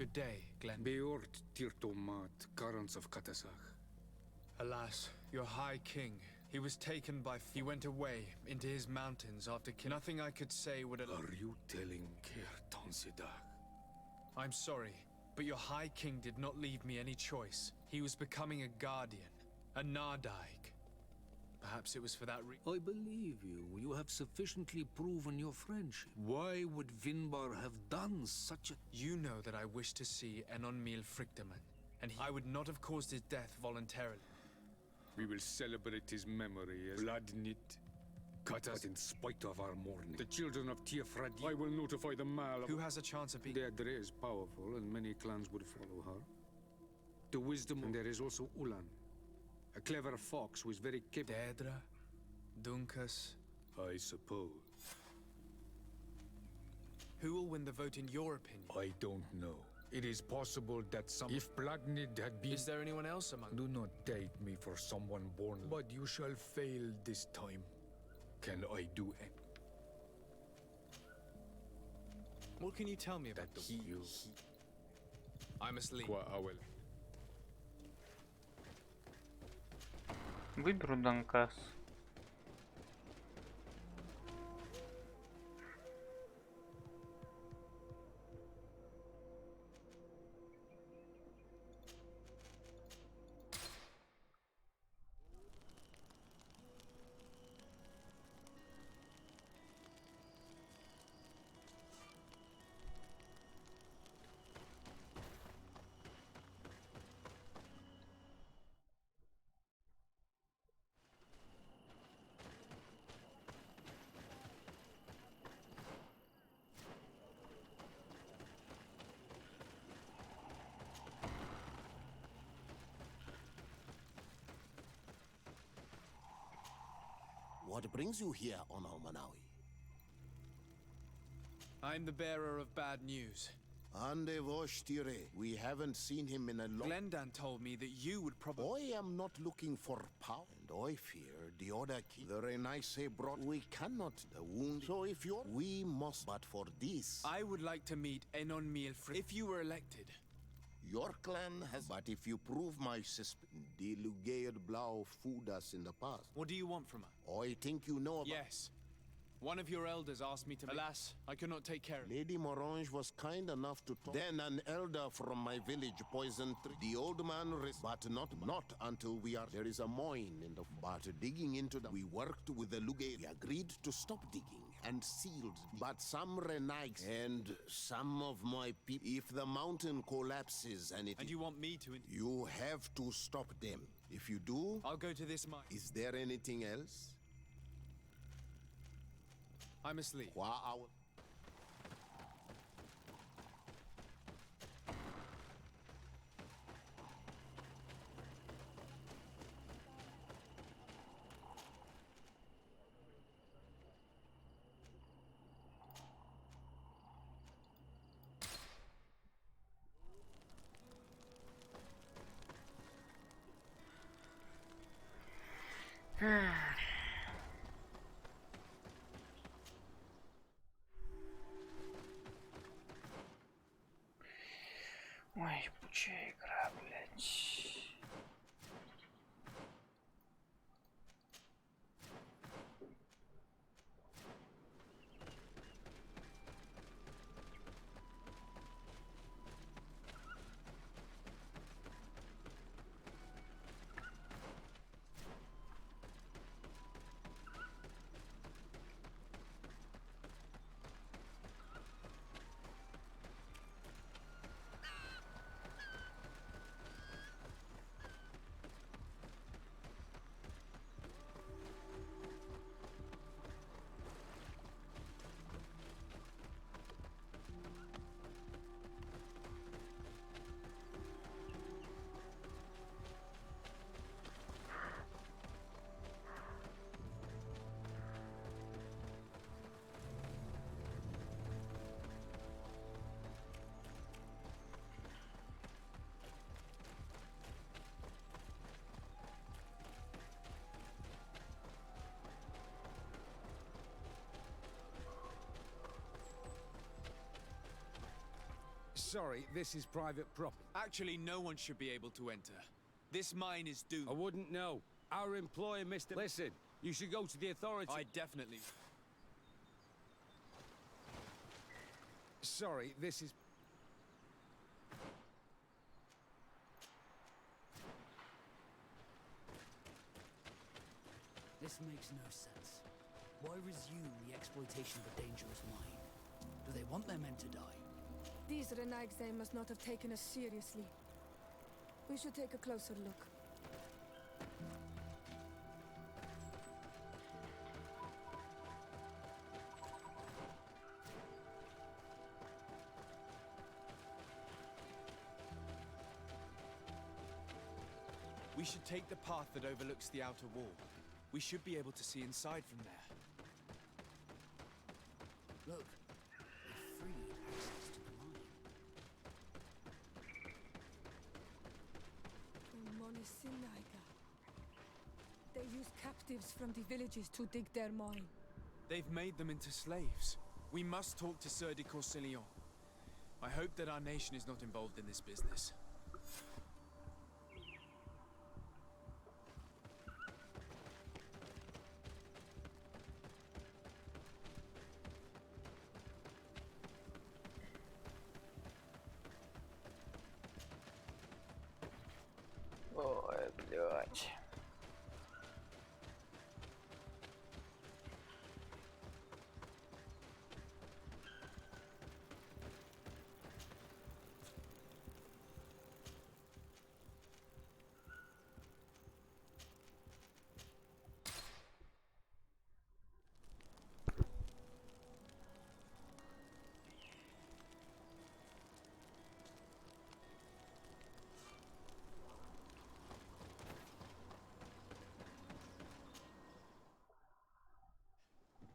Good day, Glen. Beort Tirtomat, currents of Katasach. Alas, your High King. He was taken by... He went away into his mountains after nothing I could say would... Are you telling Kertonsidak? I'm sorry, but your High King did not leave me any choice. He was becoming a guardian, a Nardaig. Perhaps it was for that reason. I believe you. You have sufficiently proven your friendship. Why would Vinbar have done such a... You know that I wish to see Enonmil Frictaman, and I would not have caused his death voluntarily. We will celebrate his memory as Vladnit Katas in spite of our mourning. The children of Tiafradi. I will notify the Mal. Who has a chance of being... Deirdre is powerful, and many clans would follow her. The wisdom... And there is also Ulan, a clever fox who is very capable. Deirdre? Dunkas? I suppose. Who will win the vote in your opinion? I don't know. It is possible that some... If Blagnid had been... Is there anyone else among... Do not take me for someone born... But you shall fail this time. Can I do it? What can you tell me about that he... I must leave. Выберу Донкас. What brings you here, Honor Manawi? I'm the bearer of bad news. Ande Vostire, we haven't seen him in a long... Glendan told me that you would probably... I am not looking for power, and I fear the other king. The Renaisse brought... We cannot the wound, so if you're... We must, but for this... I would like to meet Enonmil if you were elected. Your clan has... But if you prove my suspicion, the Lugaid Blau fooled us in the past. What do you want from her? I think you know about... Yes. One of your elders asked me to... Alas, I could not take care of it. Lady Morange was kind enough to talk. Then an elder from my village poisoned the old man, but not until we are... There is a mine in the... But digging into the... We worked with the Lugaid. We agreed to stop digging and sealed. But some Renags and some of my people... If the mountain collapses and it... And you want me to... You have to stop them. If you do... I'll go to this mine. Is there anything else? I'm asleep. Ой, ебучая игра, блядь. Sorry, this is private property. Actually, no one should be able to enter. This mine is doomed. I wouldn't know. Our employer, Mr. Listen, you should go to the authorities. I definitely... Sorry, this is... This makes no sense. Why resume the exploitation of a dangerous mine? Do they want their men to die? These Renaigse must not have taken us seriously. We should take a closer look. We should take the path that overlooks the outer wall. We should be able to see inside from there. Look, they freed access to the mine. Monisinaika. They use captives from the villages to dig their mine. They've made them into slaves. We must talk to Sir de Corsillon. I hope that our nation is not involved in this business. Ой, блядь.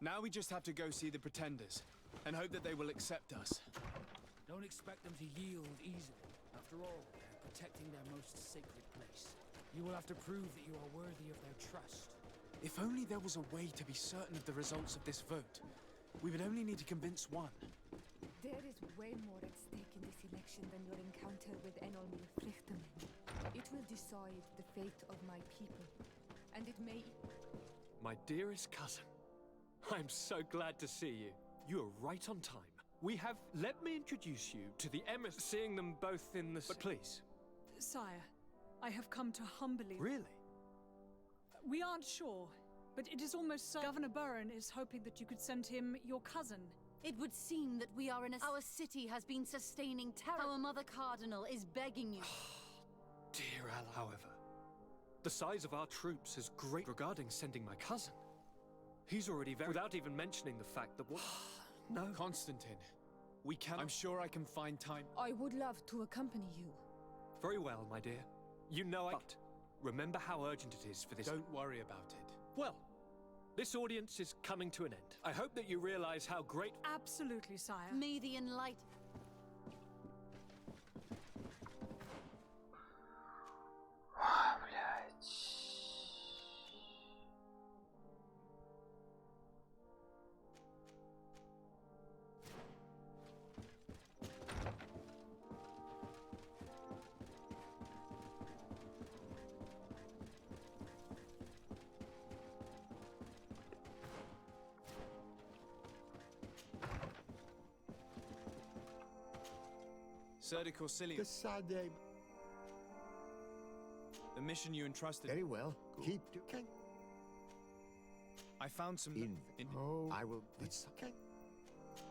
Now we just have to go see the pretenders, and hope that they will accept us. Don't expect them to yield easily. After all, they're protecting their most sacred place. You will have to prove that you are worthy of their trust. If only there was a way to be certain of the results of this vote. We would only need to convince one. There is way more at stake in this election than your encounter with Enolmir Frichterman. It will decide the fate of my people, and it may... My dearest cousin, I'm so glad to see you. You are right on time. Let me introduce you to the emissaries, seeing them both in the... But please. Sire, I have come to humbly... Really? We aren't sure, but it is almost certain Governor Burren is hoping that you could send him your cousin. It would seem that we are in a... Our city has been sustaining terror. Our Mother Cardinal is begging you. Dear Al, however, the size of our troops is great regarding sending my cousin. He's already very... Without even mentioning the fact that what... No. Constantine, we can... I'm sure I can find time... I would love to accompany you. Very well, my dear. You know I... But remember how urgent it is for this... Don't worry about it. Well, this audience is coming to an end. I hope that you realize how great... Absolutely, sire. May the enlightened... Sir de Corsillon. The mission you entrusted... Very well. Keep... Okay. I found some... I will... It's okay.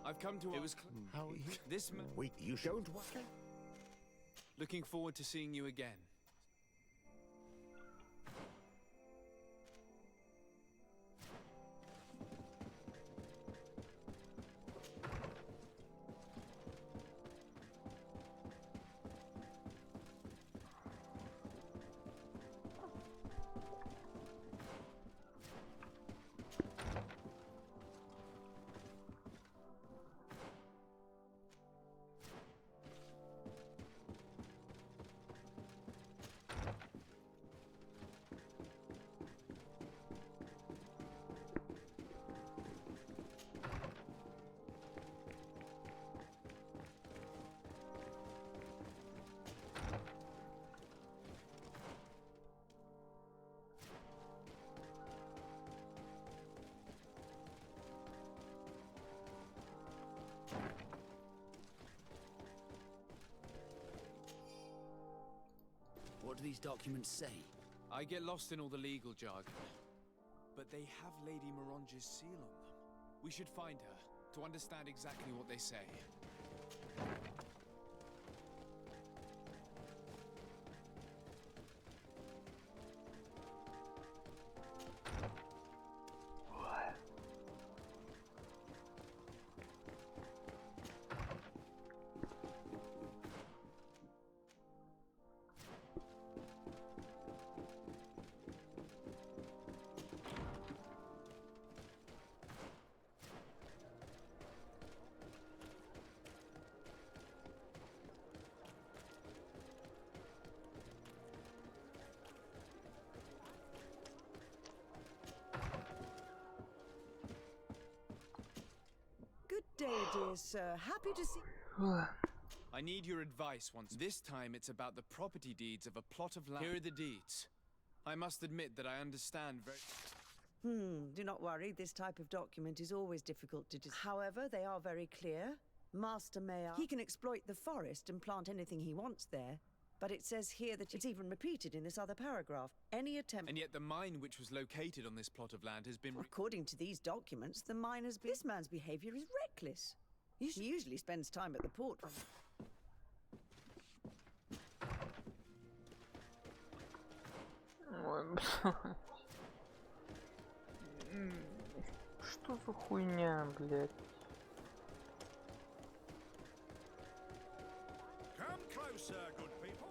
I've come to... It was... How... This... Wait, you don't... Okay. Looking forward to seeing you again. do these documents say? I get lost in all the legal jargon, but they have Lady Morange's seal on them. We should find her to understand exactly what they say. Good day, dear sir. Happy to see... I need your advice once. This time it's about the property deeds of a plot of land. Here are the deeds. I must admit that I understand very... Do not worry. This type of document is always difficult to decipher. However, they are very clear. Master Mayor, he can exploit the forest and plant anything he wants there. But it says here that it's even repeated in this other paragraph. Any attempt... And yet the mine which was located on this plot of land has been... According to these documents, the mine has been... This man's behavior is reckless. He usually spends time at the port. Ой, блядь. Что за хуйня, блядь? Come closer, good people.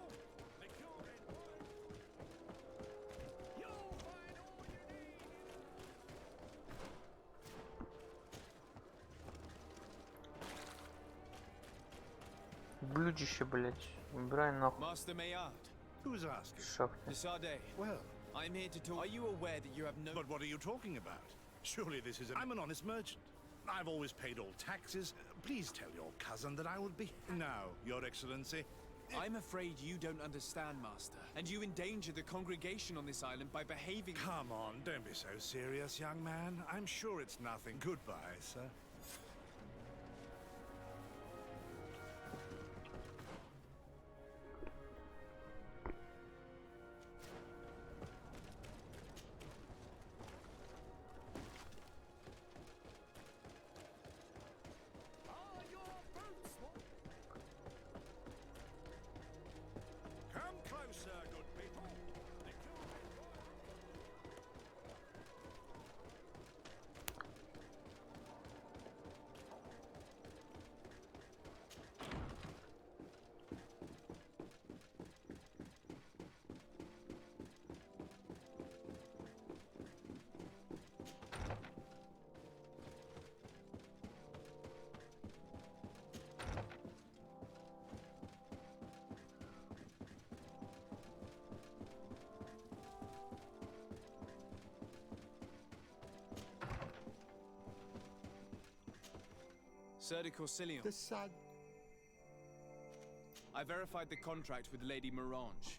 Блюдище, блядь. Убирай нахуй. Master Maillard. Who's asking? Шахты. Desade. Well, I'm here to talk... Are you aware that you have no... but what are you talking about? Surely this is I'm an honest merchant. I've always paid all taxes. Please tell your cousin that I will be... Now, Your Excellency. I'm afraid you don't understand, Master. And you endanger the congregation on this island by behaving... Come on, don't be so serious, young man. I'm sure it's nothing. Goodbye, sir. Come closer, good people. Sir de Corsilion. The sun. I verified the contract with Lady Morange.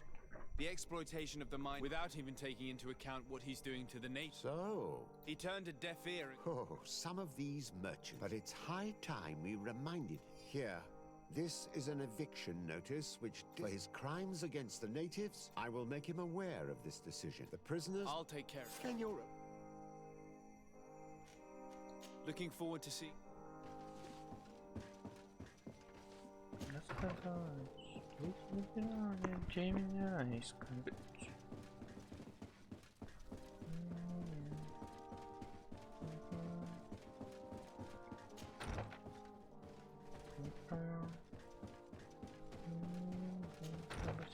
The exploitation of the mine without even taking into account what he's doing to the natives. So. He turned a deaf ear and... Oh, some of these merchants. But it's high time we reminded. Here. This is an eviction notice which, for his crimes against the natives, I will make him aware of this decision. The prisoners... I'll take care of it. Can you... Looking forward to see... Рассказать, ведь выбирали, где меня искать.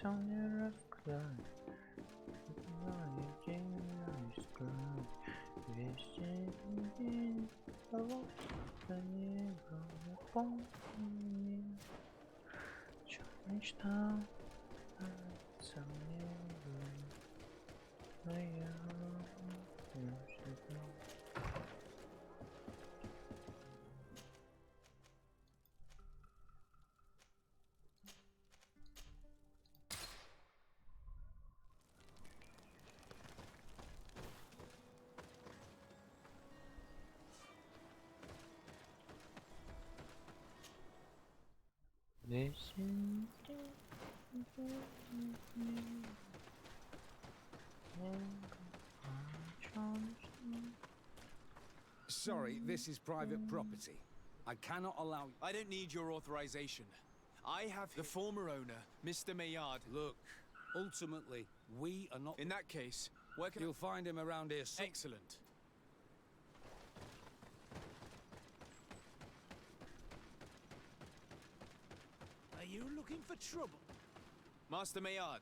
Обо мне рассказать, выбирали, где меня искать. Весь день того, что не было, помню. Мечтал со мной, но я не всегда. Весь день. sorry, this is private property. I cannot allow... I don't need your authorization. I have the former owner, Mr. Maillard. Look, ultimately, we are not... In that case, where can You'll find him around here. Excellent. Are you looking for trouble? Master Maillard,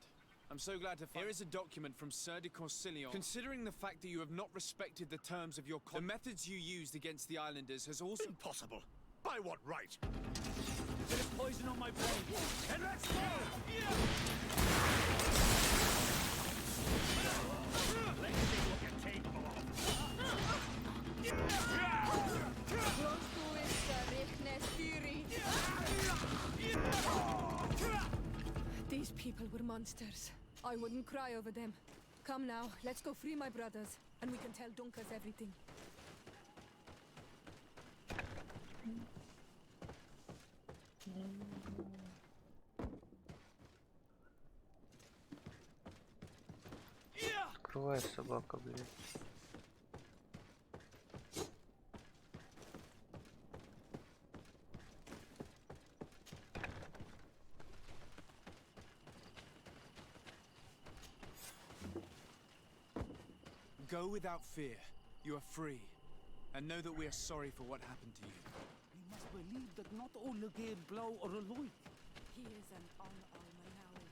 I'm so glad to find... Here is a document from Sir de Corsilion. Considering the fact that you have not respected the terms of your the methods you used against the islanders has also... Impossible! By what right? Bit of poison on my brain. And let's go! Let's see what you're capable of. These people were monsters. I wouldn't cry over them. Come now, let's go free my brothers, and we can tell Dunkas everything. Открывай, собака, блядь. Go without fear. You are free. And know that we are sorry for what happened to you. We must believe that not all again blow or alloy. He is an Almanawi.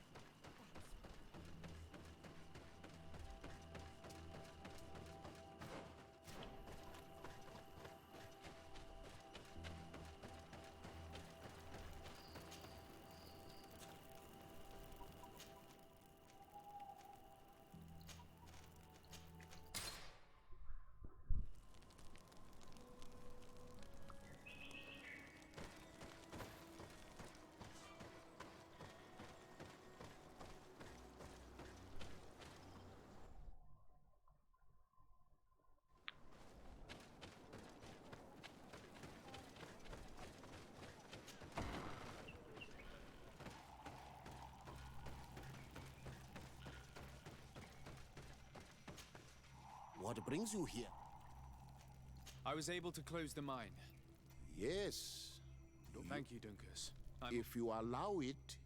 What brings you here? I was able to close the mine. Yes. Thank you, Dunkas. If you allow it,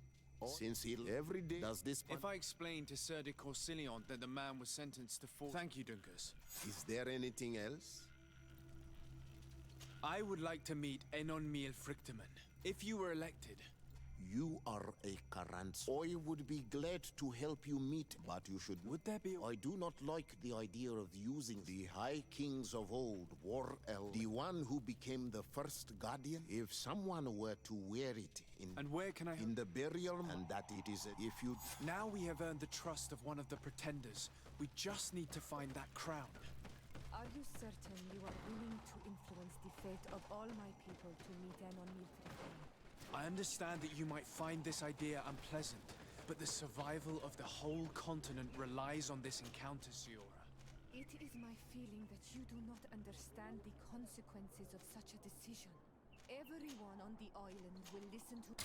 since he every day does this... If I explain to Sir de Corsilion that the man was sentenced to 4... Thank you, Dunkas. Is there anything else? I would like to meet Enon Miel Frichtemann. If you were elected... You are a Karans. I would be glad to help you meet, but you should... Would there be... I do not like the idea of using the High Kings of old, War El, the one who became the first Guardian. If someone were to wear it in... And where can I... In the burial, and that it is... If you... Now we have earned the trust of one of the pretenders. We just need to find that crown. Are you certain you are willing to influence the fate of all my people to meet Enon Miel Frichtemann? I understand that you might find this idea unpleasant, but the survival of the whole continent relies on this encounter, Siora. It is my feeling that you do not understand the consequences of such a decision. Everyone on the island will listen to...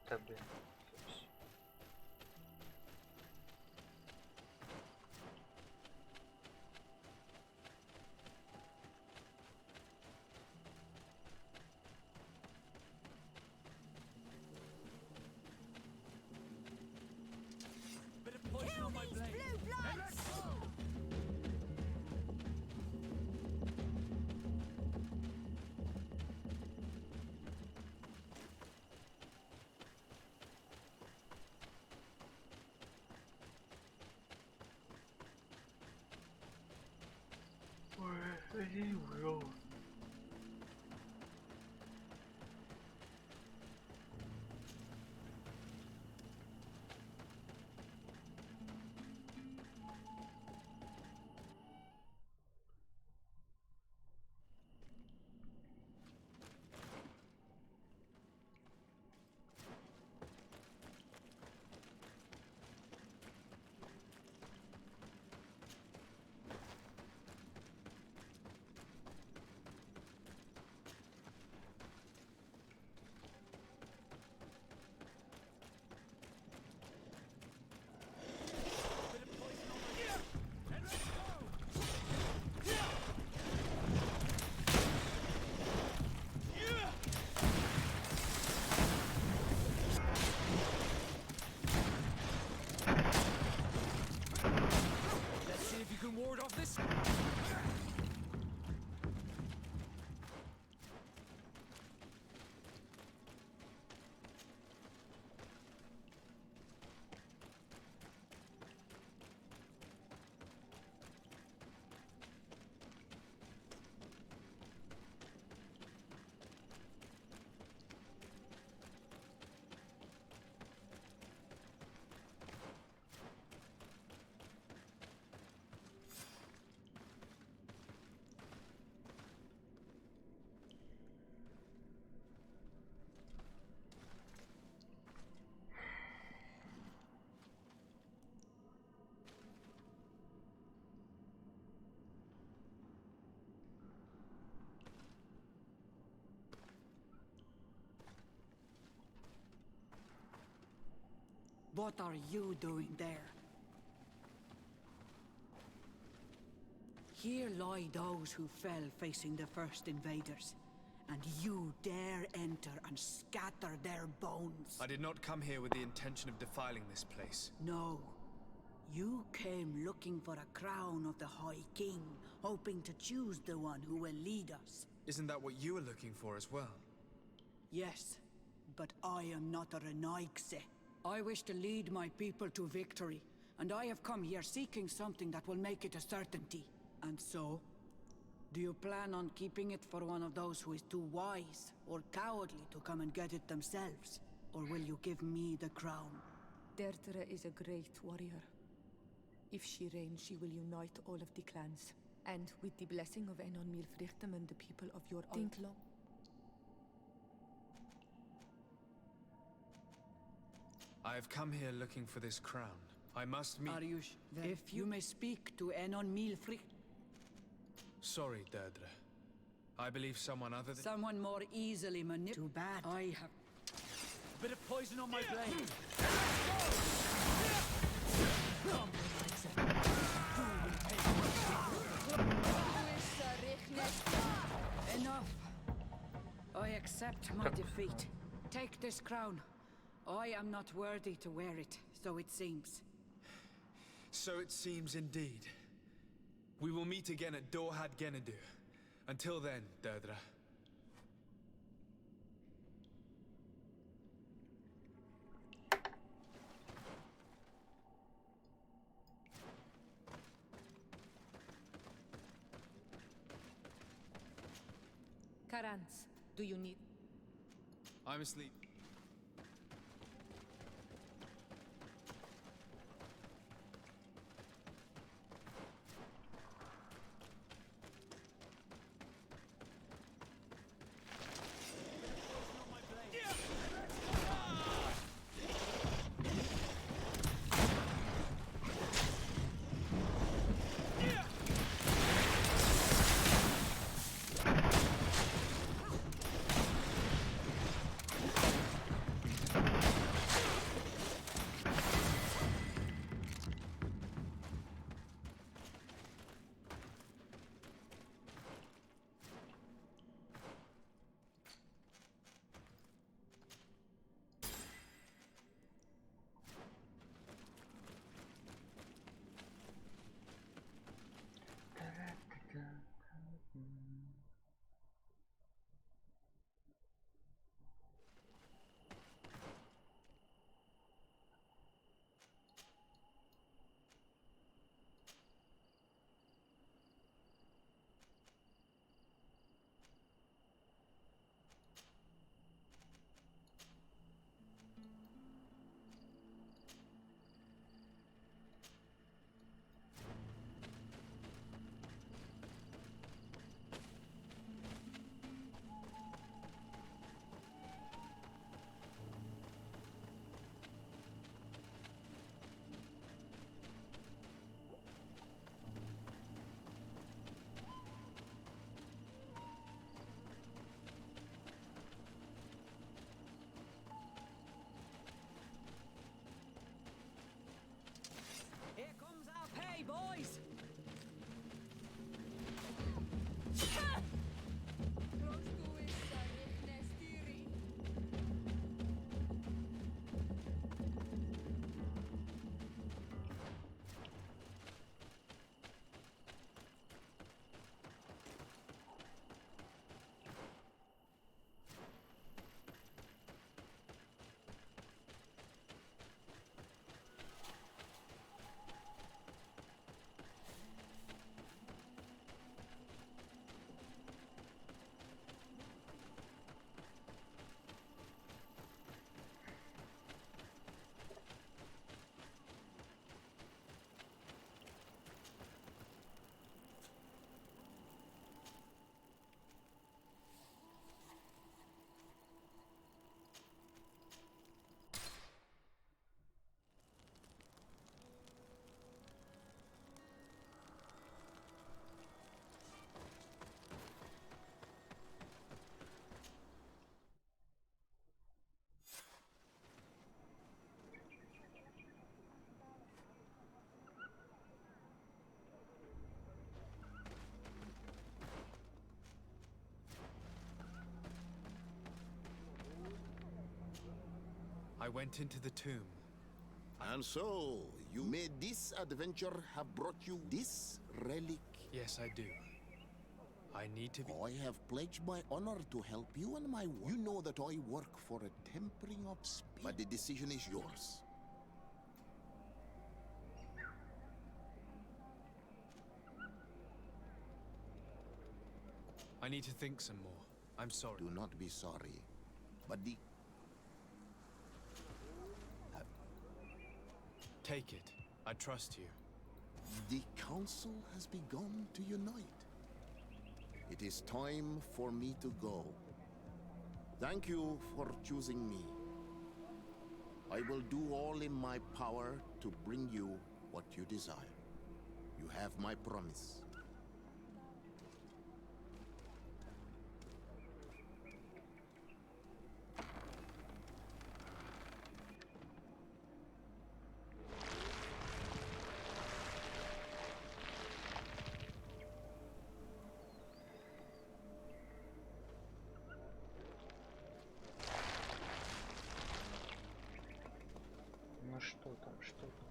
Да, блин. Let's see if you can ward off this. What are you doing there? Here lie those who fell facing the first invaders, and you dare enter and scatter their bones. I did not come here with the intention of defiling this place. No. You came looking for a crown of the High King, hoping to choose the one who will lead us. Isn't that what you were looking for as well? Yes, but I am not a Renaigse. I wish to lead my people to victory, and I have come here seeking something that will make it a certainty. And so, do you plan on keeping it for one of those who is too wise or cowardly to come and get it themselves? Or will you give me the crown? Deirdre is a great warrior. If she reigns, she will unite all of the clans. And with the blessing of Enon Milfrichtem and the people of your think long. I have come here looking for this crown. I must meet... Are you if you may speak to Enon Milfricht. Sorry, Deirdre. I believe someone other than... Someone more easily manipulated. Too bad. I have... A bit of poison on my blade. Enough. I accept my defeat. Take this crown. I am not worthy to wear it, so it seems. So it seems indeed. We will meet again at Dorhad Genadu. Until then, Deirdre. Karans, do you need... I'm asleep. I went into the tomb. And so, you may this adventure have brought you this relic? Yes, I do. I need to be... I have pledged my honor to help you and my work. You know that I work for a tempering of spirit, but the decision is yours. I need to think some more. I'm sorry. Do not be sorry. But the... Take it. I trust you. The council has begun to unite. It is time for me to go. Thank you for choosing me. I will do all in my power to bring you what you desire. You have my promise. Ну что там, что там?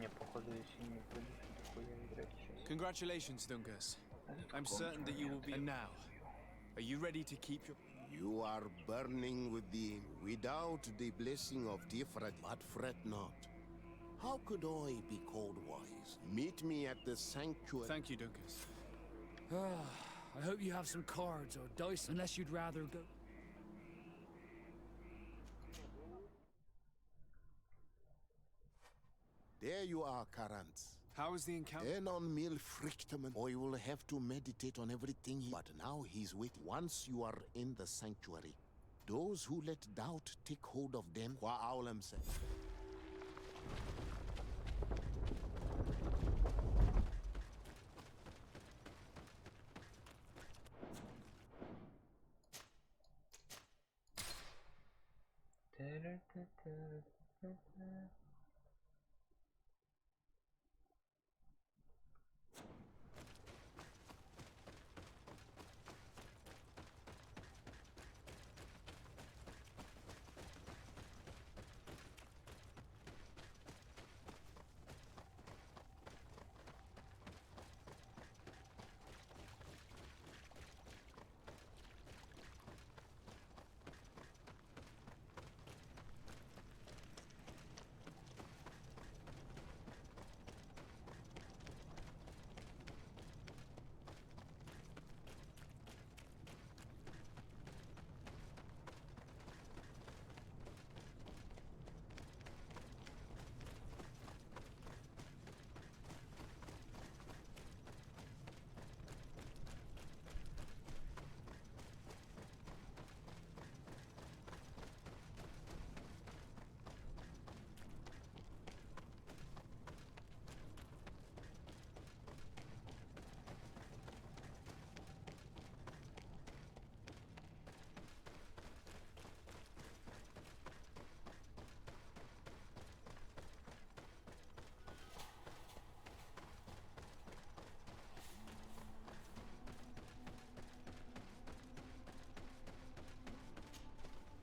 Не, походу, если не будешь, то хуя играть сейчас. Congratulations, Dungus. I'm certain that you will be... And now, are you ready to keep your... You are burning without the blessing of Tifrat, but fret not. How could I be called wise? Meet me at the sanctuary. Thank you, Dungus. I hope you have some cards or dice, unless you'd rather go. There you are, Karant. How is the encounter? Enon mil frictamen. I will have to meditate on everything but now he's with. Once you are in the sanctuary, those who let doubt take hold of them, qua aulem said.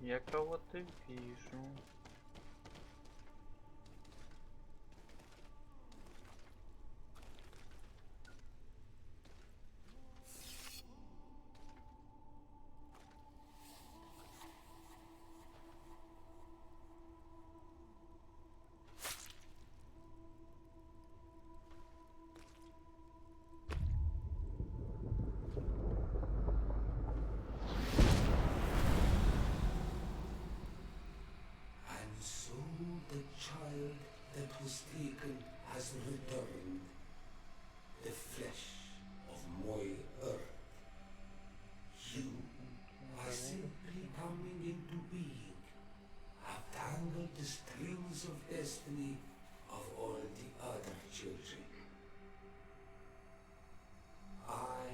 Я кого-то вижу. that was taken has returned. The flesh of my earth. You are simply coming into being. Have tangled the strings of destiny of all the other children. I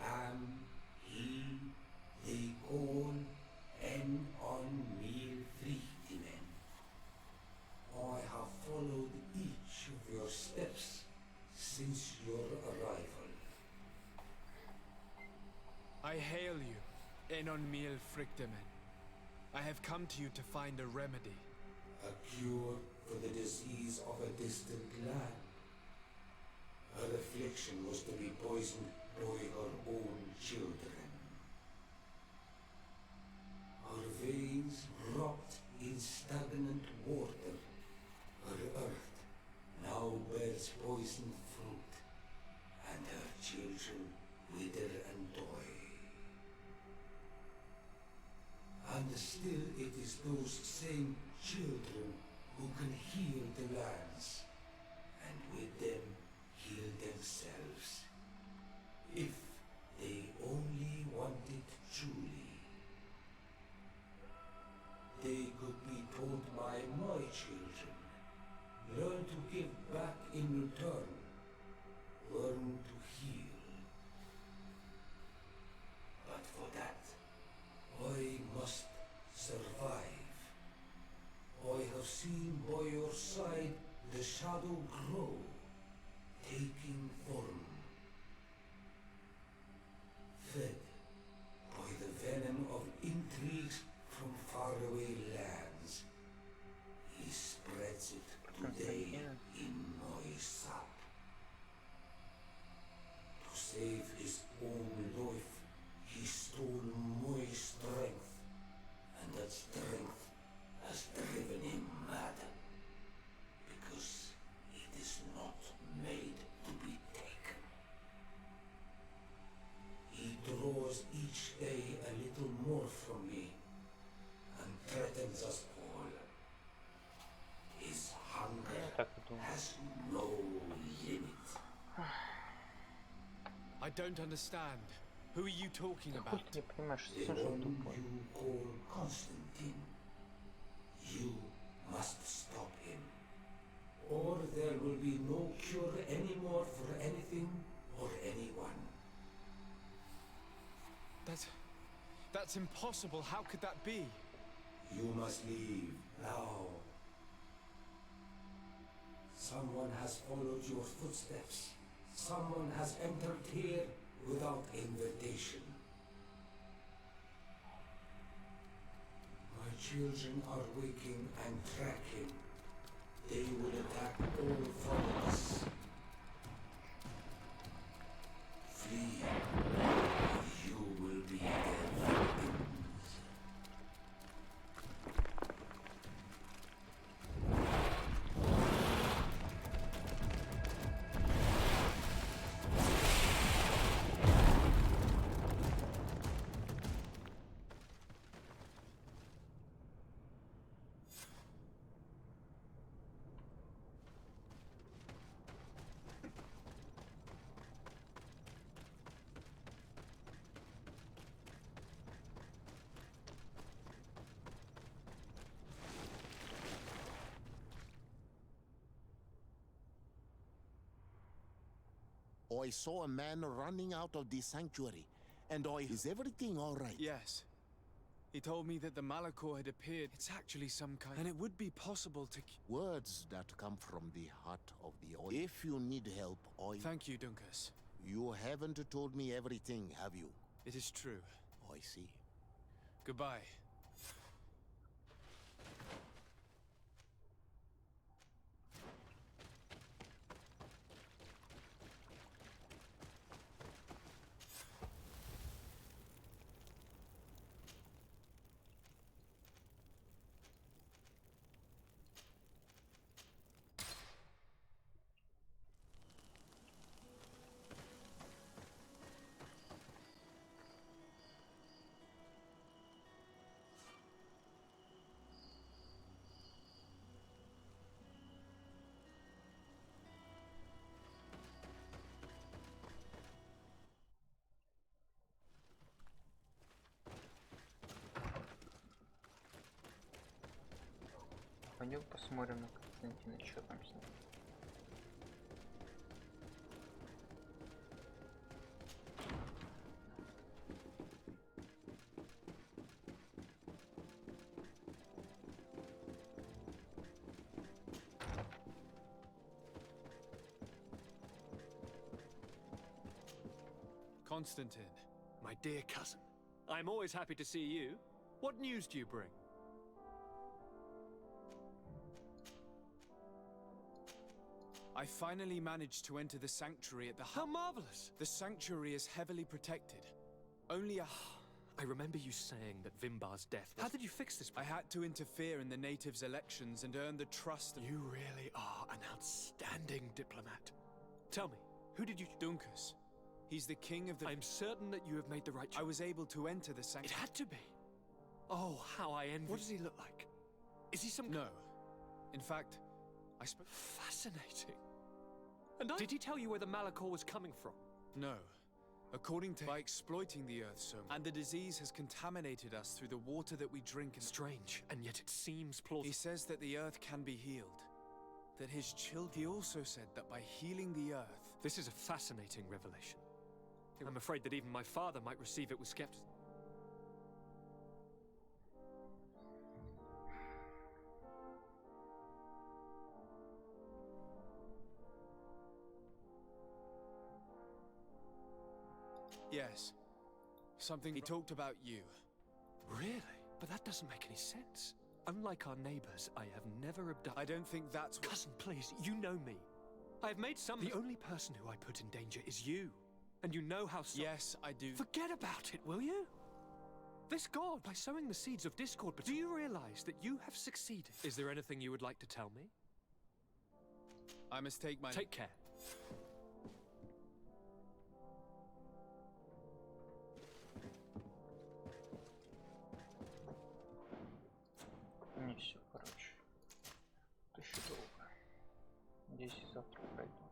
am he they call en on mir Frichtinen. I have followed each of your steps since your arrival. I hail you, Enon Mil Frichtemen. I have come to you to find a remedy. A cure for the disease of a distant land. Her affliction was to be poisoned by her own children. Her veins rocked in stagnant water. Her earth now bears poisoned fruit, and her children wither and die. And still it is those same children who can heal the lands, and with them heal themselves, if they only want it truly. They could be taught by my children, learn to give back in return, learn to heal. But for that, I must survive. I have seen by your side the shadow grow, taking form. Fed by the venom of intrigues from faraway lands, he spreads it today in my sap. To save his own life, he stole my strength, and that strength has driven him mad, because it is not made to be taken. He draws each day a little more from me, and threatens us all. His hunger has no limit. I don't understand. Who are you talking about? The one you call Constantine. You must stop him, or there will be no cure anymore for anything or anyone. That's impossible. How could that be? You must leave now. Someone has followed your footsteps. Someone has entered here without invitation. My children are waking and tracking. They will attack all from us. Flee, or you will be their victims. I saw a man running out of the sanctuary, and is everything all right? Yes. He told me that the Malachor had appeared. It's actually some kind... And it would be possible to... Words that come from the heart of the oil. If you need help, Thank you, Dunkus. You haven't told me everything, have you? It is true. I see. Goodbye. Пойдем посмотрим на Константина, что там с ним. Constantine, my dear cousin. I'm always happy to see you. What news do you bring? I finally managed to enter the sanctuary at the How marvelous! The sanctuary is heavily protected. Only a... I remember you saying that Vimbar's death was... How did you fix this? I had to interfere in the natives' elections and earn the trust of... You really are an outstanding diplomat. Tell me, who did you... Dunkus. He's the king of the... I'm certain that you have made the right choice. I was able to enter the sanctuary. It had to be. Oh, how I envy... What does he look like? Is he some... No. In fact, I spoke... Fascinating. And Did he tell you where the Malachor was coming from? No. According to... By exploiting the earth so much. And the disease has contaminated us through the water that we drink and... Strange, and yet it seems plausible. He says that the earth can be healed. That his children... He also said that by healing the earth... This is a fascinating revelation. I'm afraid that even my father might receive it with skepticism. Yes. Something... He talked about you. Really? But that doesn't make any sense. Unlike our neighbors, I have never abducted... I don't think that's what... Cousin, please, you know me. I have made some... The only person who I put in danger is you. And you know how so... Yes, I do. Forget about it, will you? This god, by sowing the seeds of discord, but do you realize that you have succeeded? Is there anything you would like to tell me? I must take my... Take care. Не все, короче. Это еще долго. Надеюсь, завтра пройду.